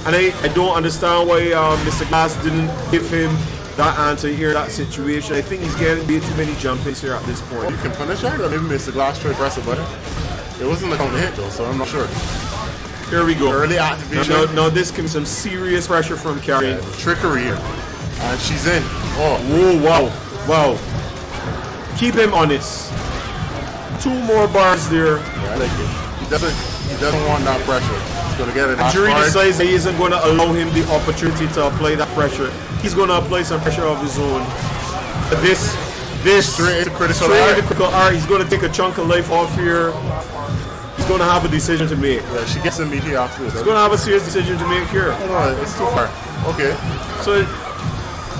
And I don't understand why Mr. Glass didn't give him that answer here, that situation. I think he's getting way too many jump-ins here at this point. You can punish that, or maybe Mr. Glass tried to press a button. It wasn't like on the hit though, so I'm not sure. Here we go. Early activation. Now this can be some serious pressure from Carrie. Yeah, trickery here. And she's in. Oh. Whoa, wow. Keep him honest. 2 more bars there. Yeah, I like it. He doesn't want that pressure. He's gonna get it. And Jury decides that he isn't going to allow him the opportunity to apply that pressure. He's going to apply some pressure of his own. This straight into critical art. He's going to take a chunk of life off here. He's going to have a decision to make. Yeah, she gets immediately after this. He's going to have a serious decision to make here. No, it's too far. Okay. So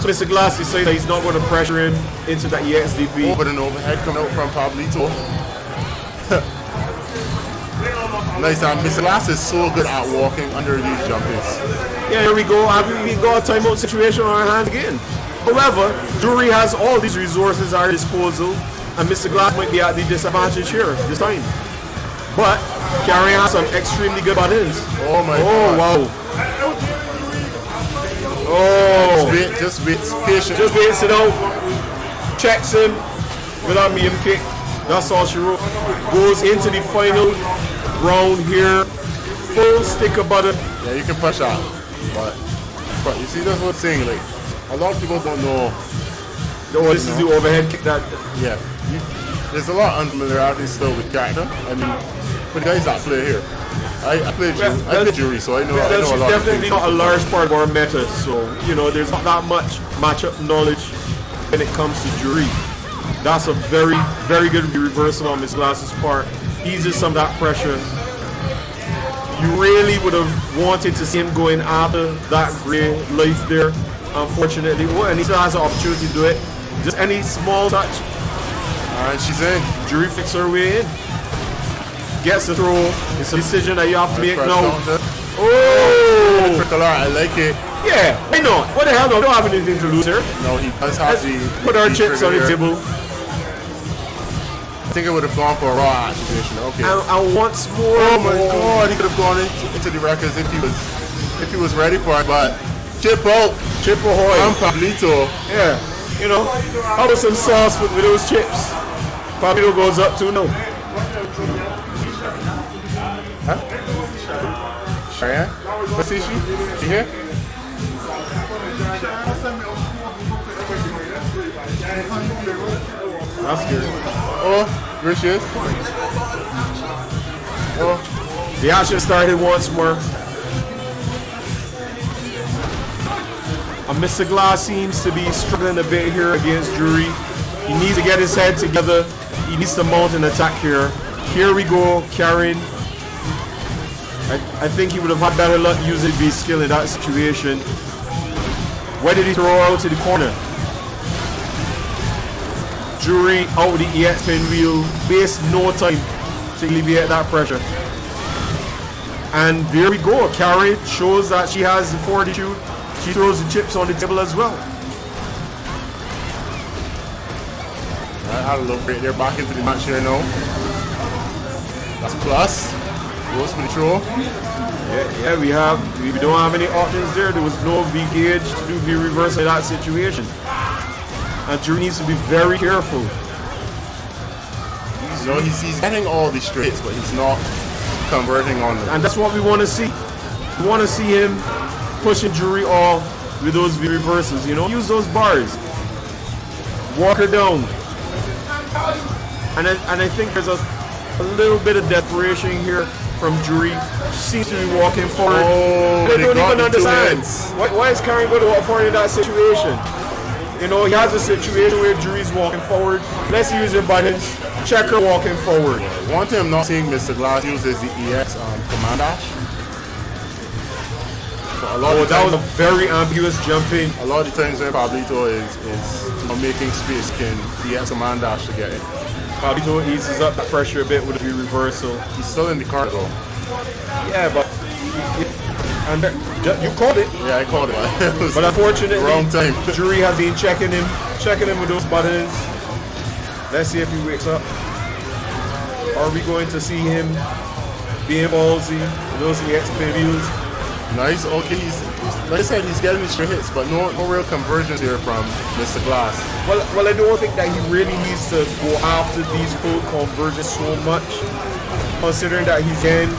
Mr. Glass decides that he's not going to pressure him into that EXDP. Oh, but an overhead coming out from Pablito. Nice. Mr. Glass is so good at walking under these jump-ins. Yeah, here we go. We got a timeout situation on our hands again. However, Jury has all these resources at her disposal, and Mr. Glass might be at the disadvantage here this time. But Carrie has some extremely good buttons. Oh my god. Wow. Oh. Just wait, patient. Just waits it out. Checks him without being kicked. That's all she wrote. Goes into the final round here. Full stick of butter. Yeah, you can push out. But you see, that's what I'm saying. Like, a lot of people don't know. Oh, this is the overhead kick that. Yeah. There's a lot of unfamiliarity still with character. I mean, for the guys that play here, I play Jury, so I know a lot of things. That's definitely not a large part of our meta, so, you know, there's not that much matchup knowledge when it comes to Jury. That's a very, very good reversal on Miss Glass's part. Eases some of that pressure. You really would have wanted to see him going after that gray life there. Unfortunately, and he still has an opportunity to do it. Just any small touch. Alright, she's in. Jury fix her way in. Gets the throw. It's a decision that you have to make now. Oh! I like it. Yeah, why not? What the hell? No, we don't have anything to lose here. No, he does have the. Put our chips on the table. I think I would have gone for a raw activation. Okay. And once more. Oh my god, he could have gone into the records if he was ready for it, but chip out. Chip ahoy. I'm Pablito. Yeah. You know, how about some sauce with those chips? Pablito goes up 2-0. Huh? Cheyenne? What's the issue? You here? That's good. Oh, here she is. Oh. The action started once more. Mr. Glass seems to be struggling a bit here against Jury. He needs to get his head together. He needs to mount an attack here. Here we go, Karen. I think he would have had better luck using his skill in that situation. Where did he throw out to the corner? Jury out the EX pin wheel. Waste no time to alleviate that pressure. And there we go. Karen shows that she has the fortitude. He throws the chips on the table as well. I had a little break there, back into the match here now. That's plus. Goes for the throw. Yeah, we don't have any options there. There was no V gauge to do V reverse in that situation. And Drew needs to be very careful. You know, he's getting all the straights, but he's not converting on them. And that's what we want to see. We want to see him pushing Jury off with those V reverses, you know? Use those bars. Walk her down. And I think there's a little bit of desperation here from Jury. Seems to be walking forward. Oh, I don't even understand. Hands. Why is Karen going to walk forward in that situation? You know, he has a situation where Jury's walking forward. Let's use your buttons. Check her walking forward. One thing I'm not seeing Mr. Glass uses the EX command dash. So that was a very ambiguous jump in. A lot of the times when Pablito is making space, can EX command dash to get it. Pablito eases up the pressure a bit with the reversal. He's still in the car though. Yeah, but you called it. Yeah, I called it. But unfortunately, wrong time. Jury has been checking him with those buttons. Let's see if he wakes up. Are we going to see him being ballsy with those EX wheels? Nice. Okay, he's like I said, he's getting the straight hits, but no real conversions here from Mr. Glass. Well, I don't think that he really needs to go after these full conversions so much, considering that he's getting,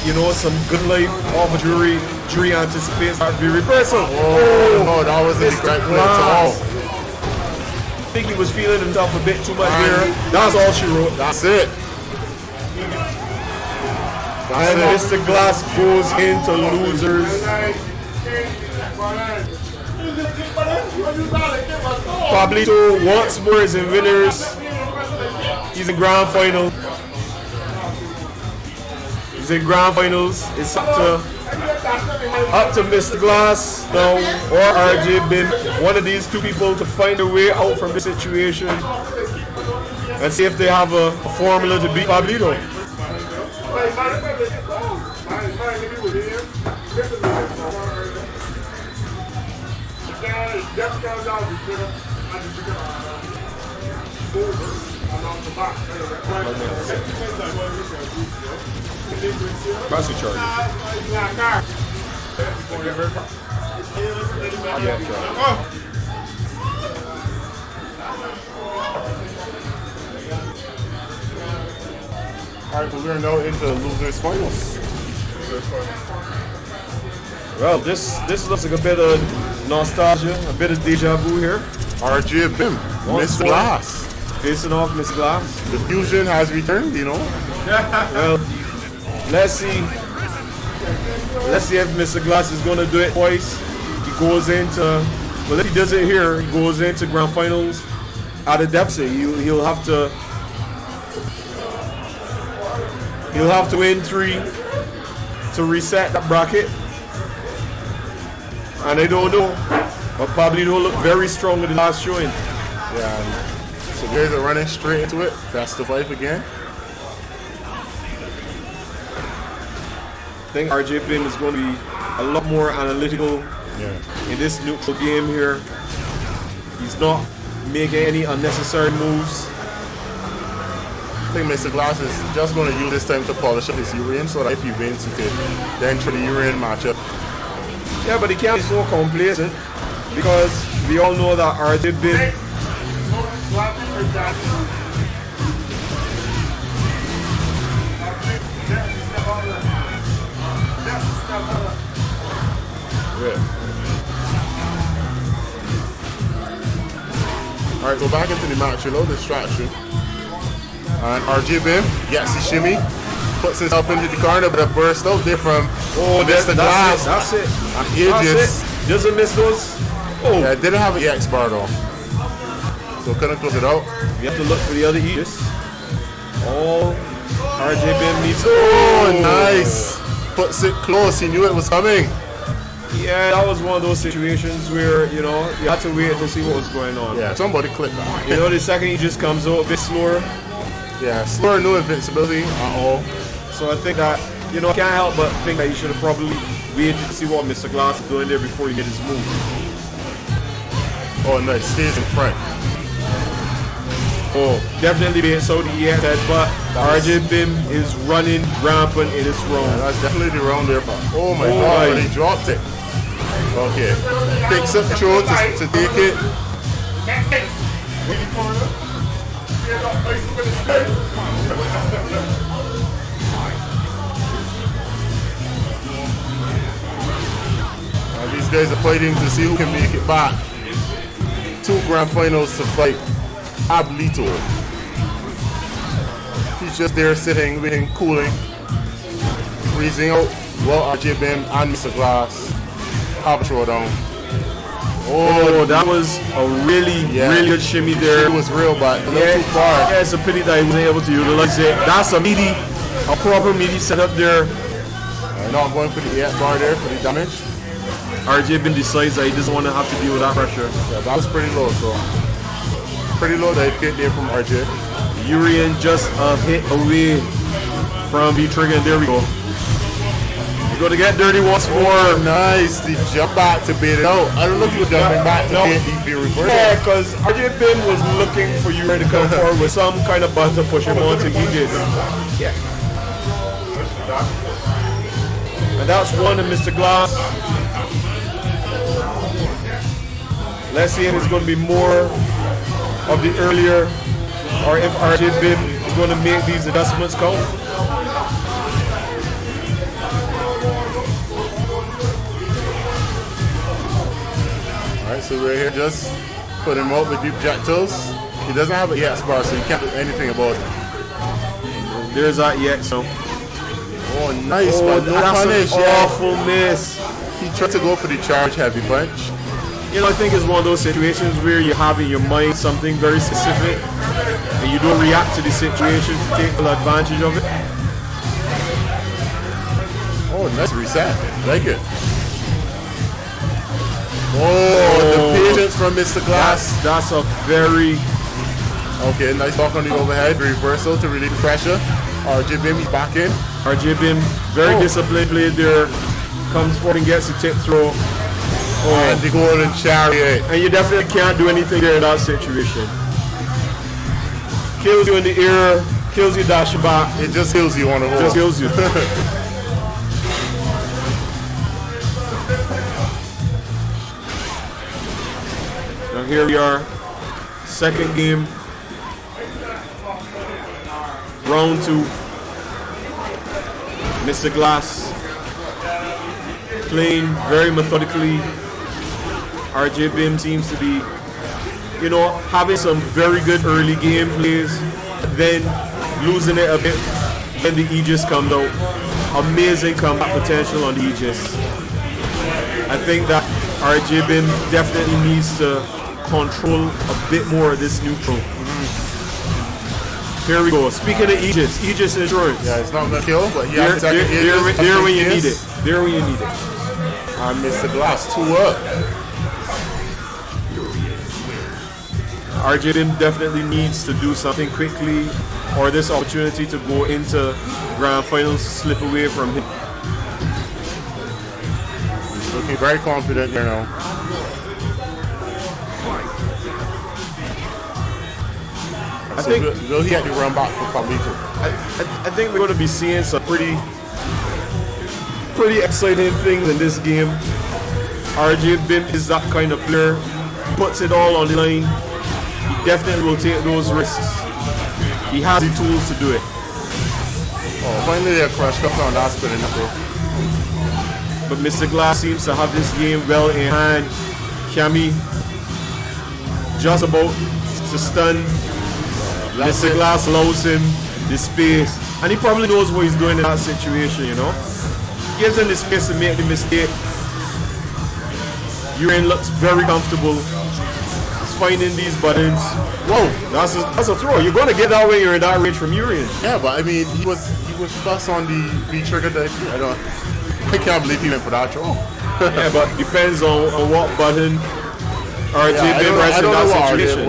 you know, some good life off of Jury. Jury anticipates that V reversal. Oh, no, that wasn't the correct play at all. I think he was feeling himself a bit too much here. That's all she wrote. That's it. And Mr. Glass goes into losers. Pablito once more is in winners. He's in grand final. He's in grand finals. It's up to Mr. Glass now or RJ Bin, one of these two people, to find a way out from this situation and see if they have a formula to beat Pablito. That's a charge. Alright, so we're now into losers finals. Well, this looks like a bit of nostalgia, a bit of deja vu here. RJ Bim, Mr. Glass. Facing off Miss Glass. The fusion has returned, you know. Well, let's see if Mr. Glass is going to do it twice. He goes into, well, if he does it here, he goes into grand finals at a deficit. He'll have to win 3 to reset that bracket. And I don't know, but Pablito looked very strong in the last showing. Yeah. So guys are running straight into it. That's the vibe again. I think RJ Bin is going to be a lot more analytical in this neutral game here. He's not making any unnecessary moves. I think Mr. Glass is just going to use this time to polish up his Urian so that if he wins, he can then try the Urian matchup. Yeah, but he can't be so complacent because we all know that RJ Bin Alright, go back into the match, a little distraction. And RJ Bim gets the shimmy, puts himself into the corner, but a burst out there from Mr. Glass. That's it. And he just doesn't miss those. Oh, yeah, didn't have an EX bar though. So couldn't close it out. You have to look for the other Aegis. Oh, RJ Bin needs. Oh, nice. Puts it close. He knew it was coming. Yeah, that was one of those situations where, you know, you had to wait to see what was going on. Yeah, somebody clicked that. You know, the second he just comes out a bit slower. Yeah, slower, no invincibility at all. So I think that, you know, I can't help but think that he should have probably waiting to see what Mr. Glass is doing there before he hit his move. Oh, nice. Stays in front. Oh, definitely being so the EX head, but RJ Bim is running rampant in this round. Yeah, that's definitely the round there, but oh my god, he dropped it. Okay. Picks up the throw to take it. These guys are fighting to see who can make it back. 2 grand finals to fight Pablito. He's just there sitting, waiting, cooling, freezing out. Well, RJ Bim and Mr. Glass have a throwdown. Oh, that was a really good shimmy there. It was real, but a little too far. Yeah, it's a pity that he wasn't able to utilize it. That's a proper meaty setup there. Not going for the 8 bar there for the damage. RJ Bim decides that he doesn't want to have to deal with that pressure. Yeah, that was pretty low, so pretty low that hit there from RJ. Urian just a hit away from V-Trigger, and there we go. We're going to get dirty once more. Nice, the jump back to bait it out. I don't know if he was jumping back to hit the reverse. Yeah, because RJ Bim was looking for Urian to come forward with some kind of button to push him on to Aegis. Yeah. And that's one of Mr. Glass. Let's see if it's going to be more of the earlier, or if RJ Bim is going to make these adjustments count. Alright, so we're here just put him out with deep projectiles. He doesn't have an EX bar, so you can't do anything about it. There's that EX, so. Oh, nice, but no that's punish. An awful miss. He tried to go for the charge heavy punch. You know, I think it's one of those situations where you have in your mind something very specific and you don't react to the situation to take full advantage of it. Oh, nice reset. Like it. Oh, the patience from Mr. Glass. That's a very... Okay, nice block on the overhead. Reversal to relieve the pressure. RJ Bim, he's back in. RJ Bim, very disciplined play there. Comes forward and gets a tip throw. Oh, and the golden chariot. And you definitely can't do anything there in that situation. Kills you in the air, kills you dashing back. It just kills you on the whole. Just kills you. Now here we are, second game, round 2. Mr. Glass playing very methodically. RJ Bim seems to be, you know, having some very good early game plays, then losing it a bit when the Aegis comes out. Amazing comeback potential on the Aegis. I think that RJ Bim definitely needs to control a bit more of this neutral. Here we go. Speaking of Aegis insurance. Yeah, it's not gonna kill, but yeah, there when you need it. There when you need it. And Mr. Glass 2 up. RJ Bim definitely needs to do something quickly, or this opportunity to go into grand finals slip away from him. He's looking very confident here now. I think will he have to run back for Pablito? I think we're going to be seeing some pretty exciting things in this game. RJ Bim is that kind of player. He puts it all on the line. He definitely will take those risks. He has the tools to do it. Oh, finally a crash cup on that spinning throw. But Mr. Glass seems to have this game well in hand. Kami just about to stun. Mr. Glass allows him the space, and he probably knows what he's doing in that situation, you know. Gives him the space to make the mistake. Urian looks very comfortable. He's finding these buttons. Whoa, that's a throw. You're going to get that when you're in that range from Urian. Yeah, but I mean, he was plus on the V trigger that I can't believe he went for that throw. Yeah, but depends on what button RJ Bim pressed in that situation.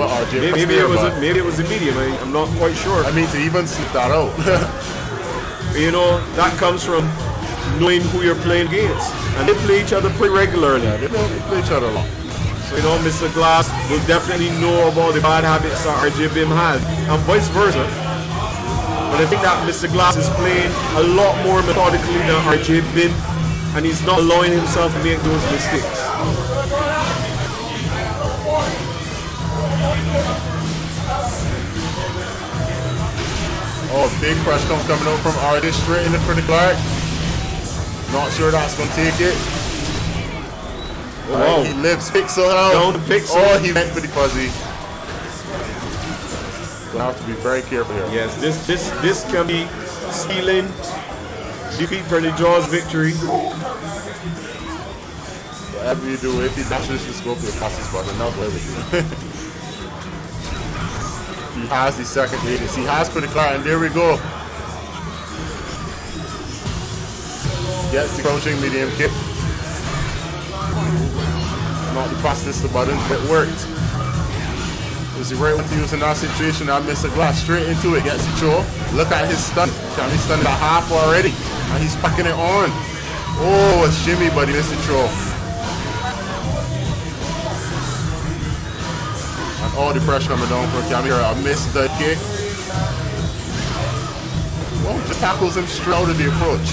Maybe it was a medium. I'm not quite sure. I mean, to even slip that out. You know, that comes from knowing who you're playing against. and they play each other pretty regularly. Yeah, they play each other a lot. So, you know, Mr. Glass will definitely know about the bad habits that RJ Bim has, and vice versa. But I think that Mr. Glass is playing a lot more methodically than RJ Bim, and he's not allowing himself to make those mistakes. Oh, big press coming out from RJ straight in the critical arc. Not sure that's going to take it. Oh, he lives Pixel out. Down to Pixel. Oh, he went for the fuzzy. Gonna have to be very careful here. Yes, this can be stealing defeat for the Jaws victory. Whatever you do, if he dashes the scope, you'll pass his button. Not everything. He has the second ages. He has for the car, and there we go. Gets the crouching medium kick. Not the fastest the button, but it worked. It was the right one to use in that situation. I missed a glass straight into it. Gets the throw. Look at his stun. He's stunned about half already, and he's packing it on. Oh, a shimmy, but he missed the throw. And all the pressure coming down for Cam here. I missed the kick. Well, just tackles him straight out of the approach.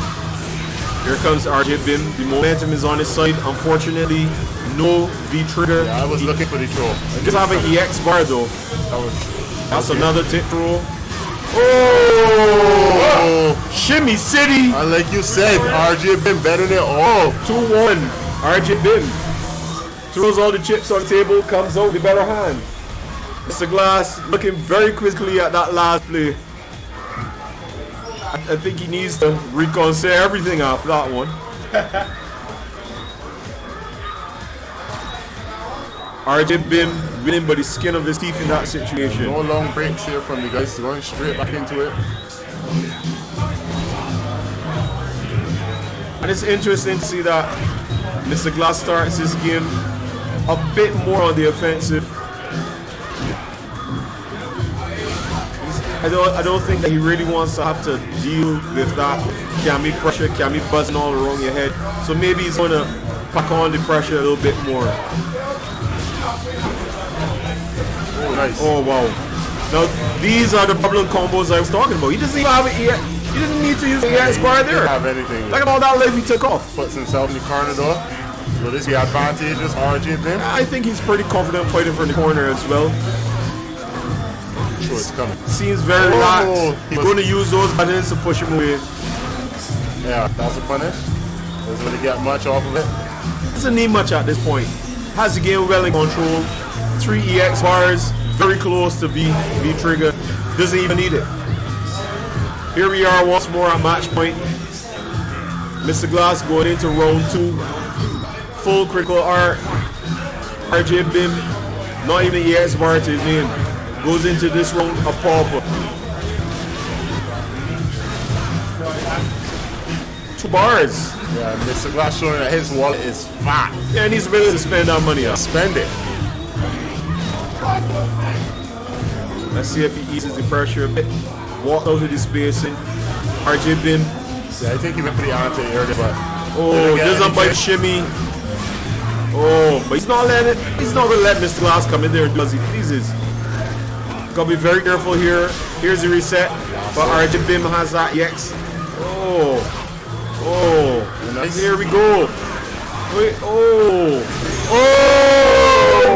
Here comes RJ Bim. The momentum is on his side. Unfortunately, no V-trigger. Yeah, I was looking for the throw. Just have an EX bar though. That's another tip throw. Oh! Shimmy City! And like you said, RJ Bim better than all. 2-1. RJ Bim throws all the chips on the table, comes out the better hand. Mr. Glass looking very quickly at that last play. I think he needs to reconsider everything after that one. RJ Bim winning by the skin of his teeth in that situation. No long breaks here from the guys, going straight back into it. And it's interesting to see that Mr. Glass starts this game a bit more on the offensive. I don't think that he really wants to have to deal with that Cammy pressure, Cammy buzzing all around your head. So maybe he's going to pack on the pressure a little bit more. Oh, nice. Oh, wow. Now, these are the problem combos I was talking about. He doesn't even have it yet. He doesn't need to use the EX bar there. He have anything. Look at all that life he took off. Puts himself in the corner though. So this is the advantages RJ Bim. I think he's pretty confident fighting from the corner as well. Sure, it's coming. Seems very relaxed. He's going to use those buttons to push him away. Yeah, that's a punish. Doesn't really get much off of it. Doesn't need much at this point. Has the game well in control. 3 EX bars, very close to V-trigger. Doesn't even need it. Here we are once more at match point. Mr. Glass going into round 2. Full critical arc. RJ Bim, not even EX bar to his name. Goes into this round a pauper. 2 bars. Yeah, Mr. Glass showing that his wallet is fat. Yeah, and he's willing to spend that money up. Spend it. Let's see if he eases the pressure a bit. Walk out of the spacing. RJ Bim. Yeah, I think he went for the anti earlier, but there's a bite shimmy. Oh, but he's not letting it. He's not gonna let Mr. Glass come in there as he pleases. Gotta be very careful here. Here's the reset. But RJ Bim has that EX. Nice. Here we go. Wait, oh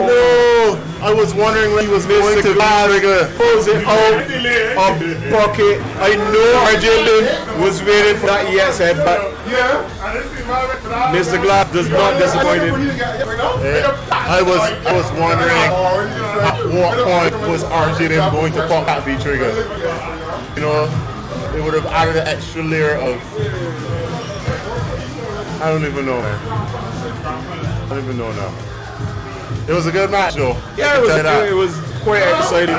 no! I was wondering when he was going to pulls it out of pocket. I know RJ Bim was waiting for that EX head, but Mr. Glass does not disappoint him. I was wondering at what point was RJ Bim going to pop that V-trigger. You know, it would have added an extra layer of. I don't even know, man. I don't even know now. It was a good match, though. Yeah, it was quite exciting.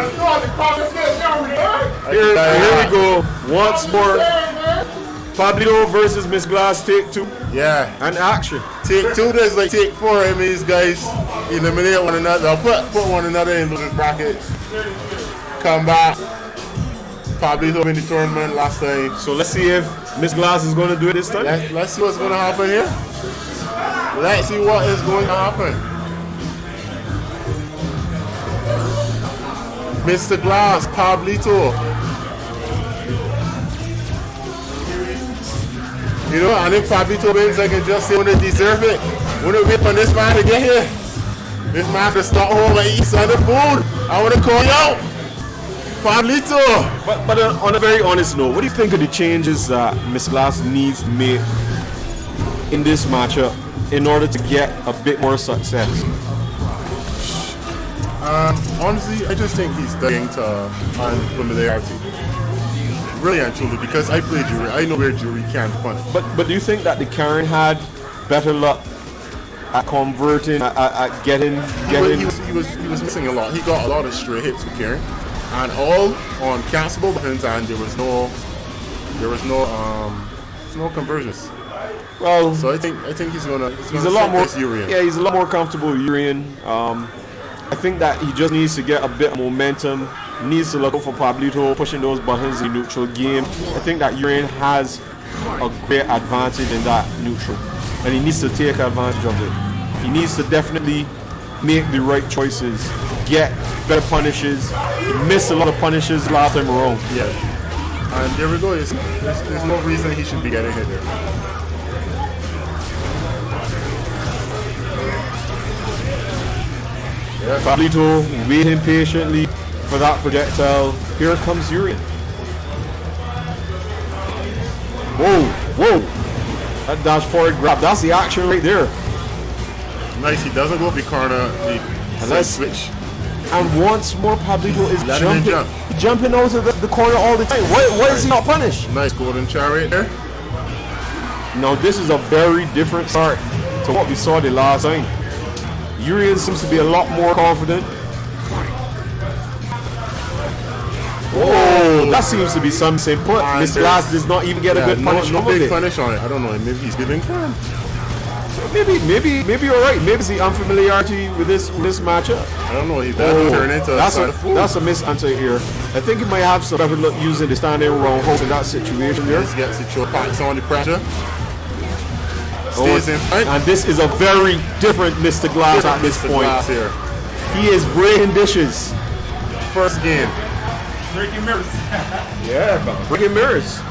Here we go. Once more. Pablito versus Miss Glass, take 2. Yeah. And action. Take 2 is like take 4. I mean, these guys eliminate one another. I'll put one another in the bracket. Come back. Pablito in the tournament last time. So let's see if Miss Glass is going to do it this time. Let's see what's going to happen here. Let's see what is going to happen. Mr. Glass, Pablito. You know, and if Pablito wins, I can just say when they deserve it. When they wait for this man to get here. This man to start home and eat some of the food. I want to call you out. Pablito. But on a very honest note, what do you think of the changes that Mr. Glass needs to make in this matchup in order to get a bit more success? Honestly, I just think he's dying to unfamiliarity. Really and truly, because I play jury, I know where jury can punch. But do you think that the Karen had better luck at converting, at getting? He was missing a lot. He got a lot of straight hits with Karen, and all on cancelable buttons, and there was no conversions. Well, so I think he's a lot more Urian. Yeah, he's a lot more comfortable with Urian. I think that he just needs to get a bit of momentum. He needs to look out for Pablito pushing those buttons in neutral game. I think that Urian has a great advantage in that neutral, and he needs to take advantage of it. He needs to definitely make the right choices, get better punishes. He missed a lot of punishes last time around. Yeah, and there we go. There's no reason he should be getting hit there. Yeah, Pablito waiting patiently for that projectile. Here comes Urian. Whoa! That dash forward grab, that's the action right there. Nice, he doesn't go corner the switch. And once more Pablito is jumping out of the corner all the time. Why is he not punished? Nice golden chariot there. Now this is a very different start to what we saw the last time. Urian seems to be a lot more confident. Oh, that seems to be something put. Mr. Glass does not even get a good punish. No big punish on it. I don't know. Maybe he's giving for him. Maybe you're right. Maybe it's the unfamiliarity with this matchup. I don't know. He doesn't turn into that's a miss anti-air. I think he might have some better luck using the standing round in that situation there. He gets it, packs on the pressure. Stays in front. And this is a very different Mr. Glass at this point. Here. He is breaking dishes. First game. Breaking mirrors. Yeah, breaking mirrors.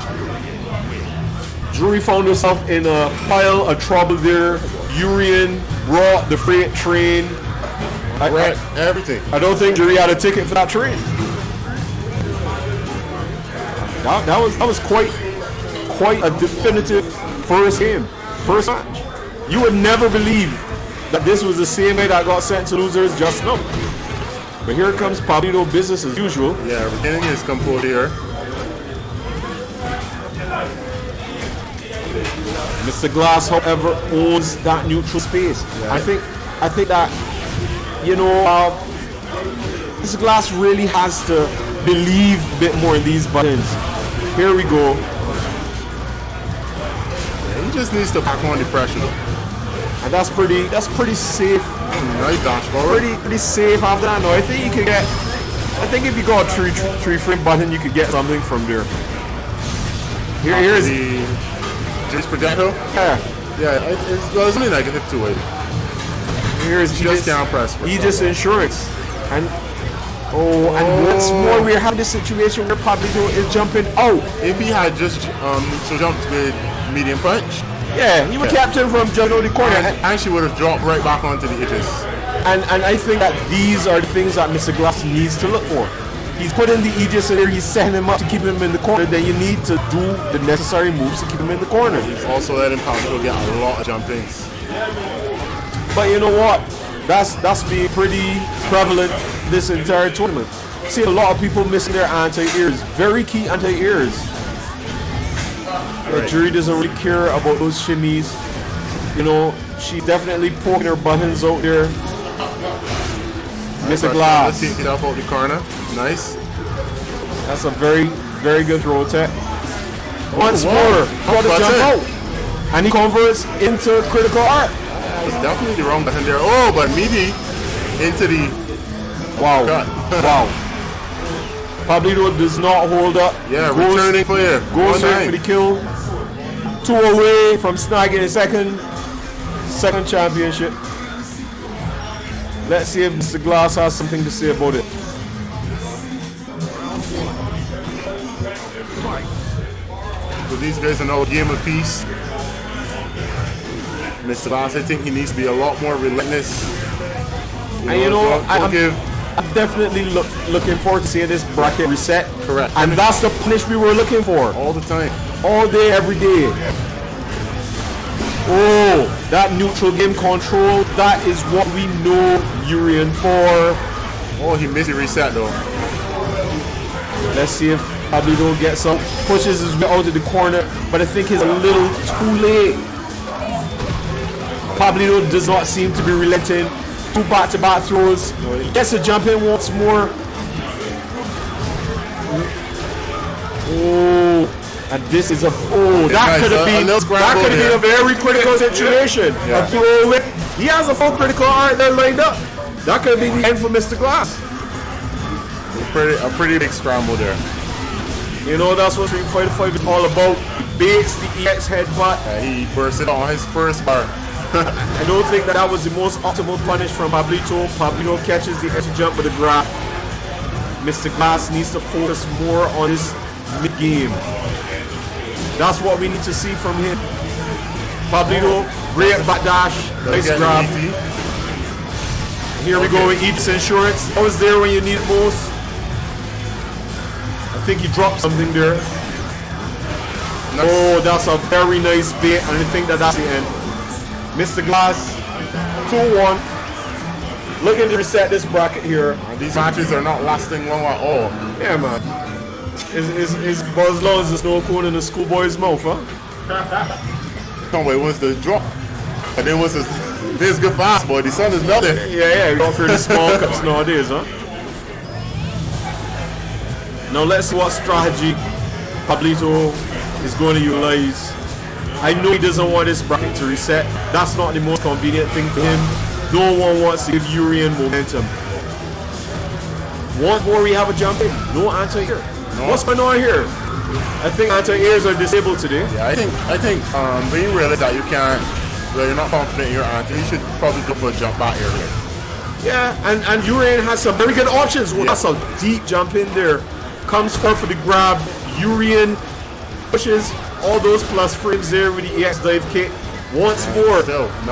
Jury found herself in a pile of trouble there. Urian brought the freight train. Everything. I don't think Jury had a ticket for that train. That was quite a definitive first game. First match. You would never believe that this was the same guy that got sent to losers just now. But here comes Pablito, business as usual. Yeah, retaining his composure here. Mr. Glass, however, owns that neutral space. Yeah. I think that, you know, Mr. Glass really has to believe a bit more in these buttons. Here we go. He just needs to pack on the pressure though. And that's pretty safe. Nice dash forward. Pretty safe after that. No, I think you could get. I think if you got a three frame button, you could get something from there. Here's the Jury's projectile. Yeah. It's only negative 280. Here's just down press. Aegis insurance, and once more we're having this situation where Pablito is jumping out. If he had just jumped with medium punch. Yeah, he would kept him from jumping out the corner. And she would have dropped right back onto the edges. And I think that these are the things that Mr. Glass needs to look for. He's putting the Aegis in there, he's setting him up to keep him in the corner. Then you need to do the necessary moves to keep him in the corner. He's also letting Pablito get a lot of jump-ins. But you know what? That's been pretty prevalent this entire tournament. See a lot of people missing their anti-airs, very key anti-airs. The Jury doesn't really care about those shimmies. You know, she's definitely poking her buttons out there. Mr. Glass. Let's take it up out the corner. Nice. That's a very, very good throw tech. Once more, got to jump out. And he converts into critical art. It's definitely the wrong button there. Oh, but maybe into the wow. Wow. Pablito does not hold up. Yeah, returning player. Goes straight for the kill. 2 away from snagging a second. second championship. Let's see if Mr. Glass has something to say about it. So these guys are now a game apiece. Mr. Glass, I think he needs to be a lot more relentless. I'm definitely looking forward to seeing this bracket reset. Correct. And that's the punish we were looking for. All the time. All day, every day. Oh, that neutral game control, that is what we know Urian for. Oh, he missed the reset though. Let's see if Pablito gets some. Pushes his way out of the corner, but I think he's a little too late. Pablito does not seem to be relenting. 2 back-to-back throws. He gets to jump in once more. Oh, and this is that could have been a very critical situation. Yeah. A throw away. He has a full critical art there lined up. That could have been the end for Mr. Glass. A pretty big scramble there. You know, that's what Street Fighter 5 is all about. He baits the EX headbutt. He burst it on his first bar. I don't think that was the most optimal punish from Pablito. Pablito catches the extra jump with a grab. Mr. Glass needs to focus more on his mid-game. That's what we need to see from him. Pablito, great backdash, nice grab. Here we go with Eats Insurance. I was there when you need it most. I think he dropped something there. Nice. Oh, that's a very nice bait, and I think that's the end. Mr. Glass, 2-1. Looking to reset this bracket here. These matches are not lasting long at all. Yeah, man. It's about as long as the snow cone in the schoolboy's mouth, huh? Come on, once the drop. And then once this good fast, boy, the sun is melting. Yeah, we don't fear the small cups nowadays, huh? Now let's see what strategy Pablito is going to utilize. I know he doesn't want this bracket to reset. That's not the most convenient thing for him. No one wants to give Urian momentum. Once more we have a jump in. No anti-air. No. What's going on here? I think anti-airs are disabled today. Yeah, I think when you realize that you're not confident in your anti, you should probably go for a jump back here. Yeah, and Urian has some very good options. Oh, that's a deep jump in there. Comes forward for the grab. Urian pushes all those plus frames there with the EX dive kick. Once more,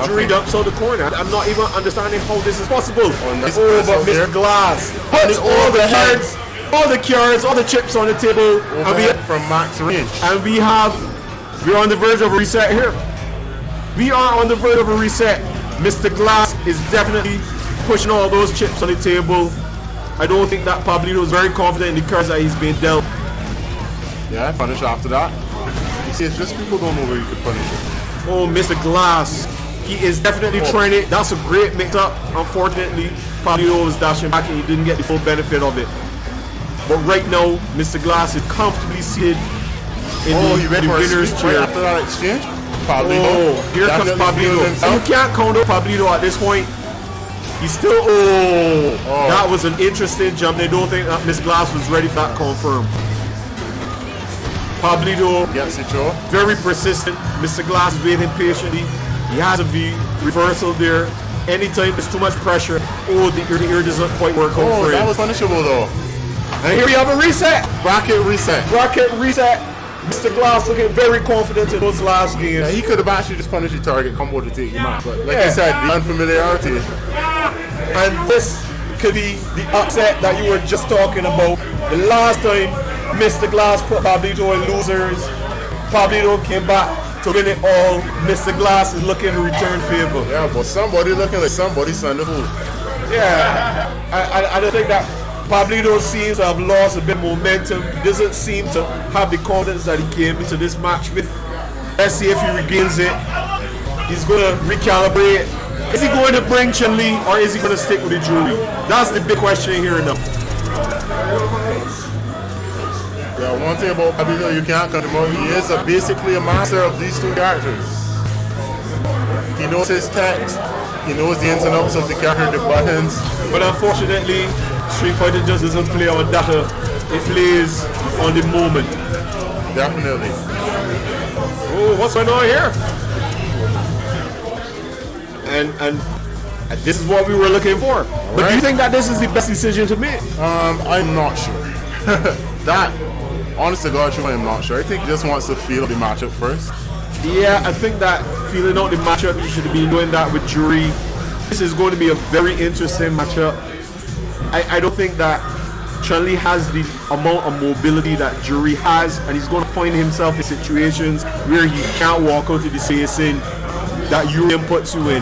Jury dumps out the corner. I'm not even understanding how this is possible. But Mr. Glass puts all the heads, all the cards, all the chips on the table. From max range. And we're on the verge of a reset here. We are on the verge of a reset. Mr. Glass is definitely pushing all those chips on the table. I don't think that Pablito is very confident in the cards that he's being dealt. Yeah, punish after that. You see, it's just people don't know where you can punish it. Oh, Mr. Glass. He is definitely trying it. That's a great mix-up. Unfortunately, Pablito was dashing back and he didn't get the full benefit of it. But right now, Mr. Glass is comfortably seated in the winner's chair. After that exchange, Pablito. Oh, here comes Pablito. You can't counter Pablito at this point. He's still, that was an interesting jump. They don't think that Mr. Glass was ready for that confirm. Pablito, very persistent. Mr. Glass is waiting patiently. He has a V reversal there. Anytime there's too much pressure, the ear doesn't quite work out for him. That was punishable though. And here we have a reset. Bracket reset. Bracket reset. Mr. Glass looking very confident in those last games. Yeah, he could have actually just punished the target, combo to take him out. But like you said, the unfamiliarity. And this could be the upset that you were just talking about. The last time Mr. Glass put Pablito in losers, Pablito came back to win it all. Mr. Glass is looking to return favor. Yeah, but somebody looking like somebody's son of fool. Yeah, I don't think that Pablito seems to have lost a bit of momentum. He doesn't seem to have the confidence that he came into this match with. Let's see if he regains it. He's going to recalibrate. Is he going to bring Chun-Li or is he going to stick with the Jury? That's the big question here now. Yeah, one thing about Pablito you can't cut him out. He is basically a master of these two characters. He knows his text. He knows the ins and outs of the character, the buttons. But unfortunately, Street Fighter just doesn't play on data. It plays on the moment. Definitely. Oh, what's going on here? and this is what we were looking for. But do you think that this is the best decision to make? I'm not sure. That, honest to God, I'm not sure. I think he just wants to feel the matchup first. Yeah, I think that feeling out the matchup, you should be doing that with Jury. This is going to be a very interesting matchup. I don't think that Chun-Li has the amount of mobility that Jury has, and he's going to find himself in situations where he can't walk out to the spacing that Yuri puts you in.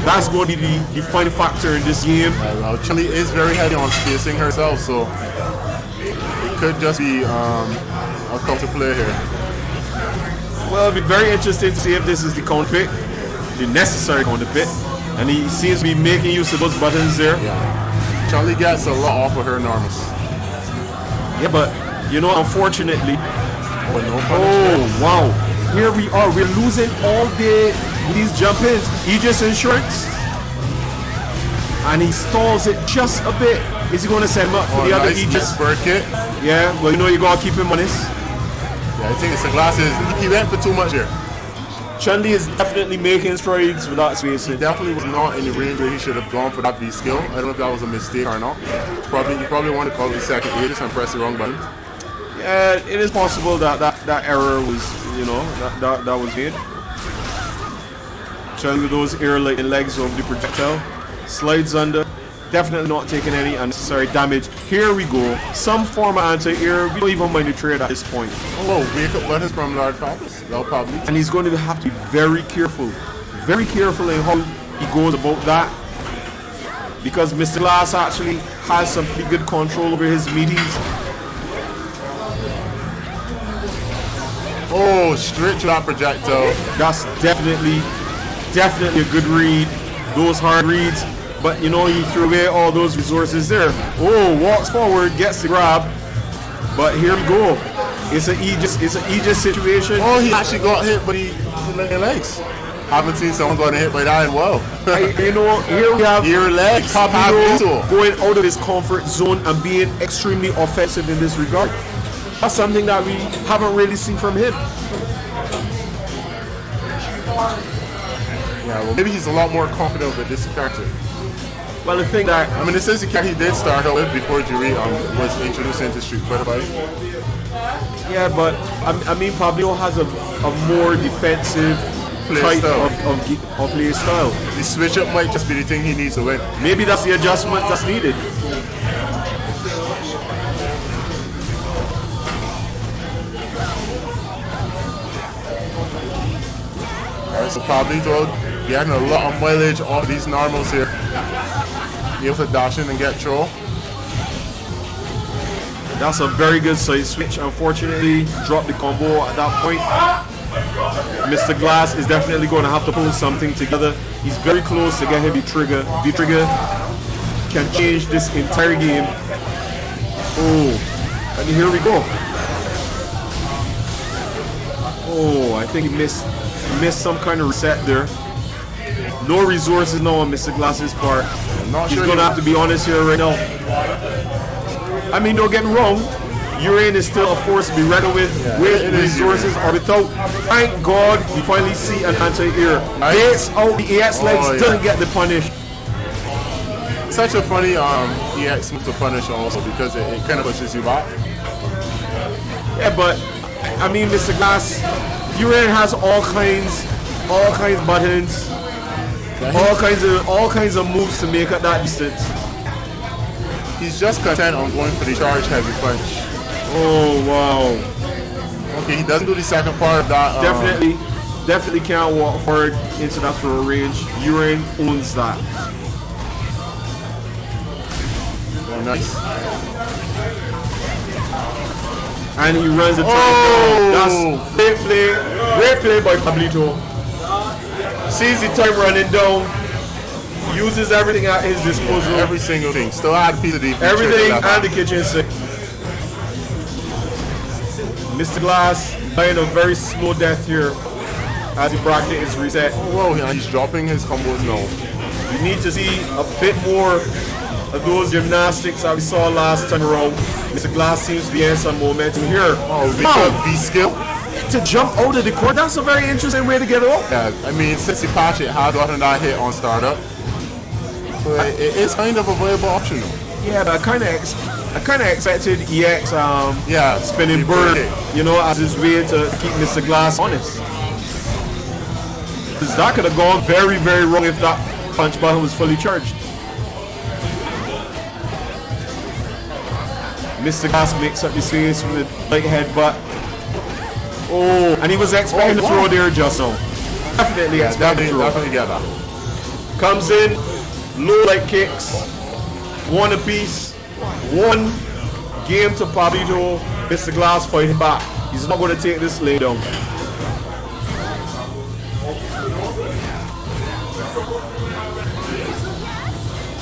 That's going to be the defining factor in this game. Well, Chun-Li is very heavy on spacing herself, so it could just be a counter play here. Well, it'll be very interesting to see if this is the counter pick, the necessary counter pick, and he seems to be making use of those buttons there. Yeah. Chun-Li gets a lot off of her enormous. Yeah, but you know, unfortunately, Oh, wow, here we are. We're losing all day with these jump-ins. Aegis Insurance, and he stalls it just a bit. Is he going to set him up for the other Aegis? Bird kit. Yeah, well, you know, you got to keep him on this. Yeah, I think it's the glasses. He went for too much here. Chun-Li is definitely making strides with that spacing. He definitely was not in the range where he should have gone for that V skill. I don't know if that was a mistake or not. You probably want to call it the second Aegis and press the wrong button. Yeah, it is possible that error was, you know, that was made. Chun-Li with those air-lighting legs of the projectile. Slides under. Definitely not taking any unnecessary damage. Here we go. Some form of anti-air. We don't even mind the trade at this point. Oh, wake up buttons from Lord Pablito. And he's going to have to be very careful in how he goes about that. Because Mr. Glass actually has some pretty good control over his meaties. Oh, straight to that projectile. That's definitely a good read. Those hard reads. But you know, he threw away all those resources there. Oh, walks forward, gets the grab. But here we go. It's an Aegis situation. Oh, he actually got hit, but he let his legs. Haven't seen someone got hit by that in well. You know, here we have your legs. Pablito going out of his comfort zone and being extremely offensive in this regard. That's something that we haven't really seen from him. Yeah, well, maybe he's a lot more confident with this character. Well, the thing that... I mean, this is the character he did start out with before Jury was introduced into Street Fighter fight. Yeah, but I mean, Pablito has a more defensive type of play style. The switch up might just be the thing he needs to win. Maybe that's the adjustment that's needed. Alright, so Pablito getting a lot of mileage off these normals here. Able to dash in and get throw. That's a very good side switch. Unfortunately, dropped the combo at that point. Mr. Glass is definitely going to have to pull something together. He's very close to getting the trigger. The trigger can change this entire game. Oh, and here we go. Oh, I think he missed some kind of reset there. No resources now on Mr. Glass's part. He's going to have to be honest here right now. I mean, don't get me wrong. Urian is still a force to be reckoned with resources or without. Thank God we finally see an anti-air. Baits out the EX legs, doesn't get the punish. Such a funny EX move to punish also because it kind of pushes you back. Yeah, but I mean, Mr. Glass, Urian has all kinds of buttons. All kinds of moves to make at that distance. He's just content on going for the charge heavy punch. Oh wow. Okay, he doesn't do the second part of that. Definitely can't walk forward into that throw range. Urian owns that. Oh, nice. And he runs the time down. That's great play by Pablito. Sees the time running down, uses everything at his disposal. Every single thing. Still had a piece of defense. Everything and the kitchen sink. Mr. Glass dying a very slow death here as the bracket is reset. Oh, wow, he's dropping his combos now. We need to see a bit more of those gymnastics that we saw last time around. Mr. Glass seems to be in some momentum here. Oh, V skill. to jump out of the court. That's a very interesting way to get out. Yeah, I mean, since he patched it, had gotten that hit on startup. So it is kind of a viable option though. Yeah, but I kind of expected EX spinning bird, as his way to keep Mr. Glass honest. Because that could have gone very, very wrong if that punch button was fully charged. Mr. Glass makes up his face with light headbutt. Oh, and he was expecting to throw there just now. Definitely expecting to throw. Definitely get that. Comes in, low leg kicks, one apiece, one game to Pablito. Mr. Glass fighting back. He's not going to take this lay down.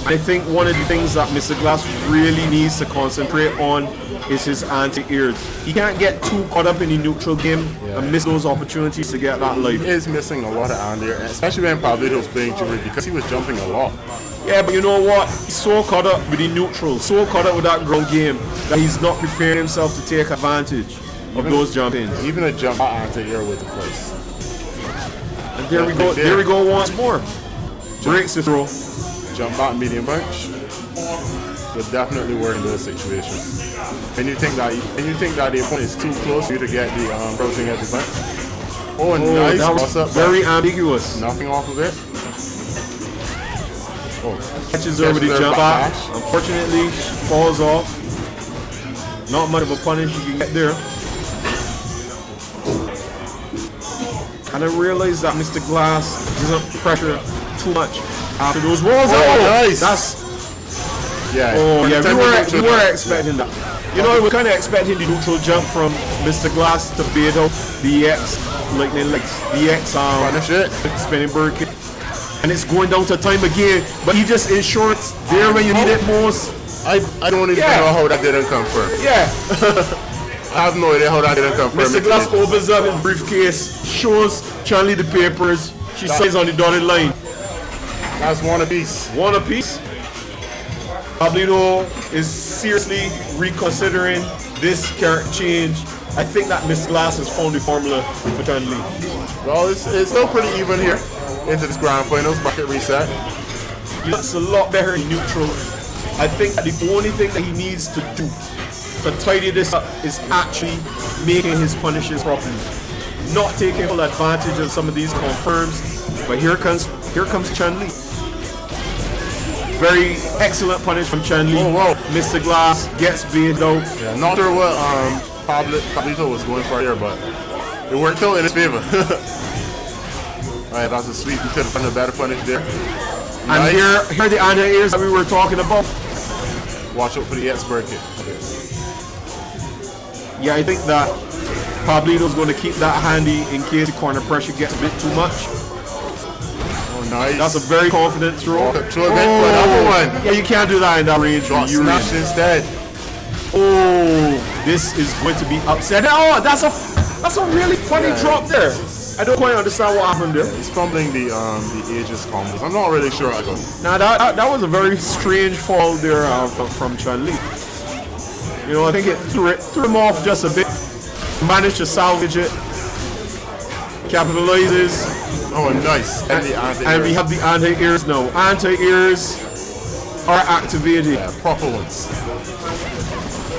I think one of the things that Mr. Glass really needs to concentrate on is his anti-airs. He can't get too caught up in the neutral game and miss those opportunities to get that life. He is missing a lot of anti-air, especially when Pablito's playing jury because he was jumping a lot. Yeah, but you know what? He's so caught up with the neutral, so caught up with that ground game that he's not preparing himself to take advantage of those jump-ins. Even a jump anti-air with the place. And there we go. There we go once more. Breaks the throw. Jump back medium punch. Would definitely work in those situations. And you think that the opponent is too close for you to get the approaching edge punch? Oh, nice. That was very ambiguous. Nothing off of it. Oh, catches her with the jump back. Unfortunately, she falls off. Not much of a punish you can get there. And I realize that Mr. Glass doesn't pressure too much after those rolls. Nice. That's we were expecting that. We're kind of expecting the neutral jump from Mr. Glass to bait out the EX lightning legs, the EX spinning bird kick. And it's going down to time again, but he just ensures there when you need it most. I don't even know how that didn't come first. Yeah. I have no idea how that didn't come first. Mr. Glass opens up his briefcase, shows Chun-Li the papers. She signs on the dotted line. That's one apiece. One apiece. Pablito is seriously reconsidering this character change. I think that Mr. Glass has found the formula for Chun-Li. Well, it's still pretty even here. Into this grand finals, bracket reset. He looks a lot better in neutral. I think that the only thing that he needs to do to tidy this up is actually making his punishes properly. Not taking full advantage of some of these confirms. But here comes Chun-Li. Very excellent punish from Chun-Li. Oh, wow. Mr. Glass gets baited out. Yeah, not sure what Pablito was going for here, but it worked out in his favor. Alright, that's a sweep. We could have done a better punish there. And nice. Here are the anti-airs that we were talking about. Watch out for the X bird kick. Okay. Yeah, I think that Pablito's going to keep that handy in case the corner pressure gets a bit too much. Oh, nice. That's a very confident throw. Another one. Yeah, you can't do that in that range. You smash instead. Oh, this is going to be upsetting. Oh, that's a really funny drop there. I don't quite understand what happened there. He's fumbling the Aegis combos. I'm not really sure. Now that was a very strange fall there from Chun-Li. I think it threw him off just a bit. Managed to salvage it. Capitalizes. Oh, nice. And we have the anti-airs now. Anti-airs are activated. Yeah, proper ones.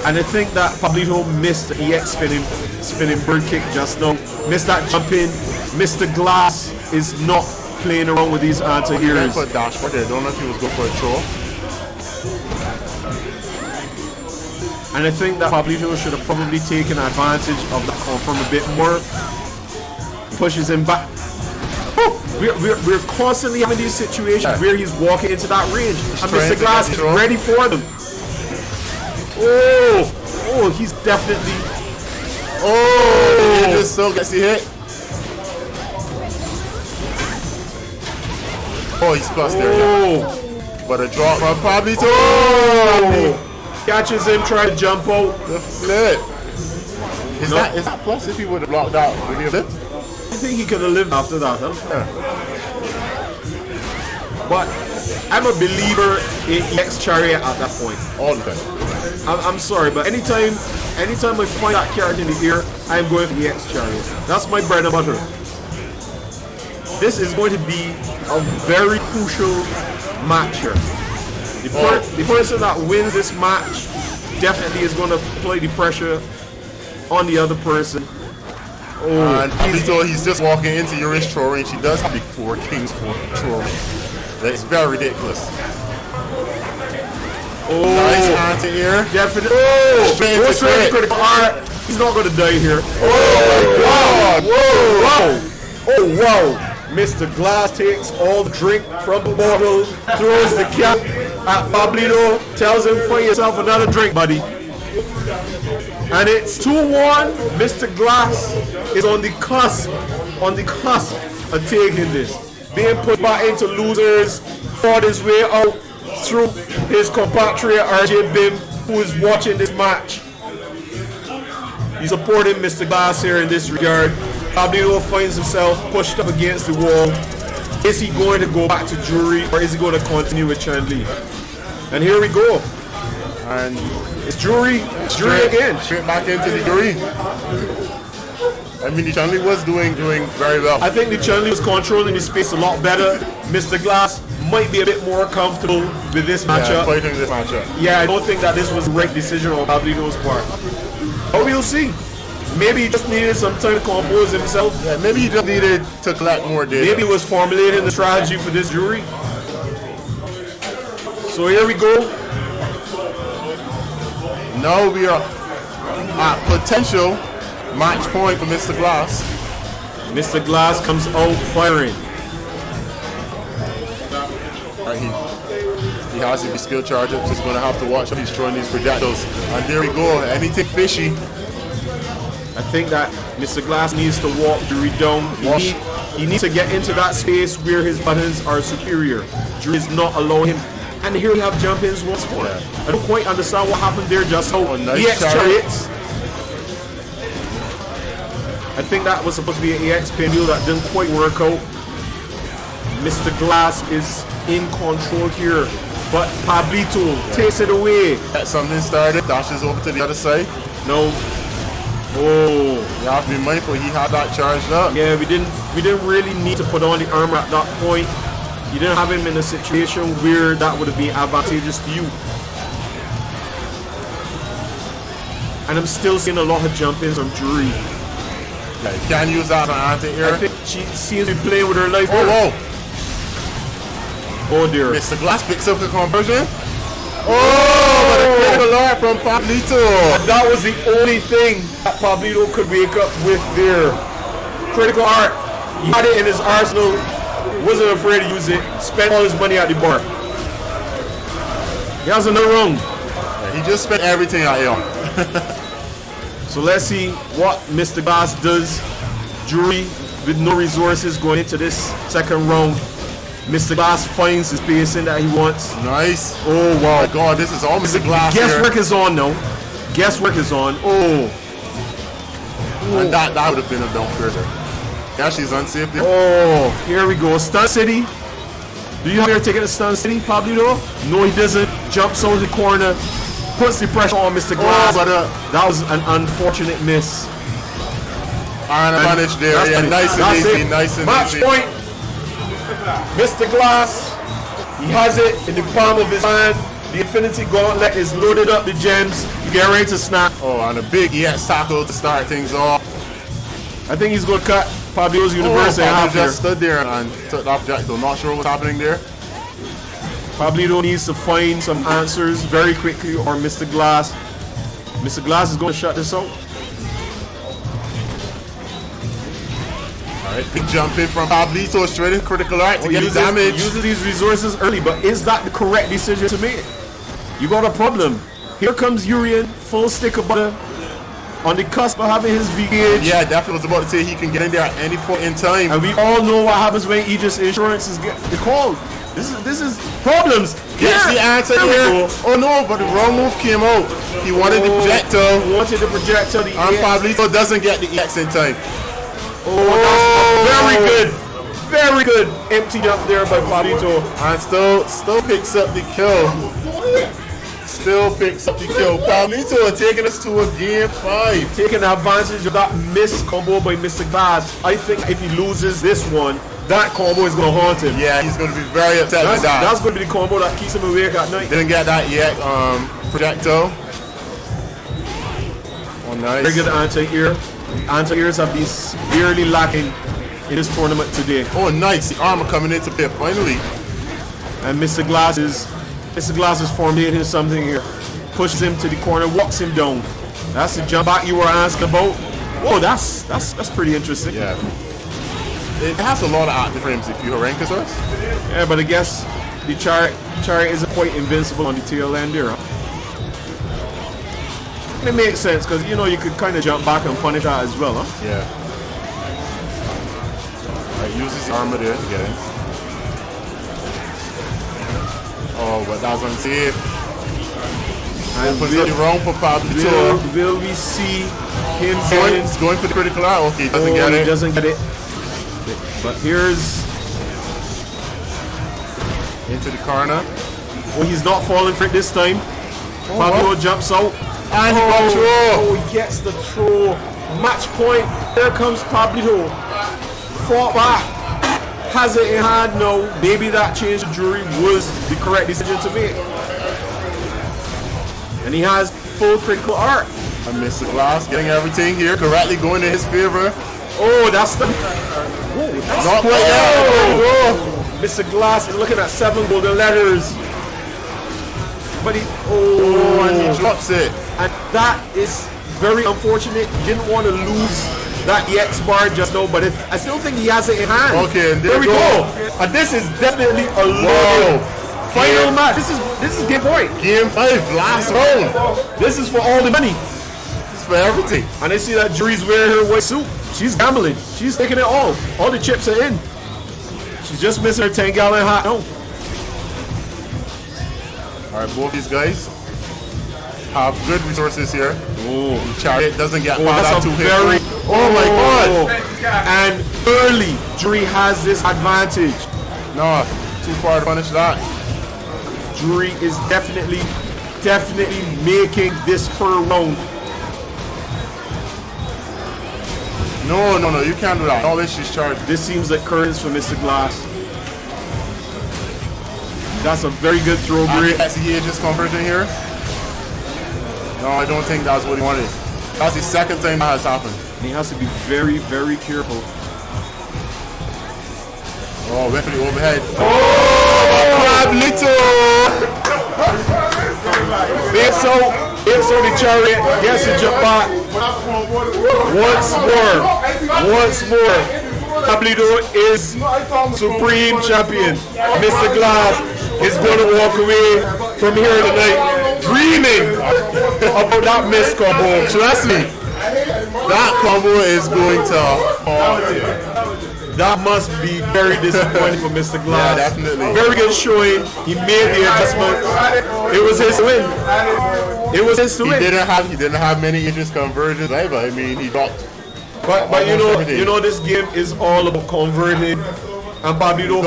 And I think that Pablito missed the EX spinning bird kick just now. Missed that jump in. Mr. Glass is not playing around with these anti-airs. Put dash right there. Don't know if he was going for a throw. And I think that Pablito should have probably taken advantage of that confirm a bit more. Pushes him back. We're constantly having these situations where he's walking into that range. And Mr. Glass is ready for them. Oh, he's definitely. He just still gets the hit. Oh, he's plus there. Yeah. But a drop from Pablito. Catches him, trying to jump out. The flip. Is that plus if he would have blocked out? Would he have lived? I think he could have lived after that, huh? Yeah. But I'm a believer in EX Chariot at that point. All the time. I'm sorry, but anytime I find that character in the air, I'm going for EX Chariot. That's my bread and butter. This is going to be a very crucial match here. The person that wins this match definitely is going to apply the pressure on the other person. Oh, and he's just walking into Yuri's throw range. She does have the 4 kings for throw range. That's very ridiculous. Oh, nice anti-air. Definitely. Oh, straight critical. Alright, he's not going to die here. Oh, wow. Whoa. Oh, wow. Mr. Glass takes all the drink from the bottle, throws the cap at Pablito, tells him, find yourself another drink, buddy. And it's 2-1. Mr. Glass is on the cusp of taking this. Being put back into losers, fought his way out through his compatriot RJ Bim, who is watching this match. He's supporting Mr. Glass here in this regard. Pablito finds himself pushed up against the wall. Is he going to go back to Jury, or is he going to continue with Chan-Li? And here we go. And it's Jury again. Straight back into the Jury. I mean, the Chan-Li was doing very well. I think the Chan-Li was controlling the space a lot better. Mr. Glass might be a bit more comfortable with this matchup. Fighting this matchup. Yeah, I don't think that this was the right decision on Pablito's part. But we'll see. Maybe he just needed some time to compose himself. Yeah, maybe he just needed to collect more data. Maybe he was formulating the strategy for this Jury. So here we go. Now we are at potential match point for Mr. Glass. Mr. Glass comes out firing. Right, he has his skill charge up, so he's going to have to watch how he's throwing these projectiles. And there we go, anything fishy. I think that Mr. Glass needs to walk Jury down. He needs to get into that space where his buttons are superior. Jury is not allowing him. And here we have jump-ins once more. Yeah. I don't quite understand what happened there just now. Oh, nice EX Chariots. I think that was supposed to be an EX pinwheel that didn't quite work out. Mr. Glass is in control here, but Pablito takes it away. Get something started, dashes over to the other side. No. Oh, you have to be mindful. He had that charged up. Yeah, we didn't really need to put on the armor at that point. You didn't have him in a situation where that would have been advantageous to you. And I'm still seeing a lot of jump-ins from Jury. Yeah, you can't use that on anti-air. I think she seems to be playing with her life. Oh, whoa. Oh dear. Mr. Glass picks up the conversion. Oh, but a critical art from Pablito. That was the only thing that Pablito could wake up with there. Critical art. He had it in his arsenal. Wasn't afraid to use it. Spent all his money at the bar. He has another round. Yeah, he just spent everything at him. So let's see what Mr. Glass does. Jury with no resources going into this second round. Mr. Glass finds the spacing that he wants. Nice. Oh wow. Oh my god, this is all Mr. Glass. Guesswork is on now. Guesswork is on. Oh. And that would have been a dump further. Yeah, she's unsafe there. Oh, here we go. Stun City. Do you have your ticket to Stun City, Pablito? No, he doesn't. Jumps out the corner. Puts the pressure on Mr. Glass. But that was an unfortunate miss. And a punish there. Yeah, nice and easy. Nice and easy. Match point. Mr. Glass, he has it in the palm of his hand. The Infinity Gauntlet is loaded up with gems. You get ready to snap. Oh, and a big EX tackle to start things off. I think he's going to cut Pablito's universe in half just stood there and took the objective. Not sure what's happening there. Pablito needs to find some answers very quickly, or Mr. Glass. Mr. Glass is going to shut this out. Alright, big jump in from Pablito, straight in critical art to get damage. Uses these resources early, but is that the correct decision to make? You got a problem. Here comes Urian, full stick of butter, on the cusp of having his VH. Yeah, definitely was about to say he can get in there at any point in time. And we all know what happens when Aegis Insurance is called. This is problems. Gets the answer here. Oh no, but the wrong move came out. He wanted the projectile. The and Pablito doesn't get the EX in time. Oh, that's very good. Very good empty jump there by Pablito. And still picks up the kill. Still picks up the kill. Pablito taking us to a game 5. Taking advantage of that missed combo by Mr. Glass. I think if he loses this one, that combo is going to haunt him. Yeah, he's going to be very upset with that. That's going to be the combo that keeps him awake at night. Didn't get that yet. Projectile. Oh, nice. Very good anti-air. Anti-airs have been severely lacking in this tournament today. Oh, nice. The armor coming into play finally. And Mr. Glass is formulating something here. Pushes him to the corner, walks him down. That's the jump back you were asked about. Whoa, that's pretty interesting. Yeah. It has a lot of active frames if you rank us. Yeah, but I guess the chariot isn't quite invincible on the tail end there. It makes sense because you could kind of jump back and punish that as well, huh? Yeah. Alright, uses armor there to get in. Oh, but that was unsafe. And opens up the round for Pablito. Will we see him going for the critical art? Okay, he doesn't get it. But here's into the corner. Oh, he's not falling for it this time. Pablito jumps out. And he gets the throw. Match point. There comes Pablito. Fought back. Has it in hand now. Maybe that change of jury was the correct decision to make. And he has full critical art. And Mr. Glass getting everything here correctly going in his favor. Oh, that's the... Not quite yet. Mr. Glass is looking at 7 golden letters. But and he drops it. And that is very unfortunate. He didn't want to lose that EX bar just now, but I still think he has it in hand. Okay, and there we go. And this is definitely a low final match. This is game point. Game 5, last round. This is for all the money. This is for everything. And I see that Jury's wearing her white suit. She's gambling. She's taking it all. All the chips are in. She's just missing her 10-gallon hat. No. Alright, both these guys have good resources here. Oh, Chariot doesn't get fouled out too heavily. Oh my god! And early, Jury has this advantage. No, too far to punish that. Jury is definitely making this her round. No, you can't do that. All this she's charged. This seems like curtains for Mr. Glass. That's a very good throw, Greg. That's the aegis conversion here. No, I don't think that's what he wanted. That's the second time that has happened. And he has to be very, very careful. Oh, went for the overhead. Oh, Pablito! So the Chariot gets to jump back. Once more. Pablito is supreme champion. Mr. Glass is going to walk away from here tonight dreaming about that missed combo. Trust me, that combo is going to haunt him. That must be very disappointing for Mr. Glass. Yeah, definitely. Very good showing. He made the adjustment. It was his win. It was his win. He didn't have many aegis conversions either. I mean, he dropped. But you know this game is all about converting. And Pablito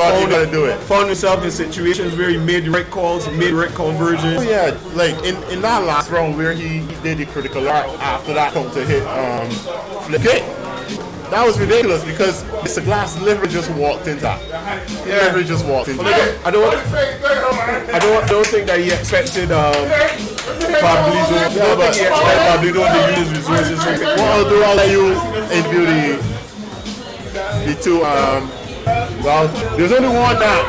found himself in situations where he made the right calls, he made the right conversions. Oh yeah, like in that last round where he did the critical art after that counter hit flip kick. That was ridiculous because Mr. Glass literally just walked into that. He literally just walked into that. I don't think that he expected Pablito. I don't think he expected Pablito to use his resources. What I'll do, I'll let you interview the two. Well, there's only one now.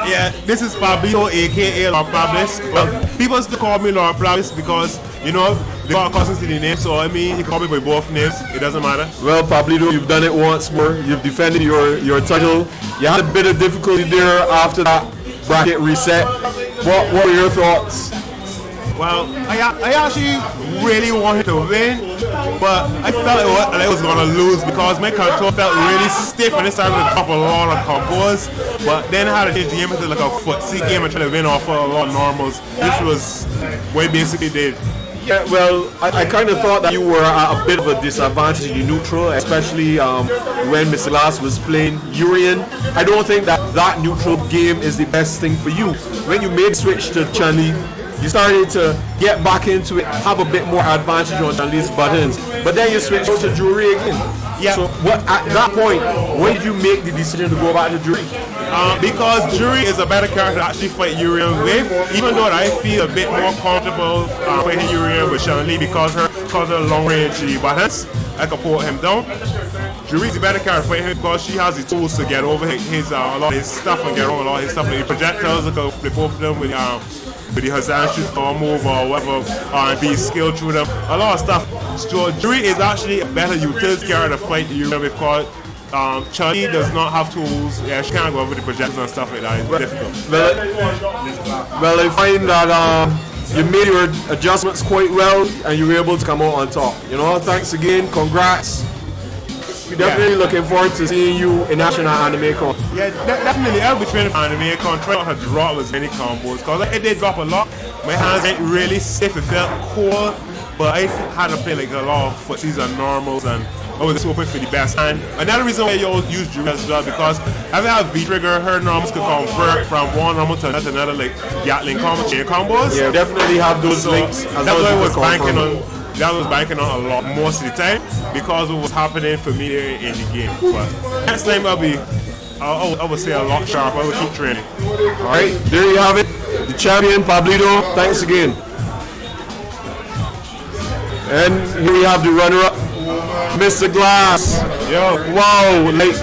Yeah, this is Pablito, aka Lord Pablis. Well, people still call me Lord Pablis because, they got cousins to the name, so I mean, you can call me by both names, it doesn't matter. Well, Pablito, you've done it once more. You've defended your title. You had a bit of difficulty there after that bracket reset. What were your thoughts? Well, I actually really wanted to win, but I felt it was gonna lose because my control felt really stiff and it started to drop a lot of combos. But then I had to change the game into like a footsie game and try to win off of a lot of normals, which was what I basically did. Yeah, well, I kind of thought that you were at a bit of a disadvantage in neutral, especially when Mr. Glass was playing Urian. I don't think that neutral game is the best thing for you. When you made switch to Chun-Li, you started to get back into it, have a bit more advantage on Chun-Li's buttons, but then you switched to Juri again. Yeah. So what at that point, when did you make the decision to go back to Juri? Because Juri is a better character to actually fight Urian with, even though I feel a bit more comfortable fighting Urian with Chun-Li because her long range buttons, I can pull him down. Juri's a better character fighting him because she has the tools to get over his a lot of his stuff and get over a lot of his stuff. The projectiles, I can flip over them with the Hazan shoot or move or whatever, R&B skill through them, a lot of stuff. So Juri is actually a better utility character to fight Urian because Chun-Li does not have tools. Yeah, she can't go over the projectors and stuff like that. It's difficult. Well, I find that you made your adjustments quite well and you were able to come out on top. You know, thanks again, congrats. We're definitely looking forward to seeing you in action at Animekon. Yeah, definitely. I'll be training for Animekon, trying not to drop as many combos because it did drop a lot. My hands ain't really stiff, it felt cool, but I had to play like a lot of footsies and normals and I was hoping for the best. And another reason why you always use Juri as well because if I have V-Trigger, her normals could convert from one normal to another like Gatling combo, chain combos. Yeah, definitely have those links. That's why I was banking on. That was banking on a lot most of the time because of what was happening for me in the game. But next time I would say a lot sharper. I would keep training. Alright, there you have it. The champion, Pablito. Thanks again. And here we have the runner-up, Mr. Glass. Yo. Wow, like,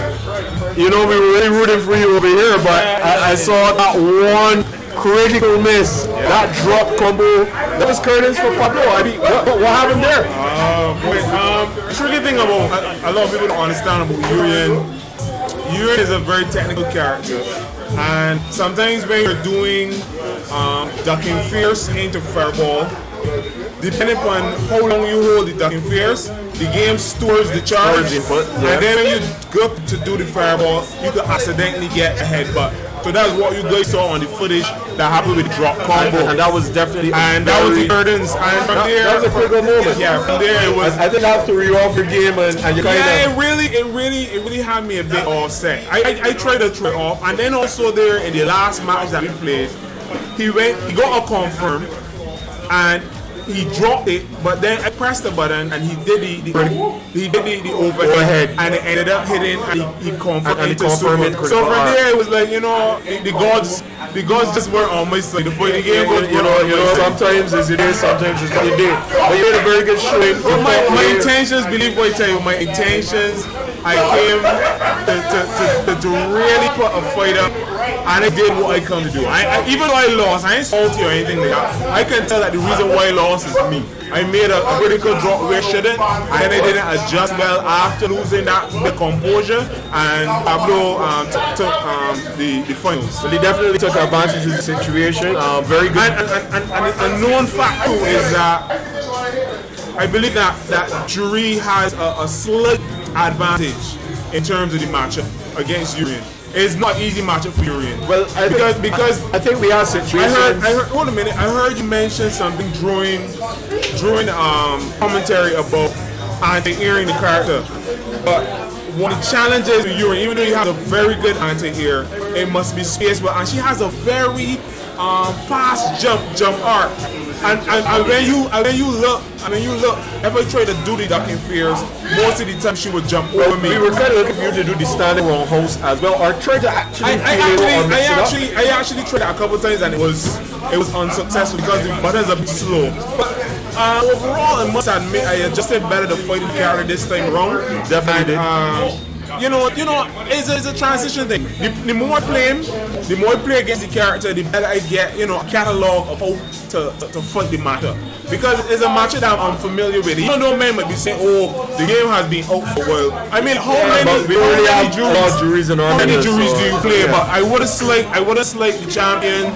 you know, we were really rooting for you over here, but I saw that one critical miss, that drop combo. That was curtains for Pablo. I mean, what happened there? Tricky thing about a lot of people don't understand about Urian. Urian is a very technical character, and sometimes when you're doing ducking fierce into fireball, depending upon how long you hold the ducking fierce, the game stores the charge, and then when you go to do the fireball, you could accidentally get a headbutt. So that's what you guys saw on the footage that happened with the drop combo. And that was definitely that was the curtains. And from there, that was a critical moment. Yeah, from there it was. I didn't have to re-off your game and you kind of. Yeah, it really had me a bit offset. I tried to trade off, and then also there in the last match that we played, he got a confirm, and he dropped it, but then I pressed the button and he did the overhead and it ended up hitting and he confirmed it. So from there it was like, you know, the gods just were on my side. The game was, you know, sometimes it's your day, sometimes it's not your day. But you had a very good showing. My intentions, believe what I tell you, my intentions, I came to really put a fight up, and I did what I come to do. Even though I lost, I ain't salty or anything like that. I can tell that the reason why I lost is me. I made a critical drop where I shouldn't, and I didn't adjust well after losing the composure, and Pablo took the finals. So they definitely took advantage of the situation. Very good. And a known fact too is that I believe that Juri has a slight advantage in terms of the matchup against Urian. It's not easy matchup for Urian. Well, because I think we have situations. I heard. Hold a minute. I heard you mention something during commentary about anti-airing the character. But one of the challenges with Urian, even though you have a very good anti-air, it must be space. And she has a very fast jump arc. And when you look, if I try to do the ducking fears, most of the time she would jump over me. We were kind of looking for you to do the standing roundhouse as well, or try to actually. I actually tried that a couple times and it was unsuccessful because the buttons are a bit slow. But overall, I must admit I adjusted better to fight the character this time around. Definitely. it's a transition thing. The more I play him, the more I play against the character, the better I get, a catalog of how to fight the matter. Because it's a matchup that I'm familiar with. Even though men might be saying, oh, the game has been out for a while. I mean, how many juries in our how many juries so, do you play? Yeah. But I would have sliked the champion,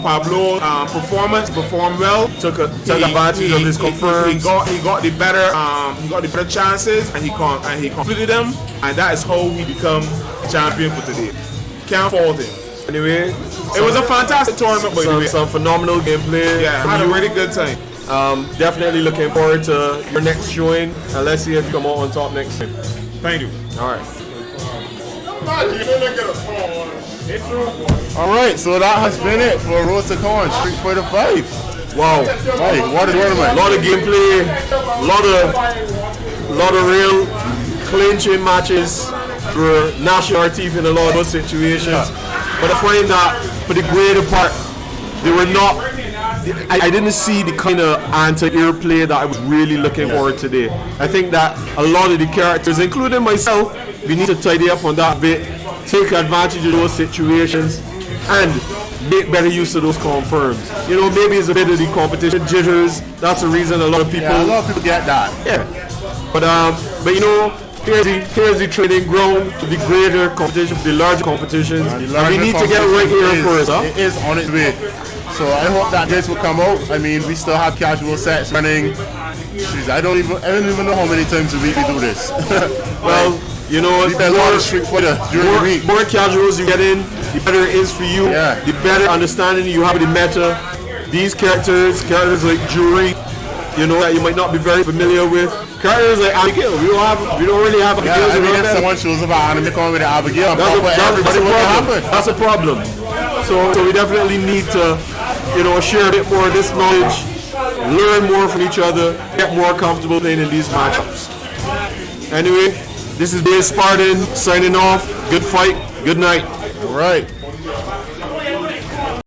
Pablo, performed well. Took advantage of his confirms. He got the better chances, and he completed them, and that is how he become champion for today. Can't fault him. Anyway, it was a fantastic tournament, by the way. Some phenomenal gameplay. Yeah, I had a really good time. Definitely looking forward to your next showing, and let's see if you come out on top next time. Thank you. All right. All right, so that has been it for Road to Con Street Fighter 5. Wow. Hey, what a tournament. A lot of gameplay, a lot of real clinching matches for national teeth in a lot of those situations. But I find that for the greater part, they were not. I didn't see the kind of anti-air play that I was really looking forward to today. I think that a lot of the characters, including myself, we need to tidy up on that bit, take advantage of those situations, and make better use of those confirms. Maybe it's a bit of the competition jitters. That's the reason a lot of people. Yeah, a lot of people get that. Yeah. But here's the training ground for the greater competition, for the larger competitions. We need to get right here first, huh? It is on its way. So I hope that this will come out. I mean, we still have casual sets running. Jeez, I don't even know how many times a week we do this. Well, more Street Fighter during the week. More casuals you get in, the better it is for you. Yeah. The better understanding you have of the meta. These characters like Jury, that you might not be very familiar with. Characters like Abigail, we don't really have Abigail. Yeah, I mean, if someone shows up at Animekon with Abigail, that's a problem. So we definitely need to, share a bit more of this knowledge, learn more from each other, get more comfortable playing in these matchups. Anyway, this is Dave Spartan signing off. Good fight. Good night. All right.